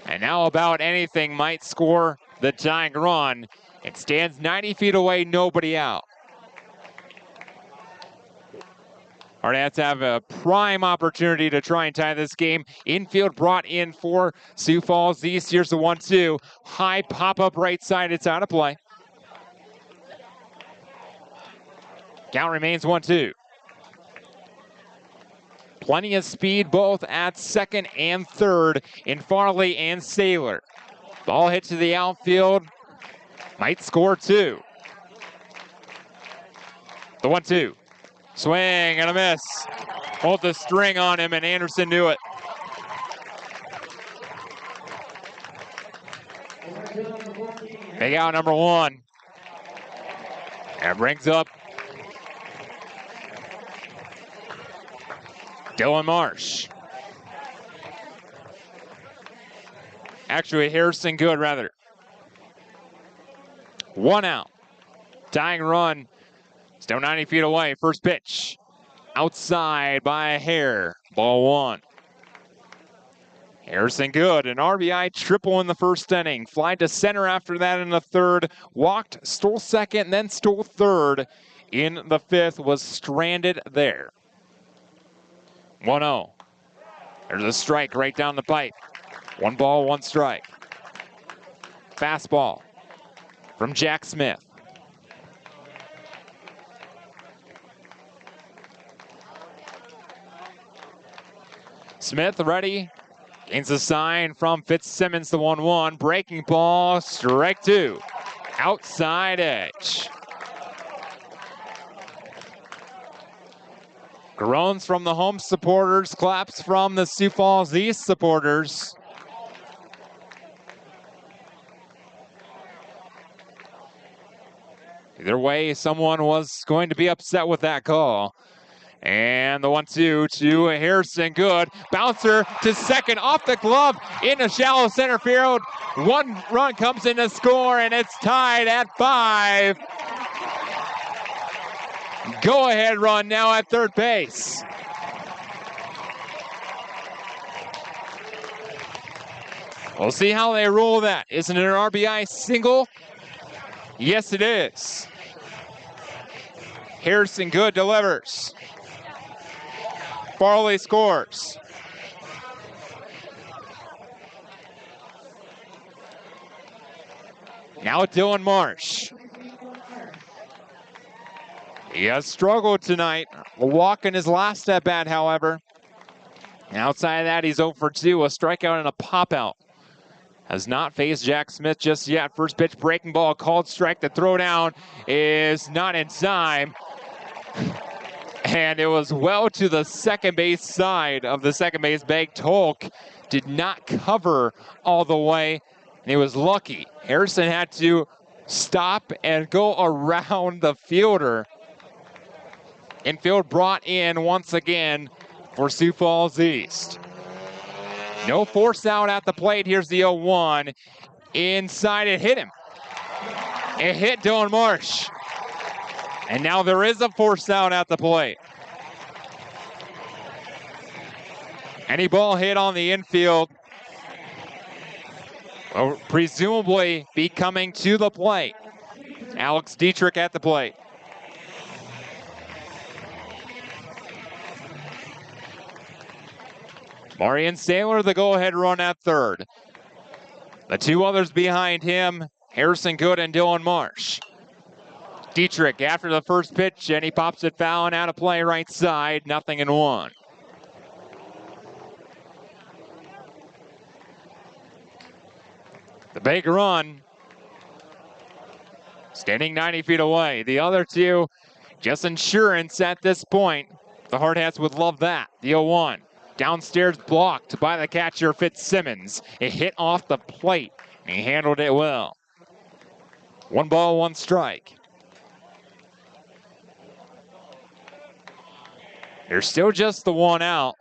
S1: And now about anything might score the tying run. It stands 90 feet away, nobody out. Hardhats have a prime opportunity to try and tie this game. Infield brought in for Sioux Falls East. Here's the 1-2. High pop-up right side. It's out of play. Count remains 1-2. Plenty of speed both at second and third in Farley and Saylor. Ball hit to the outfield. Might score two. The 1-2. Swing and a miss. Hold the string on him, and Anderson knew it. Big out number one. And brings up Dylan Marsh. Actually, Harrison Good, rather. One out. Tying run. Still 90 feet away. First pitch. Outside by a hair. Ball one. Harrison Good, an RBI triple in the first inning. Fly to center after that in the third. Walked, stole second, then stole third in the fifth. Was stranded there. 1-0. There's a strike right down the pipe. 1 ball, 1 strike. Fastball from Jack Smith. Smith ready. Gains a sign from Fitzsimmons, the 1-1. Breaking ball, strike two. Outside edge. Groans from the home supporters, claps from the Sioux Falls East supporters. Either way, someone was going to be upset with that call. And the 1-2 to Harrison Good. Bouncer to second off the glove into shallow center field. 1 run comes in to score, and it's tied at 5. Go-ahead run now at third base. We'll see how they roll that. Isn't it an RBI single? Yes, it is. Harrison Good delivers. Farley scores. Now Dylan Marsh. He has struggled tonight. A walk in his last at bat, however. Outside of that, he's 0 for 2. A strikeout and a pop out. Has not faced Jack Smith just yet. First pitch, breaking ball, called strike. The throw down is not in time. And it was well to the second base side of the second base bag. Tolk did not cover all the way, and he was lucky. Harrison had to stop and go around the fielder. Infield brought in once again for Sioux Falls East. No force out at the plate. Here's the 0-1. Inside, it hit him. It hit Dylan Marsh. And now there is a force out at the plate. Any ball hit on the infield will presumably be coming to the plate. Alex Dietrich at the plate. Marion Saylor, the go-ahead run at third. The 2 others behind him, Harrison Good and Dylan Marsh. Dietrich after the first pitch, and he pops it foul and out of play right side, 0-1. The big run, standing 90 feet away. The other 2, just insurance at this point. The Hardhats would love that. The 0-1. Downstairs blocked by the catcher, Fitzsimmons. It hit off the plate, and he handled it well. 1 ball, 1 strike. There's still just the 1 out.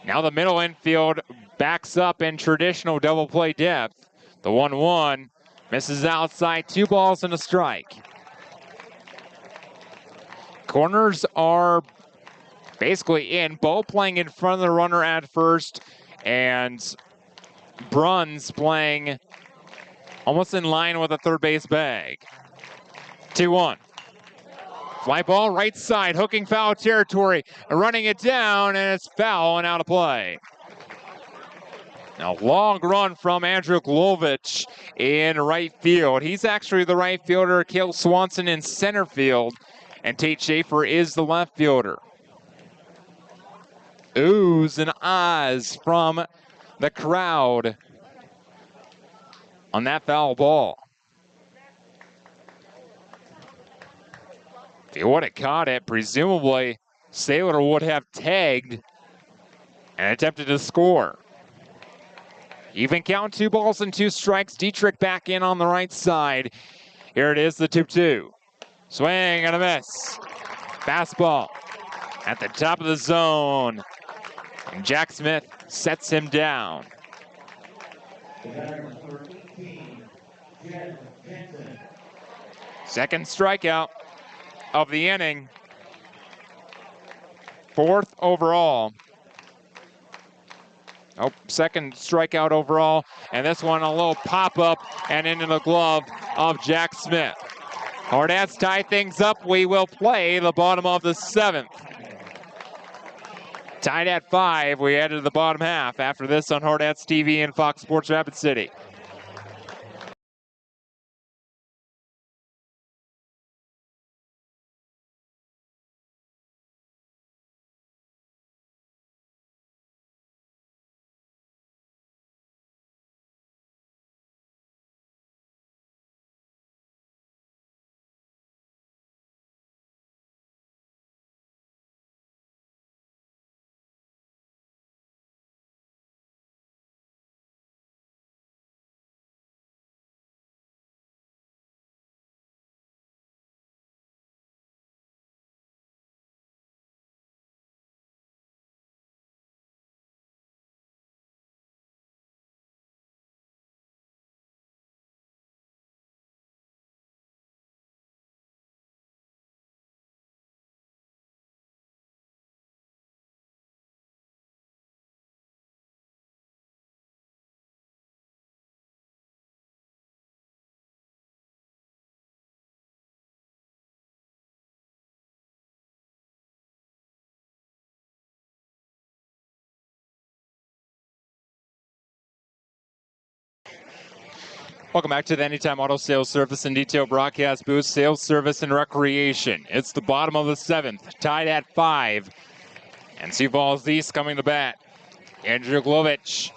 S1: Now the middle infield backs up in traditional double play depth. The 1-1 misses outside, 2 balls and a strike. Corners are basically in. Bo playing in front of the runner at first, and Bruns playing almost in line with the third base bag. 2-1. Fly ball right side, hooking foul territory, running it down, and it's foul and out of play. A long run from Andrew Glovich in right field. He's actually the right fielder. Cale Swanson in center field, and Tate Schaefer is the left fielder. Oohs and ahs from the crowd on that foul ball. If he would have caught it, presumably Saylor would have tagged and attempted to score. Even count, 2 balls and 2 strikes. Dietrich back in on the right side. Here it is, the 2-2. Swing and a miss. Fastball at the top of the zone. And Jack Smith sets him down. Second strikeout of the inning. 4th overall. Oh, second strikeout overall, and this one a little pop-up and into the glove of Jack Smith. Hardhats tie things up. We will play the bottom of the 7th. Tied at 5. We head to the bottom half after this on Hardhats TV and Fox Sports Rapid City. Welcome back to the Anytime Auto Sales Service and Detail Broadcast Booth, Sales Service and Recreation. It's the bottom of the 7th, tied at 5. And Sioux Falls East coming to bat. Andrew Glovich,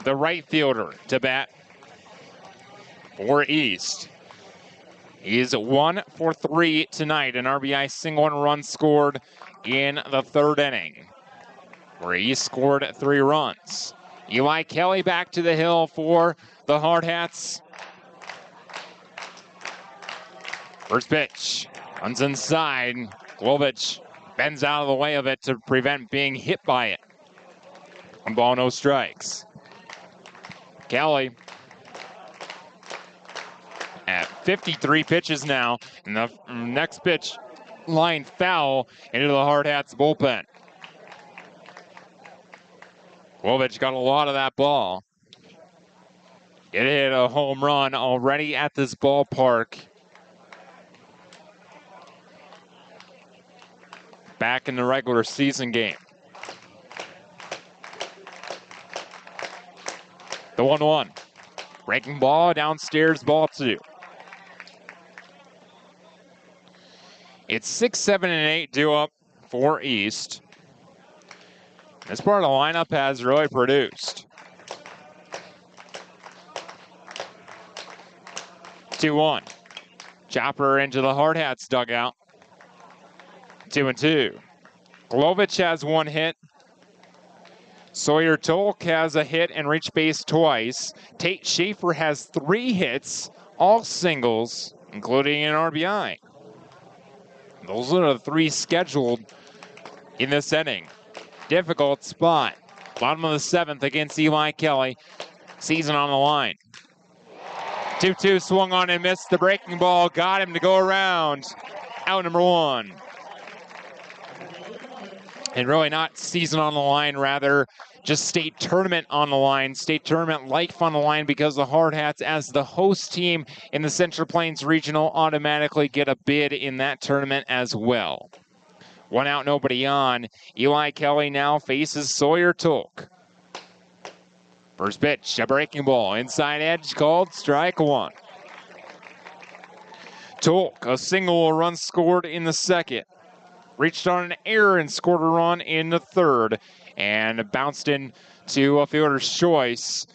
S1: the right fielder, to bat for East. He is 1 for 3 tonight, an RBI single and run scored in the 3rd inning, where East scored 3 runs. Eli Kelly back to the hill for the Hardhats. First pitch, runs inside. Glovich bends out of the way of it to prevent being hit by it. 1 ball, no strikes. Kelly at 53 pitches now, and the next pitch line foul into the Hardhats bullpen. Glovich got a lot of that ball. It hit a home run already at this ballpark. Back in the regular season game. The 1-1. Breaking ball, downstairs, ball 2. It's 6, 7, and 8 due up for East. This part of the lineup has really produced. 2-1. Chopper into the Hardhats dugout. 2-2. Glovich has 1 hit. Sawyer Tolk has a hit and reached base twice. Tate Schaefer has 3 hits, all singles, including an RBI. Those are the 3 scheduled in this inning. Difficult spot. Bottom of the 7th against Eli Kelly. Season on the line. 2-2 swung on and missed the breaking ball. Got him to go around. Out number 1. and really not season on the line, rather just state tournament on the line, state tournament life on the line, because the Hardhats, as the host team in the Central Plains Regional, automatically get a bid in that tournament as well. 1 out, nobody on. Eli Kelly now faces Sawyer Tolk. First pitch, a breaking ball, inside edge, called strike one. Tolk, a single, a run scored in the second. Reached on an error and scored a run in the third, and bounced in to a fielder's choice.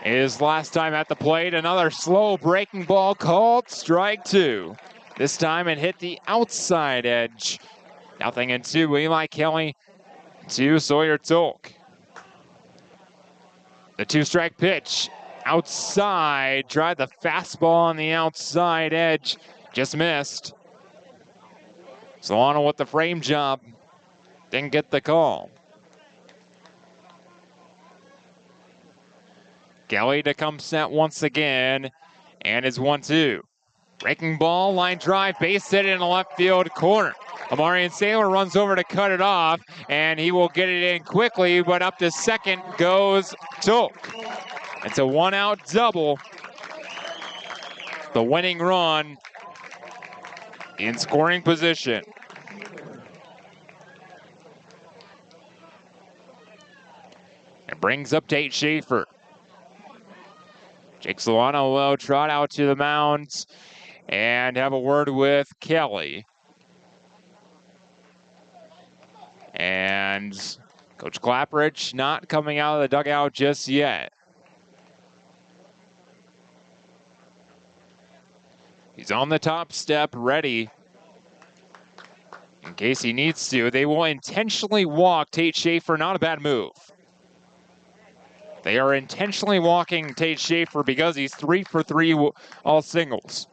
S1: His last time at the plate, another slow breaking ball called strike two. This time it hit the outside edge. 0-2, Eli Kelly to Sawyer Tolk. The 2-strike pitch, outside, tried the fastball on the outside edge, just missed. Solano with the frame job, didn't get the call. Kelly to come set once again, and it's 1-2. Breaking ball, line drive, base hit in the left field corner. Amarian Saylor runs over to cut it off, and he will get it in quickly, but up to second goes Tolk. It's a 1-out double. The winning run in scoring position. It brings up Tate Schaefer. Jake Solano will trot out to the mound and have a word with Kelly. And Coach Clapperidge not coming out of the dugout just yet. He's on the top step, ready in case he needs to. They will intentionally walk Tate Schaefer, not a bad move. They are intentionally walking Tate Schaefer because he's 3 for 3 all singles.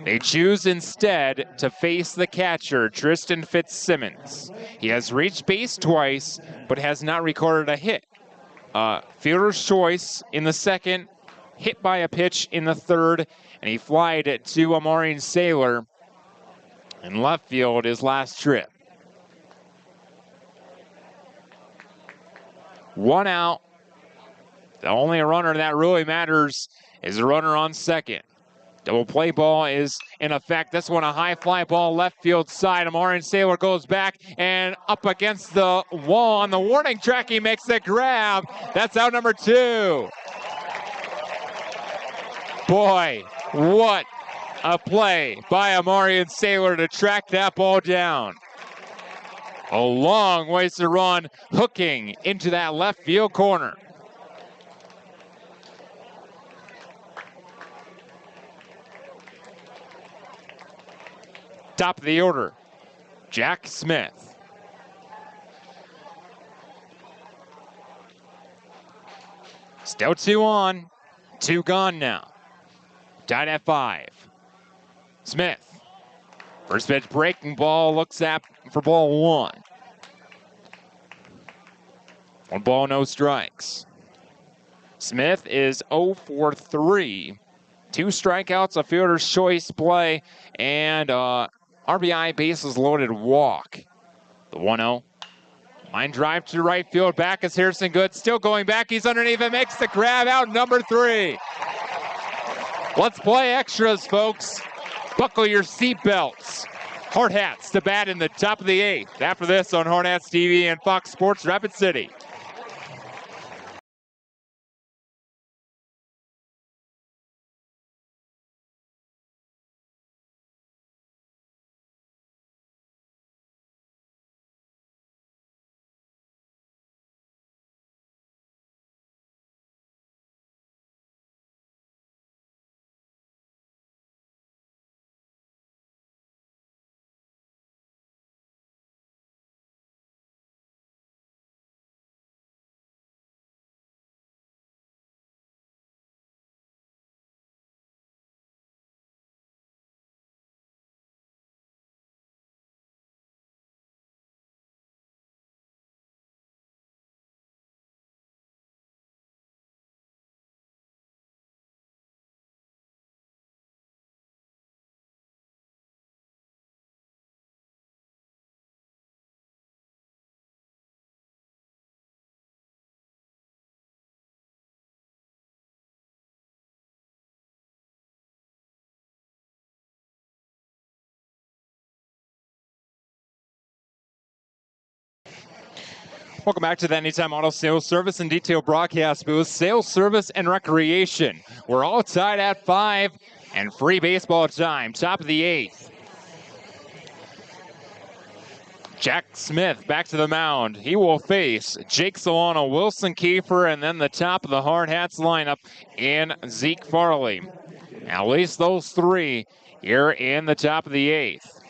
S1: They choose instead to face the catcher, Tristan Fitzsimmons. He has reached base twice, but has not recorded a hit. Fielder's choice in the second, hit by a pitch in the third, and he flied it to Amarian Saylor in left field his last trip. 1 out. The only runner that really matters is the runner on second. Double play ball is in effect. This one a high fly ball left field side. Amarian Saylor goes back and up against the wall on the warning track. He makes the grab. That's out number 2. Boy, what a play by Amarian Saylor to track that ball down. A long ways to run, hooking into that left field corner. Top of the order, Jack Smith. Still 2 on, 2 gone now. Tied at 5. Smith, first pitch breaking ball, looks at for ball 1. 1 ball, no strikes. Smith is 0 for 3. 2 strikeouts, a fielder's choice play, and RBI bases loaded walk. The 1-0. Line drive to right field. Back is Harrison Good. Still going back. He's underneath it. Makes the grab. Out number 3. Let's play extras, folks. Buckle your seatbelts. Hardhats to bat in the top of the 8th. After this on Hardhats TV and Fox Sports Rapid City. Welcome back to the Anytime Auto Sales Service and Detail Broadcast booth. Sales, service, and recreation. We're all tied at 5 and free baseball time. Top of the 8th. Jack Smith back to the mound. He will face Jake Solano, Wilson Kiefer, and then the top of the Hardhats lineup in Zeke Farley. At least those three here in the top of the 8th.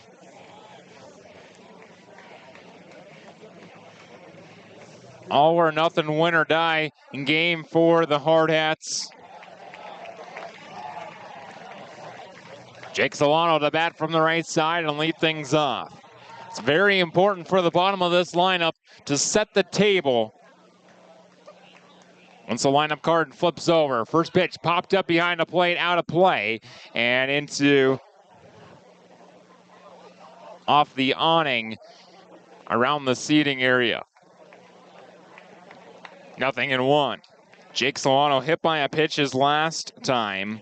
S1: All or nothing, win or die game for the Hardhats. Jake Solano to bat from the right side and lead things off. It's very important for the bottom of this lineup to set the table. Once the lineup card flips over, first pitch popped up behind the plate, out of play, and into off the awning around the seating area. 0-1. Jake Solano hit by a pitch his last time.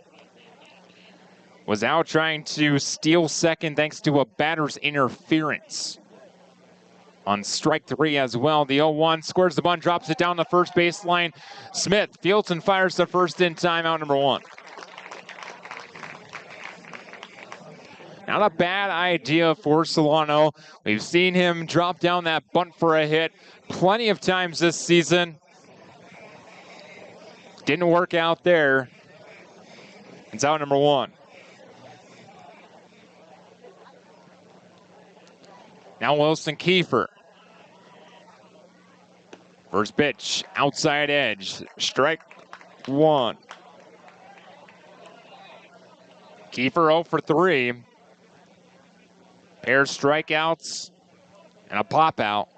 S1: Was out trying to steal second thanks to a batter's interference. On strike 3 as well, the 0-1 squares the bunt, drops it down the first baseline. Smith fields and fires the first in, timeout number 1. Not a bad idea for Solano. We've seen him drop down that bunt for a hit plenty of times this season. Didn't work out there. It's out number 1. Now Wilson Kiefer. First pitch, outside edge, strike 1. Kiefer 0 for 3. Pair strikeouts and a pop out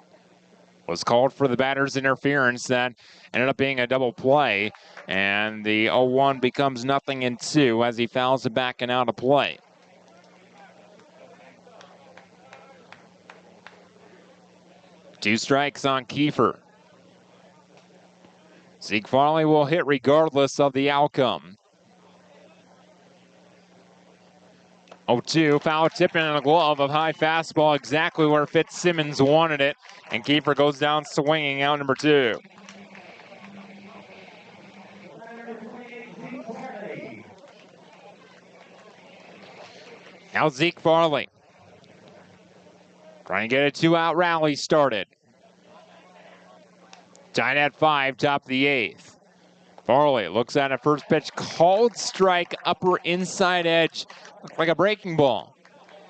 S1: was called for the batter's interference. That ended up being a double play, and the 0-1 becomes 0-2 as he fouls it back and out of play. Two strikes on Kiefer. Zeke Farley will hit regardless of the outcome. 0-2, foul tip in a glove of high fastball, exactly where Fitzsimmons wanted it, and Kiefer goes down swinging, out number 2. Now Zeke Farley trying to get a 2-out rally started. Tied at 5, top of the 8th. Farley looks at a first pitch, called strike, upper inside edge. Looked like a breaking ball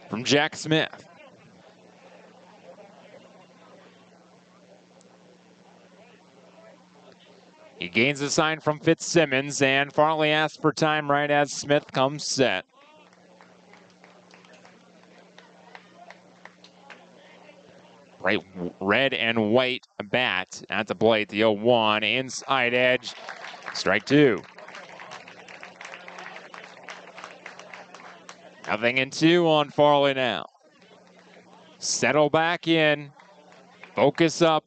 S1: from Jack Smith. He gains a sign from Fitzsimmons, and Farley asks for time right as Smith comes set. Bright red and white bat at the plate. The 0-1, inside edge, strike 2. 0-2 on Farley now. Settle back in, focus up.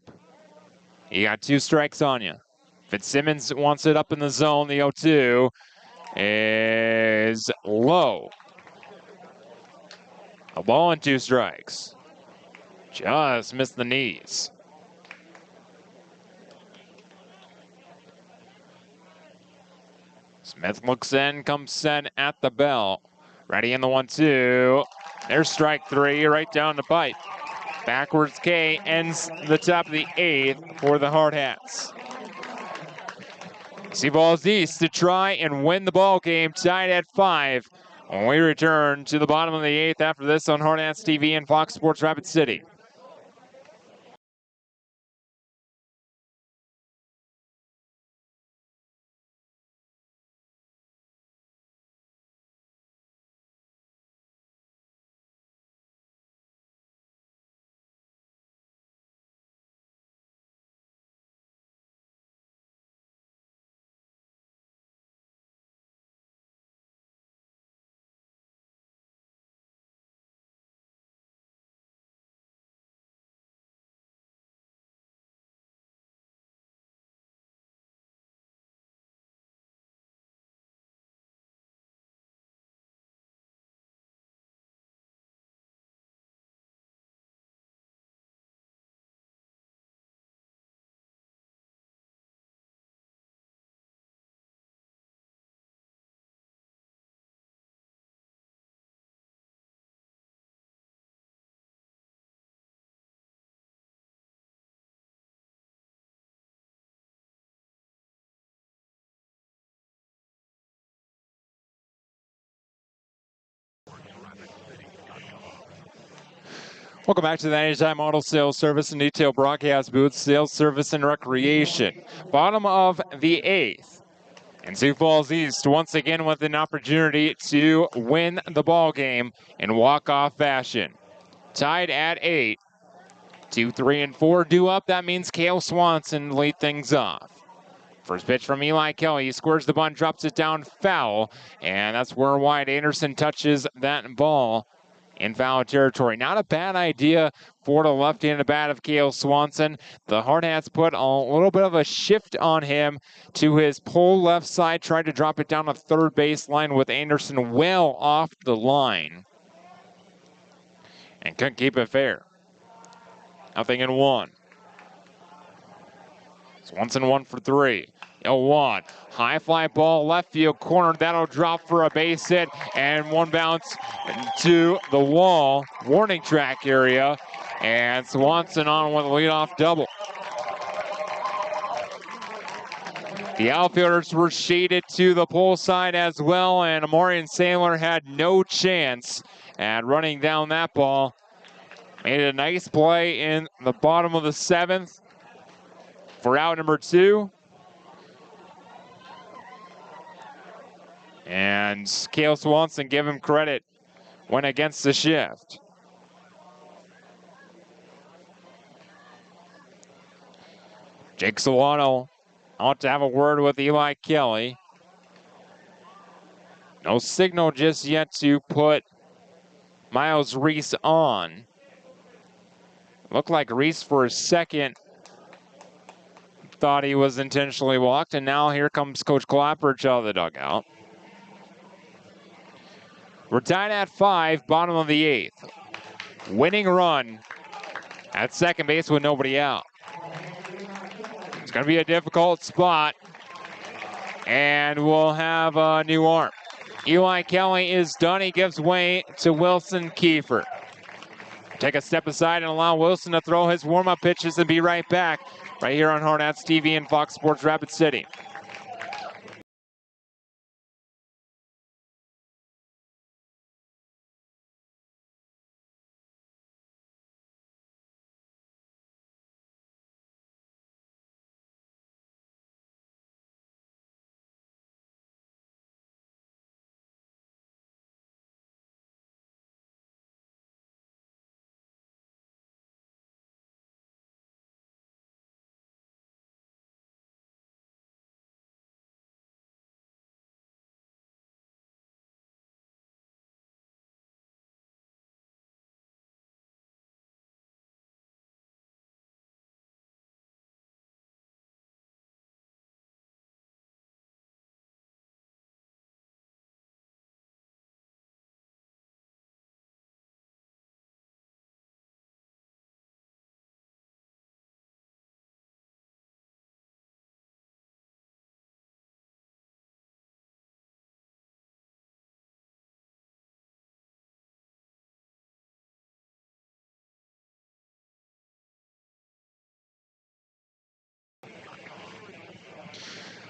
S1: You got 2 strikes on you. Fitzsimmons wants it up in the zone. The 0-2 is low. A ball and 2 strikes. Just missed the knees. Smith looks in, comes set at the bell. Ready in the 1-2. There's strike 3, right down the pipe. Backwards K ends the top of the 8th for the Hardhats. Sioux Falls East to try and win the ball game, tied at 5. When we return to the bottom of the 8th after this on Hardhats TV and Fox Sports Rapid City. Welcome back to the Anytime Auto Sales Service and Detail Broadcast Booth, Sales Service and Recreation. Bottom of the 8th. And Sioux Falls East once again with an opportunity to win the ball game in walk-off fashion. Tied at 8. 2, 3, and 4 due up. That means Cale Swanson lead things off. First pitch from Eli Kelly. He squares the bunt, drops it down foul. And that's where Wyatt Anderson touches that ball in foul territory. Not a bad idea for the left-handed bat of Cale Swanson. The Hardhats put a little bit of a shift on him to his pull left side, tried to drop it down the third baseline with Anderson well off the line. And couldn't keep it fair. 0-1. Swanson 1 for 3. 0-1. High fly ball, left field corner. That'll drop for a base hit. And one bounce to the wall, warning track area. And Swanson on with a leadoff double. The outfielders were shaded to the pole side as well. And Amorian Saylor had no chance at running down that ball. Made a nice play in the bottom of the 7th. For out number 2. And Cale Swanson, give him credit, went against the shift. Jake Solano out to have a word with Eli Kelly. No signal just yet to put Miles Reese on. Looked like Reese for a second thought he was intentionally walked, and now here comes Coach Clapperich out of the dugout. We're tied at 5, bottom of the 8th. Winning run at second base with nobody out. It's going to be a difficult spot, and we'll have a new arm. Eli Kelly is done. He gives way to Wilson Kiefer. Take a step aside and allow Wilson to throw his warm-up pitches and be right back right here on Hardhats TV and Fox Sports Rapid City.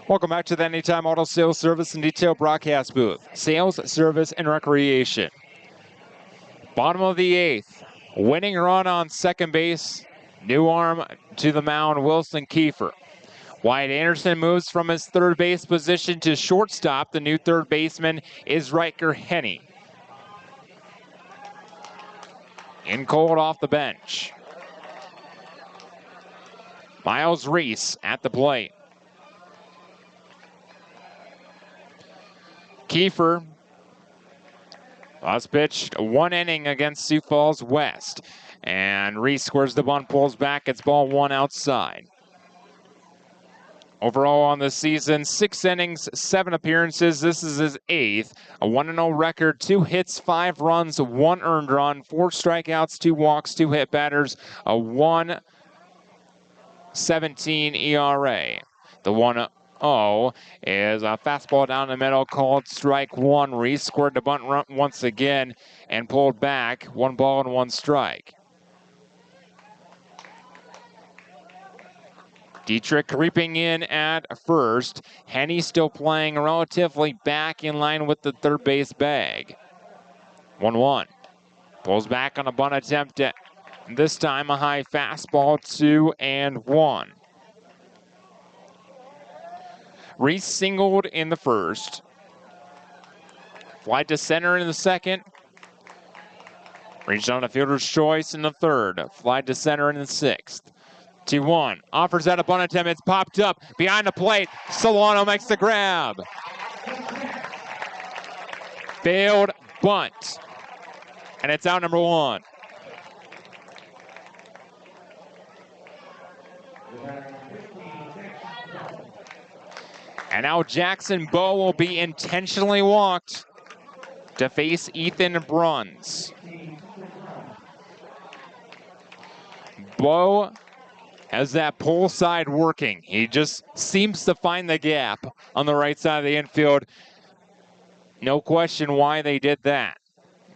S1: Welcome back to the Anytime Auto Sales Service and Detail Broadcast Booth. Sales, Service, and Recreation. Bottom of the 8th. Winning run on second base. New arm to the mound, Wilson Kiefer. Wyatt Anderson moves from his third base position to shortstop. The new third baseman is Riker Henney. In cold off the bench. Miles Reese at the plate. Kiefer, last pitch, 1 inning against Sioux Falls West. And Reese squares the bunt, pulls back, it's ball 1 outside. Overall on the season, 6 innings, 7 appearances. This is his 8th. A 1-0 record, 2 hits, 5 runs, 1 earned run, 4 strikeouts, 2 walks, 2 hit batters, a 1.17 ERA. The 1-0 is a fastball down the middle called strike 1. Reese scored the bunt run once again and pulled back. 1 ball and 1 strike. Dietrich creeping in at first. Henney still playing relatively back in line with the third base bag. 1-1. Pulls back on a bunt attempt This time a high fastball, 2-1. Reese singled in the first. Fly to center in the second. Reached on a fielder's choice in the third. Fly to center in the sixth. 2-1. Offers out a bunt attempt. It's popped up behind the plate. Solano makes the grab. Failed bunt. And it's out number 1. And now Jackson Bowe will be intentionally walked to face Ethan Bruns. Bowe has that pull side working. He just seems to find the gap on the right side of the infield. No question why they did that.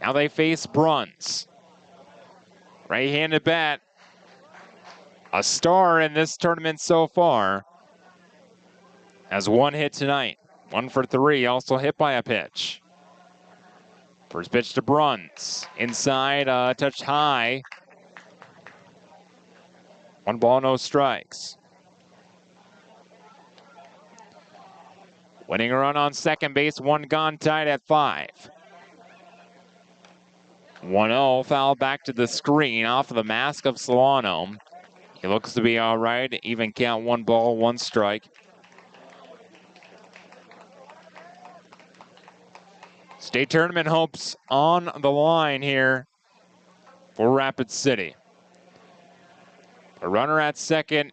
S1: Now they face Bruns. Right-handed bat. A star in this tournament so far. Has 1 hit tonight. 1 for 3, also hit by a pitch. First pitch to Bruns. Inside, touched high. 1 ball, no strikes. Winning a run on second base, 1 gone, tied at 5. 1-0, foul back to the screen off of the mask of Solano. He looks to be all right. Even count, 1 ball, 1 strike. State tournament hopes on the line here for Rapid City. A runner at second,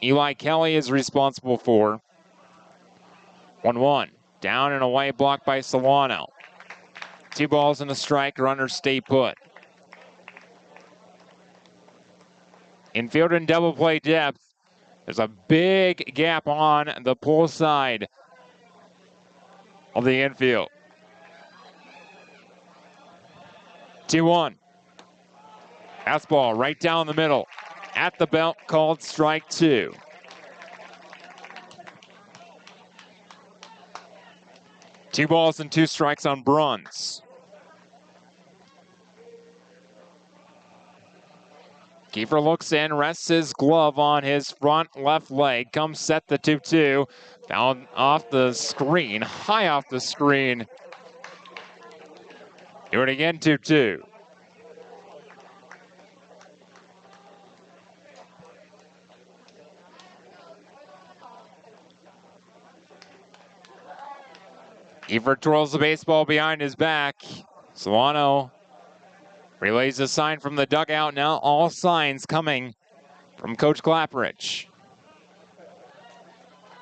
S1: Eli Kelly is responsible for. 1-1, down and away, blocked by Solano. 2 balls and a strike, runners stay put. Infield and double play depth. There's a big gap on the pull side of the infield. 2-1. Fastball right down the middle. At the belt, called strike 2. Two balls and 2 strikes on Bruns. Kiefer looks in, rests his glove on his front left leg. Comes set the 2-2. Found off the screen, high off the screen. Do it again, 2-2. Kiefer twirls the baseball behind his back. Solano relays a sign from the dugout. Now all signs coming from Coach Clapperidge.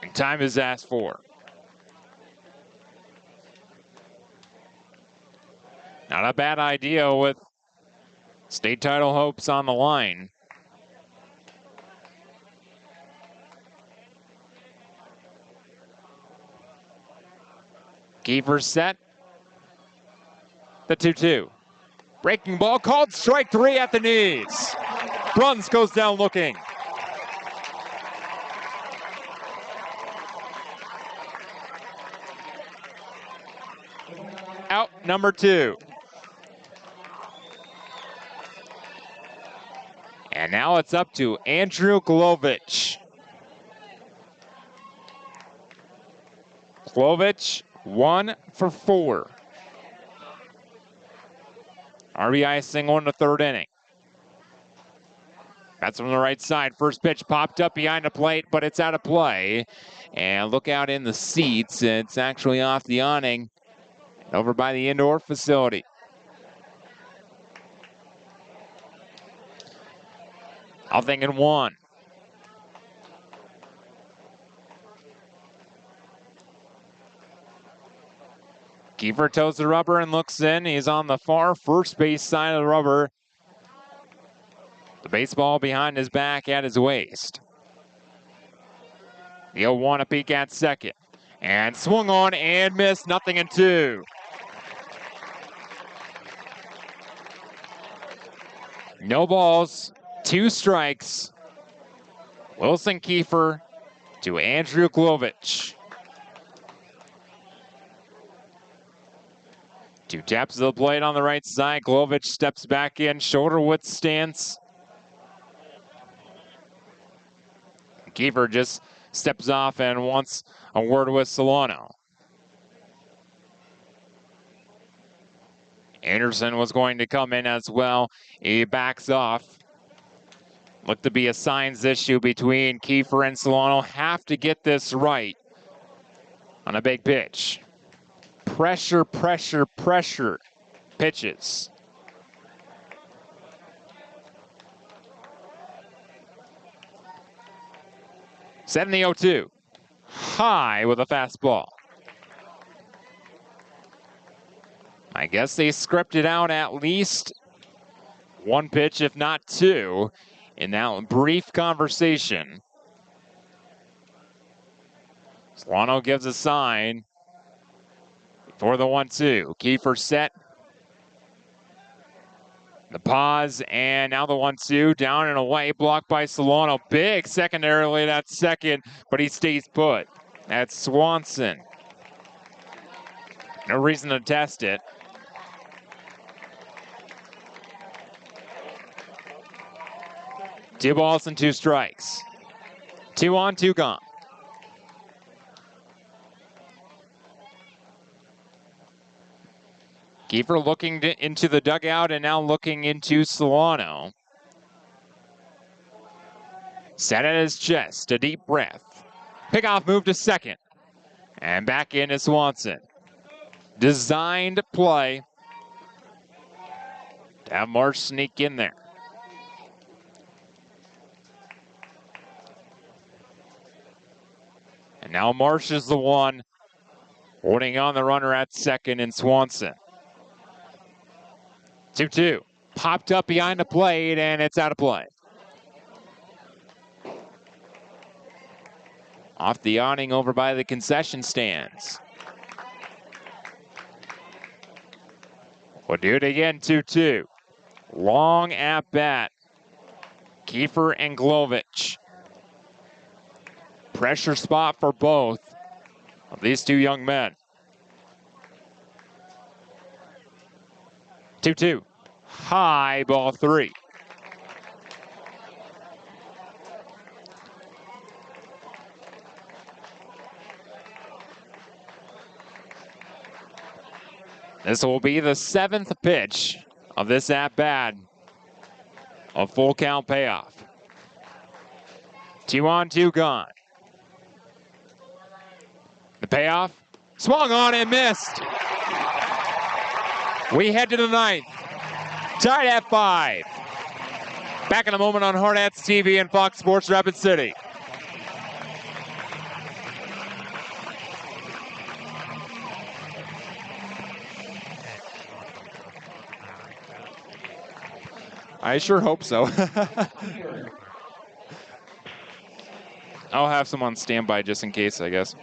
S1: And time is asked for. Not a bad idea with state title hopes on the line. Kiefer set. The 2-2. Breaking ball called strike 3 at the knees. Bruns goes down looking. Out number 2. And now it's up to Andrew Glovich. Glovich, 1 for 4. RBI single in the 3rd inning. That's from the right side. First pitch popped up behind the plate, but it's out of play. And look out in the seats. It's actually off the awning over by the indoor facility. I'm thinking 1. Kiefer toes the rubber and looks in. He's on the far first base side of the rubber. The baseball behind his back at his waist. The 0-1 a peek at second. And swung on and missed. 0-2. No balls, 2 strikes. Wilson Kiefer to Andrew Glovich. Two taps of the plate on the right side. Glovich steps back in, shoulder width stance. Kiefer just steps off and wants a word with Solano. Anderson was going to come in as well. He backs off. Looked to be a signs issue between Kiefer and Solano. Have to get this right on a big pitch. Pressure, pressure, pressure pitches. Set in the 0-2. High with a fastball. I guess they scripted out at least one pitch, if not two, in that brief conversation. Solano gives a sign for the 1-2. Kiefer set. The pause, and now the 1-2, down and away, blocked by Solano. Big secondarily that second, but he stays put. That's Swanson. No reason to test it. Two balls and two strikes. 2 on, 2 gone. Kiefer looking into the dugout and now looking into Solano. Set at his chest, a deep breath. Pickoff move to second. And back in is Swanson. Designed play to have Marsh sneak in there. And now Marsh is the one holding on the runner at second in Swanson. 2-2. Popped up behind the plate, and it's out of play. Off the awning over by the concession stands. We'll do it again, 2-2. Long at bat. Kiefer and Glovich. Pressure spot for both of these two young men. 2-2. High, ball 3. This will be the 7th pitch of this at-bat. A full count payoff. 2 on, 2 gone. The payoff, swung on and missed. We head to the 9th, tied at 5. Back in a moment on Hardhats TV and Fox Sports Rapid City. I sure hope so. I'll have someone stand by just in case, I guess.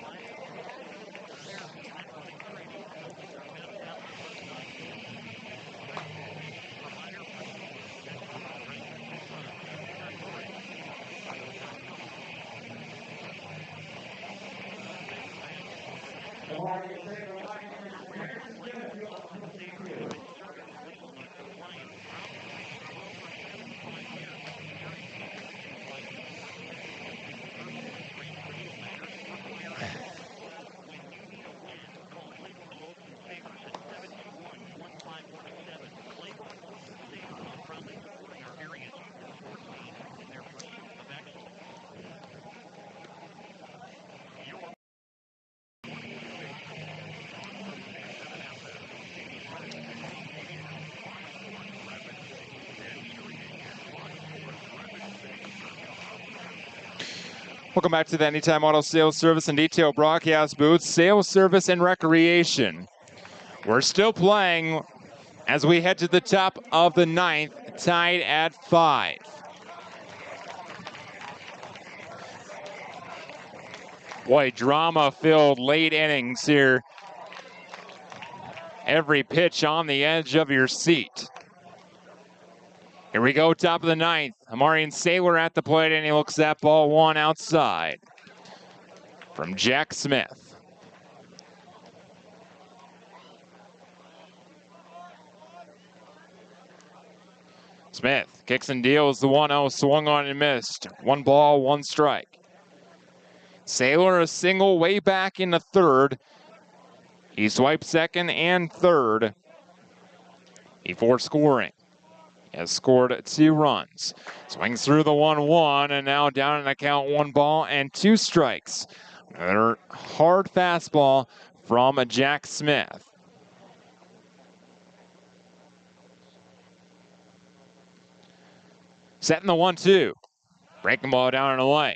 S1: Welcome back to the Anytime Auto Sales Service and Detail broadcast booth, Sales Service and Recreation. We're still playing as we head to the top of the 9th, tied at 5. Boy, drama-filled late innings here. Every pitch on the edge of your seat. Here we go, top of the 9th. Amarian Saylor at the plate, and he looks at ball 1 outside from Jack Smith. Smith kicks and deals the 1-0, swung on and missed. 1 ball, 1 strike. Saylor a single way back in the third. He swiped second and third before scoring. He has scored 2 runs. Swings through the 1-1 and now down in the count, 1 ball and 2 strikes. Another hard fastball from Jack Smith. Setting the 1-2. Breaking ball down and away.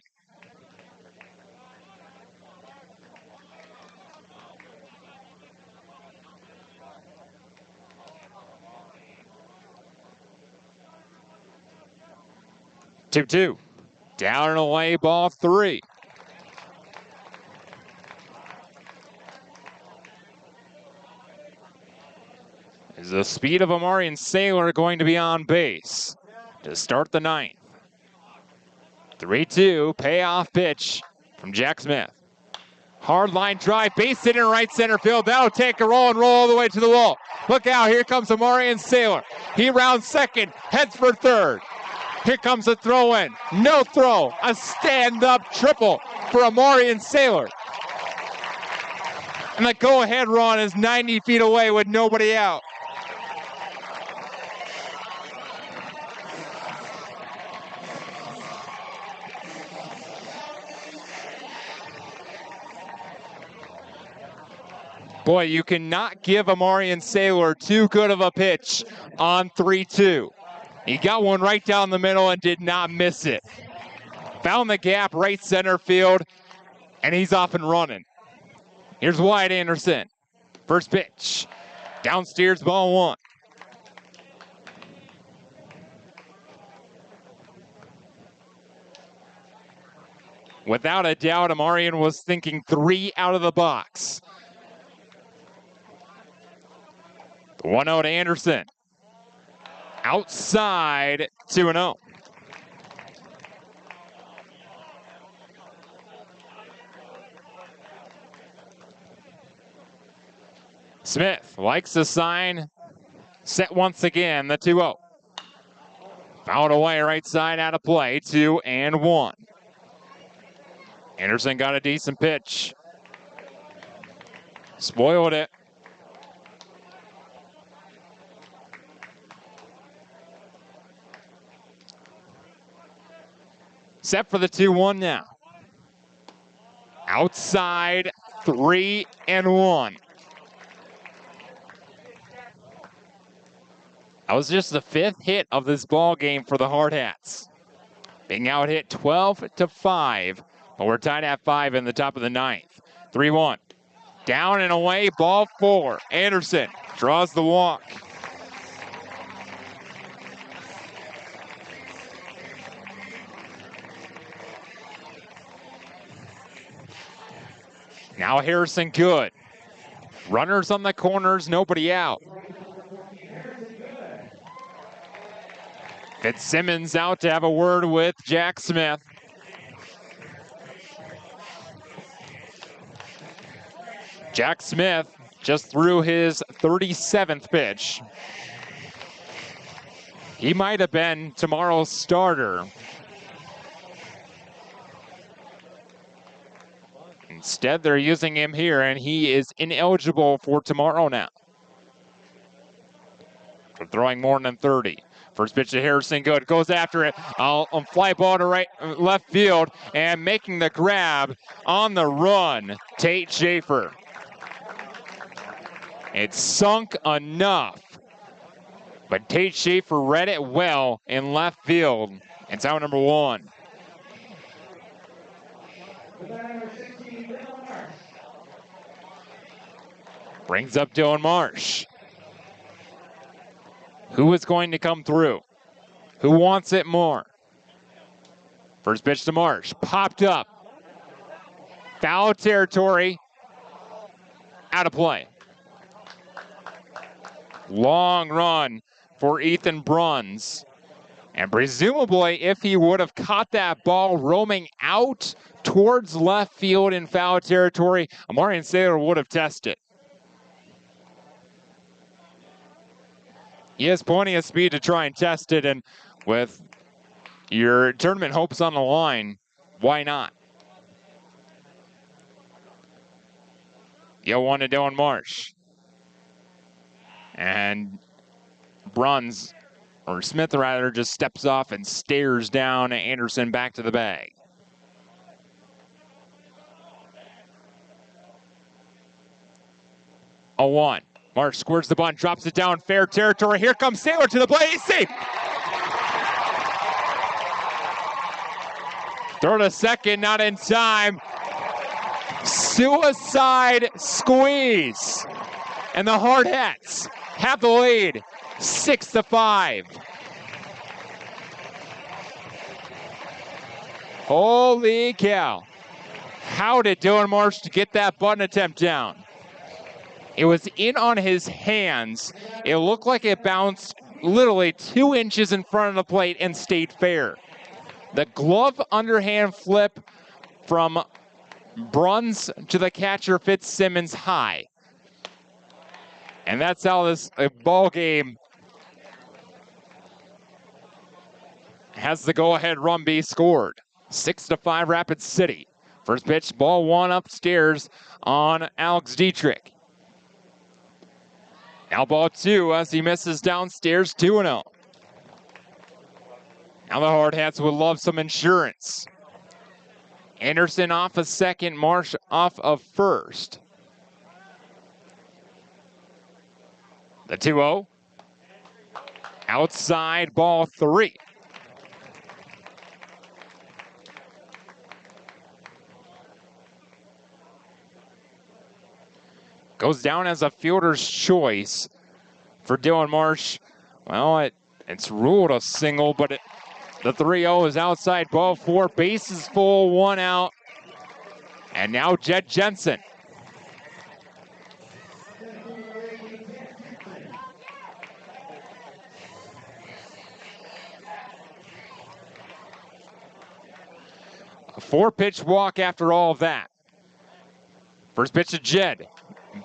S1: Two. Down and away, ball 3. Is the speed of Amari and Saylor going to be on base to start the 9th? 3-2, payoff pitch from Jack Smith. Hard line drive, base hit in right center field. That'll take a roll and roll all the way to the wall. Look out, here comes Amari and Saylor. He rounds second, heads for third. Here comes a throw in. No throw. A stand-up triple for Amari and Saylor. And the go-ahead run is 90 feet away with nobody out. Boy, you cannot give Amari and Saylor too good of a pitch on 3-2. He got one right down the middle and did not miss it. Found the gap right center field, and he's off and running. Here's Wyatt Anderson. First pitch. Downstairs, ball 1. Without a doubt, Amarian was thinking 3 out of the box. The 1-0 to Anderson. Outside, 2-0. Smith likes the sign. Set once again, the 2-0. Fouled away right side, out of play, 2-1. Anderson got a decent pitch. Spoiled it. Set for the 2-1 now. Outside, 3-1. That was just the 5th hit of this ball game for the Hardhats. Being out hit 12-5, but we're tied at 5 in the top of the 9th. 3-1. Down and away, ball 4. Anderson draws the walk. Now Harrison good. Runners on the corners, nobody out. Fitzsimmons out to have a word with Jack Smith. Jack Smith just threw his 37th pitch. He might have been tomorrow's starter. Instead, they're using him here, and he is ineligible for tomorrow now. For throwing more than 30. First pitch to Harrison, good. Goes after it. Fly ball to left field, and making the grab on the run, Tate Schaefer. It sunk enough, but Tate Schaefer read it well in left field. It's out number 1. Brings up Dylan Marsh. Who is going to come through? Who wants it more? First pitch to Marsh. Popped up. Foul territory. Out of play. Long run for Ethan Bruns. And presumably, if he would have caught that ball roaming out towards left field in foul territory, Amari and Saylor would have tested. He has plenty of speed to try and test it, and with your tournament hopes on the line, why not? You one to Dylan Marsh. And Bruns, or Smith rather, just steps off and stares down Anderson back to the bag. A 1. Marsh squares the bunt, drops it down, fair territory. Here comes Sailor to the plate. He's safe. Throw to second, not in time. Suicide squeeze. And the Hardhats have the lead, 6-5. Holy cow. How did Dylan Marsh get that bunt attempt down? It was in on his hands. It looked like it bounced literally 2 inches in front of the plate and stayed fair. The glove underhand flip from Bruns to the catcher Fitzsimmons high. And that's how this ball game has the go-ahead run be scored. 6-5 Rapid City. First pitch, ball 1 upstairs on Alex Dietrich. Now ball 2 as he misses downstairs, 2-0. Now the Hardhats would love some insurance. Anderson off of second, Marsh off of first. The 2-0. Outside, ball 3. Goes down as a fielder's choice for Dylan Marsh. Well, it's ruled a single, but the 3-0 is outside, ball 4. Bases full, 1 out. And now Jed Jensen. A 4-pitch walk after all of that. First pitch to Jed.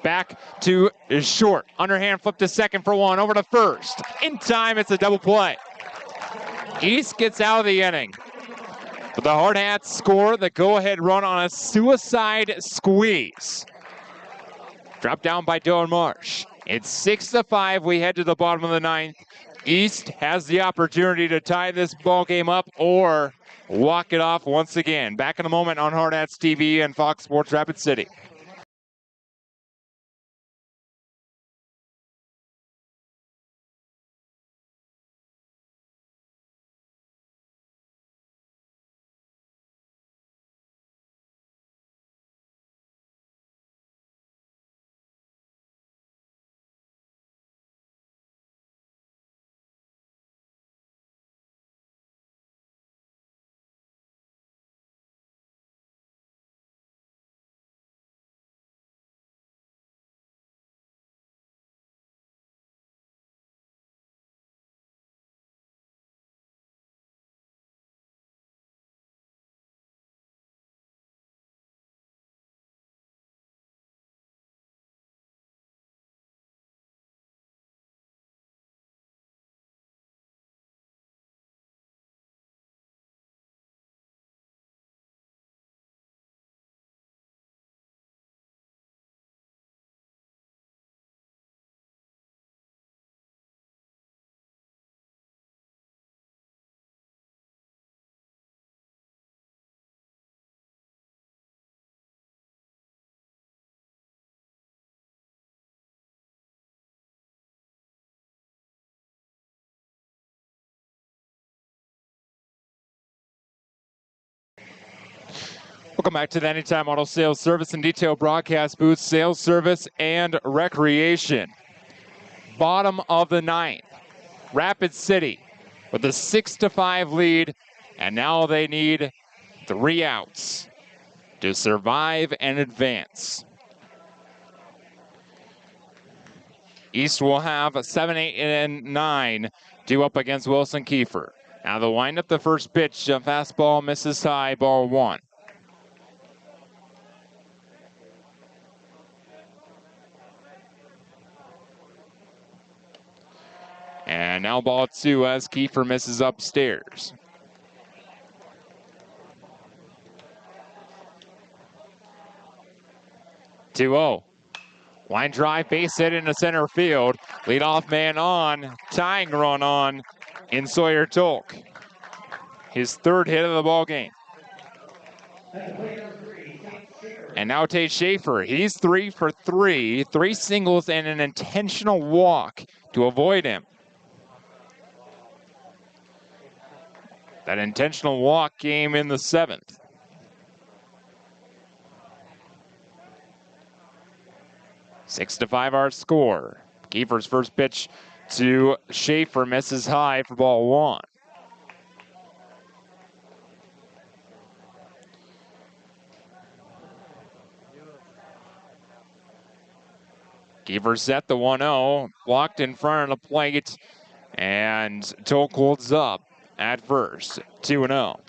S1: Back to short. Underhand flip to second for 1. Over to first. In time, it's a double play. East gets out of the inning. But the Hardhats score the go-ahead run on a suicide squeeze. Dropped down by Dylan Marsh. It's 6-5. We head to the bottom of the 9th. East has the opportunity to tie this ball game up or walk it off once again. Back in a moment on Hardhats TV and Fox Sports Rapid City. Welcome back to the Anytime Auto Sales Service and Detail Broadcast Booth, Sales Service and Recreation. Bottom of the 9th. Rapid City with a 6-5 lead, and now they need 3 outs to survive and advance. East will have 7, 8, and 9 due up against Wilson Kiefer. Now the windup, the first pitch, fastball misses high, ball 1. And now ball 2 as Kiefer misses upstairs. (2-0). Line drive, base hit into center field. Leadoff man on, tying run on in Sawyer Tolk. His 3rd hit of the ball game. And now Tate Schaefer, he's 3 for 3, 3 singles and an intentional walk to avoid him. That intentional walk came in the 7th. Six to 5 our score. Kiefer's first pitch to Schaefer misses high for ball 1. Kiefer set the 1-0, blocked in front of the plate, and Tolk holds up at first, 2-0.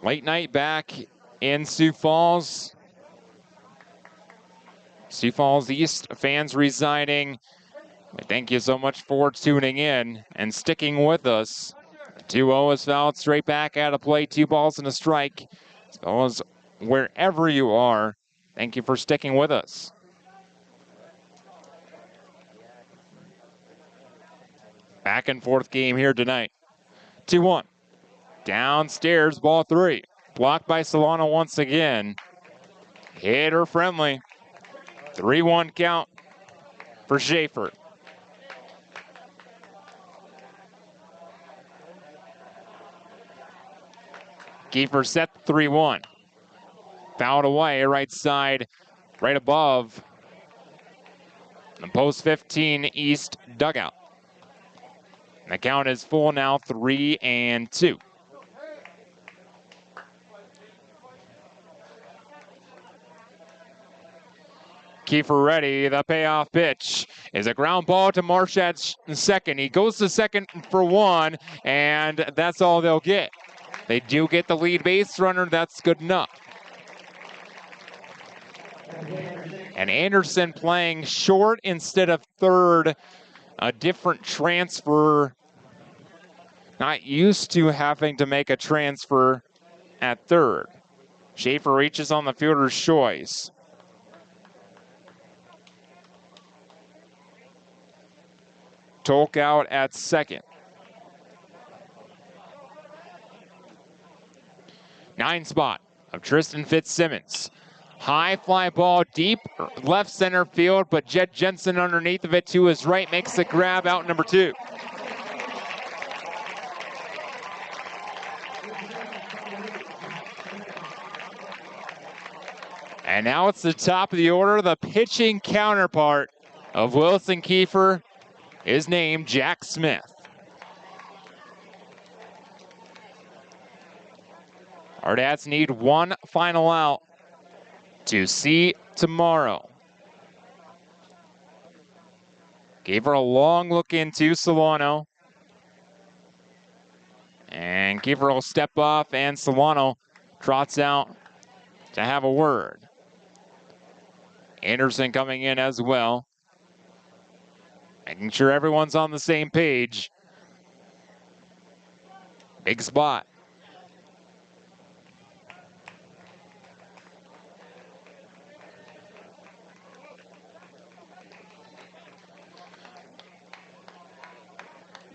S1: Late night back in Sioux Falls. Sioux Falls East fans residing. We thank you so much for tuning in and sticking with us. 2-0 is fouled straight back out of play, 2 balls and a strike. As well as wherever you are, thank you for sticking with us. Back and forth game here tonight. 2-1. Downstairs, ball 3. Blocked by Solano once again. Hitter friendly. 3-1 count for Schaefer. Kiefer set 3-1. Fouled away, right side, right above the post 15 East dugout. The count is full now, 3-2. Kiefer ready, the payoff pitch is a ground ball to Marshad second. He goes to second for 1, and that's all they'll get. They do get the lead base runner, that's good enough. And Anderson playing short instead of third, a different transfer. Not used to having to make a transfer at third. Schaefer reaches on the fielder's choice. Tolk out at second. 9 spot of Tristan Fitzsimmons. High fly ball deep left center field, but Jed Jensen underneath of it to his right makes the grab, out number 2. And now it's the top of the order. The pitching counterpart of Wilson Kiefer is named Jack Smith. Hardhats need 1 final out to see tomorrow. Gave her a long look into Solano. And Kiefer will step off, and Solano trots out to have a word. Anderson coming in as well. Making sure everyone's on the same page. Big spot.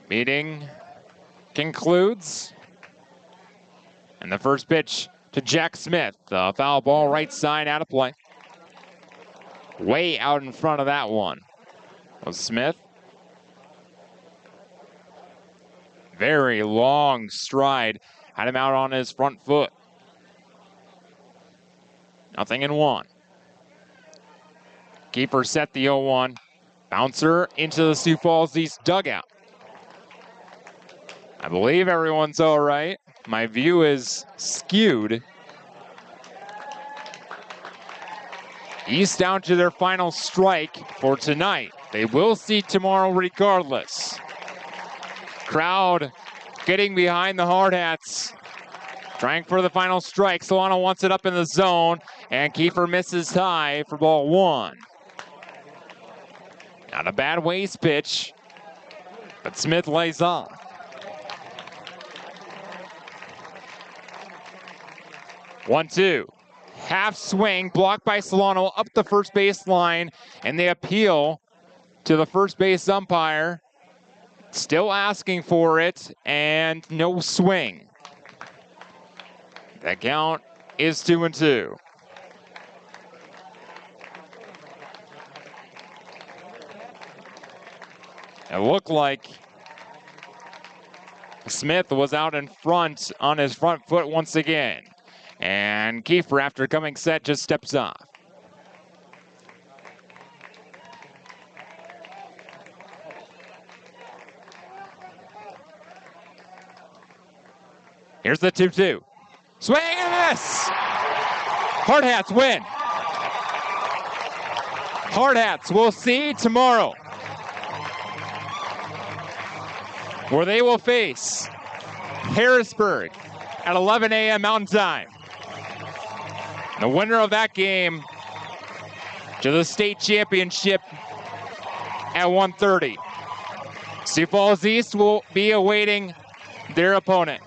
S1: Meeting concludes. And the first pitch to Jack Smith. The foul ball right side, out of play. Way out in front of that one was Smith. Very long stride. Had him out on his front foot. 0-1. Keeper set the 0-1. Bouncer into the Sioux Falls East dugout. I believe everyone's all right. My view is skewed. East down to their final strike for tonight. They will see tomorrow regardless. Crowd getting behind the Hardhats. Trying for the final strike. Solano wants it up in the zone. And Kiefer misses high for ball 1. Not a bad waist pitch, but Smith lays off. One, two. Half swing, blocked by Solano up the first base line, and they appeal to the first base umpire. Still asking for it, and no swing. The count is 2-2. It looked like Smith was out in front on his front foot once again. And Kiefer, after coming set, just steps off. Here's the 2-2. Swing and miss! Hardhats win. Hardhats we'll see tomorrow, where they will face Harrisburg at 11 a.m. Mountain Time. The winner of that game to the state championship at 1:30. Sioux Falls East will be awaiting their opponent.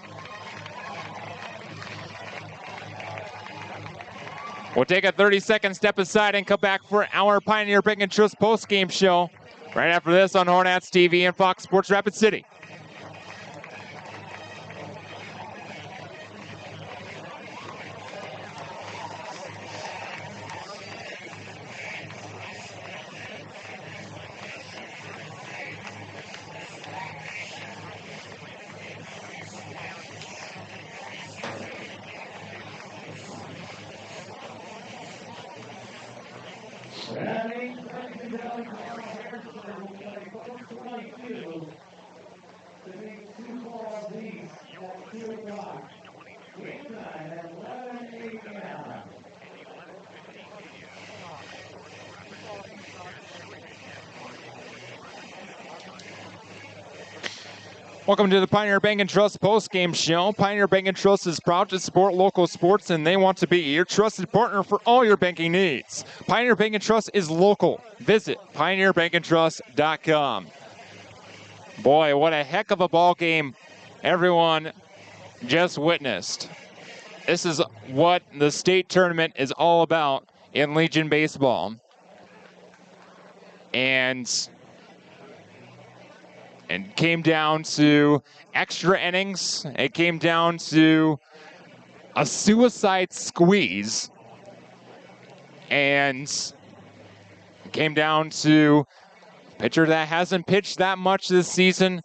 S1: We'll take a 30-second step aside and come back for our Pioneer Bank and Trust post-game show right after this on Hardhats TV and Fox Sports Rapid City. Welcome to the Pioneer Bank and Trust post-game show. Pioneer Bank and Trust is proud to support local sports, and they want to be your trusted partner for all your banking needs. Pioneer Bank and Trust is local. Visit pioneerbankandtrust.com. Boy, what a heck of a ball game everyone just witnessed. This is what the state tournament is all about in Legion baseball. And it came down to extra innings. It came down to a suicide squeeze. And it came down to a pitcher that hasn't pitched that much this season,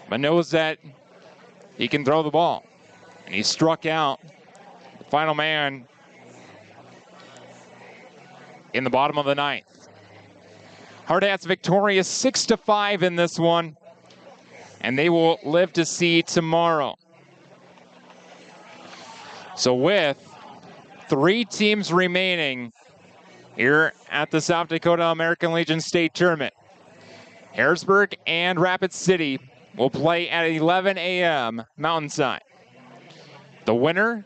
S1: but knows that he can throw the ball. And he struck out the final man in the bottom of the ninth. Hardhats victorious 6-5 in this one, and they will live to see tomorrow. So with 3 teams remaining here at the South Dakota American Legion State Tournament, Harrisburg and Rapid City will play at 11 a.m. Mountain Time. The winner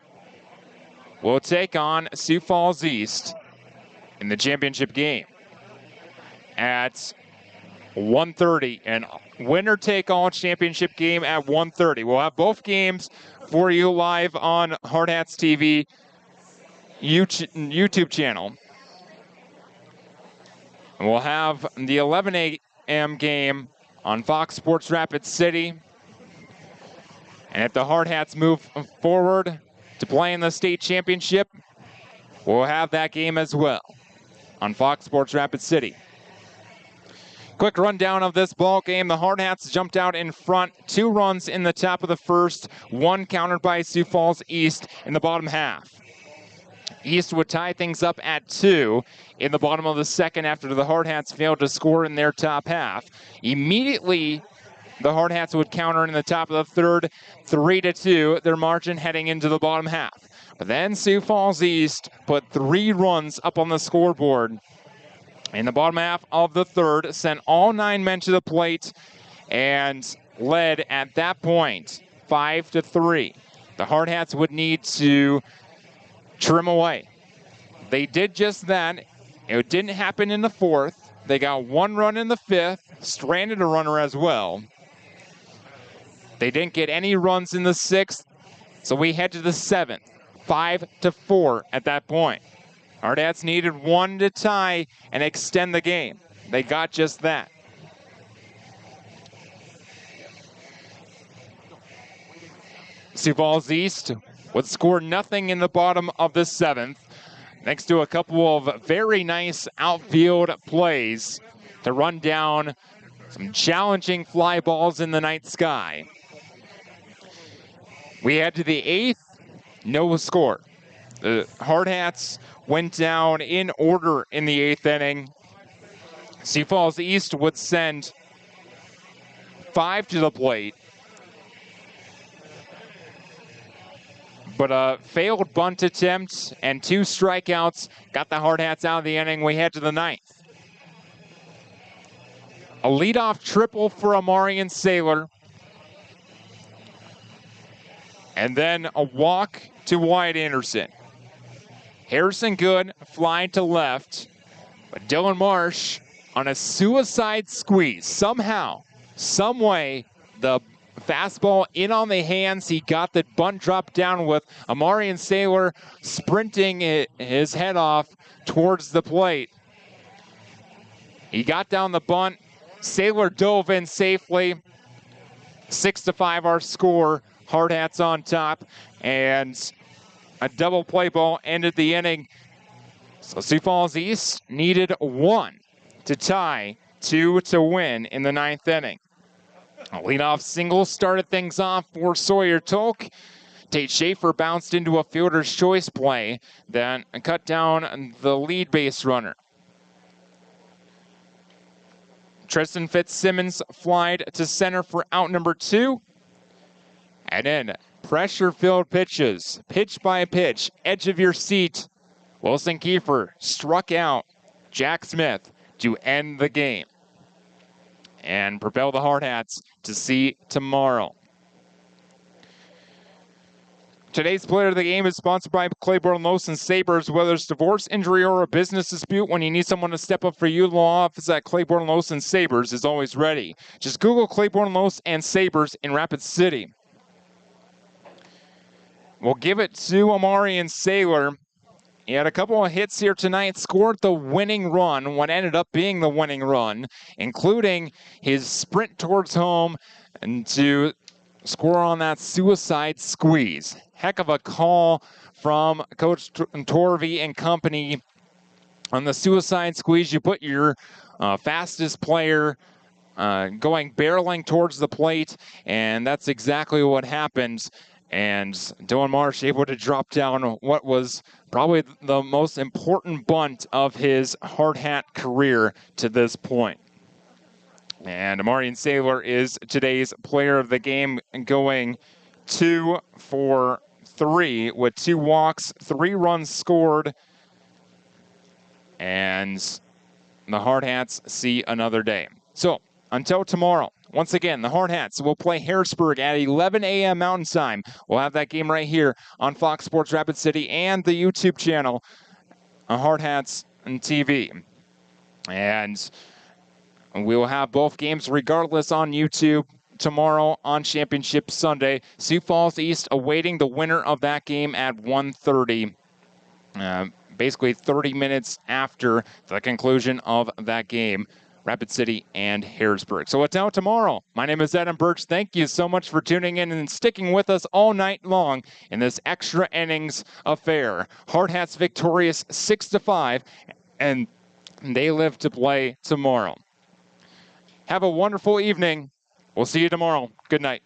S1: will take on Sioux Falls East in the championship game at 1:30, and winner-take-all championship game at 1:30. We'll have both games for you live on Hardhats TV YouTube channel. And we'll have the 11 a.m. game on Fox Sports Rapid City. And if the Hardhats move forward to play in the state championship, we'll have that game as well on Fox Sports Rapid City. Quick rundown of this ball game. The Hardhats jumped out in front, 2 runs in the top of the first, 1 countered by Sioux Falls East in the bottom half. East would tie things up at 2 in the bottom of the second after the Hardhats failed to score in their top half. Immediately, the Hardhats would counter in the top of the third, 3-2, their margin heading into the bottom half. But then Sioux Falls East put 3 runs up on the scoreboard in the bottom half of the third, sent all 9 men to the plate, and led at that point 5-3. The Hardhats would need to trim away. They did just that. It didn't happen in the 4th. They got 1 run in the 5th, stranded a runner as well. They didn't get any runs in the 6th, so we head to the 7th, 5-4 at that point. Hardhats needed 1 to tie and extend the game. They got just that. Sioux Falls East would score nothing in the bottom of the 7th, thanks to a couple of very nice outfield plays to run down some challenging fly balls in the night sky. We head to the 8th, no score. The Hardhats went down in order in the 8th inning. Sioux Falls East would send 5 to the plate, but a failed bunt attempt and 2 strikeouts got the Hardhats out of the inning. We head to the 9th. A leadoff triple for Amarian Saylor, and then a walk to Wyatt Anderson. Harrison Good flying to left, but Dylan Marsh on a suicide squeeze. Somehow, some way, the fastball in on the hands. He got the bunt drop down with Amarian Saylor sprinting his head off towards the plate. He got down the bunt. Saylor dove in safely. 6-5 our score. Hardhats on top, and a double play ball ended the inning. So Sioux Falls East needed 1 to tie, 2 to win in the 9th inning. A leadoff single started things off for Sawyer Tolk. Tate Schaefer bounced into a fielder's choice play, then cut down the lead base runner. Tristan Fitzsimmons flied to center for out number 2. And then pressure-filled pitches, pitch by pitch, edge of your seat. Wilson Kiefer struck out Jack Smith to end the game and propel the Hardhats to see tomorrow. Today's player of the game is sponsored by Claiborne Lawson Sabres. Whether it's divorce, injury, or a business dispute, when you need someone to step up for you, the law office at Claiborne Lawson Sabres is always ready. Just Google Claiborne Lawson and Sabres in Rapid City. We'll give it to Amarian Saylor. He had a couple of hits here tonight, scored the winning run, what ended up being the winning run, including his sprint towards home and to score on that suicide squeeze. Heck of a call from Coach Torvey and company. On the suicide squeeze, you put your fastest player going barreling towards the plate, and that's exactly what happened. And Dylan Marsh able to drop down what was probably the most important bunt of his Hardhat career to this point. And Amarian Saylor is today's player of the game, going 2 for 3 with 2 walks, 3 runs scored. And the Hardhats see another day. So until tomorrow, once again, the Hardhats will play Harrisburg at 11 a.m. Mountain Time. We'll have that game right here on Fox Sports Rapid City and the YouTube channel, Hardhats and TV. And we will have both games regardless on YouTube tomorrow on Championship Sunday. Sioux Falls East awaiting the winner of that game at 1:30. Basically 30 minutes after the conclusion of that game. Rapid City and Harrisburg. So it's out tomorrow. My name is Adam Birch. Thank you so much for tuning in and sticking with us all night long in this extra innings affair. Hardhats victorious 6-5, and they live to play tomorrow. Have a wonderful evening. We'll see you tomorrow. Good night.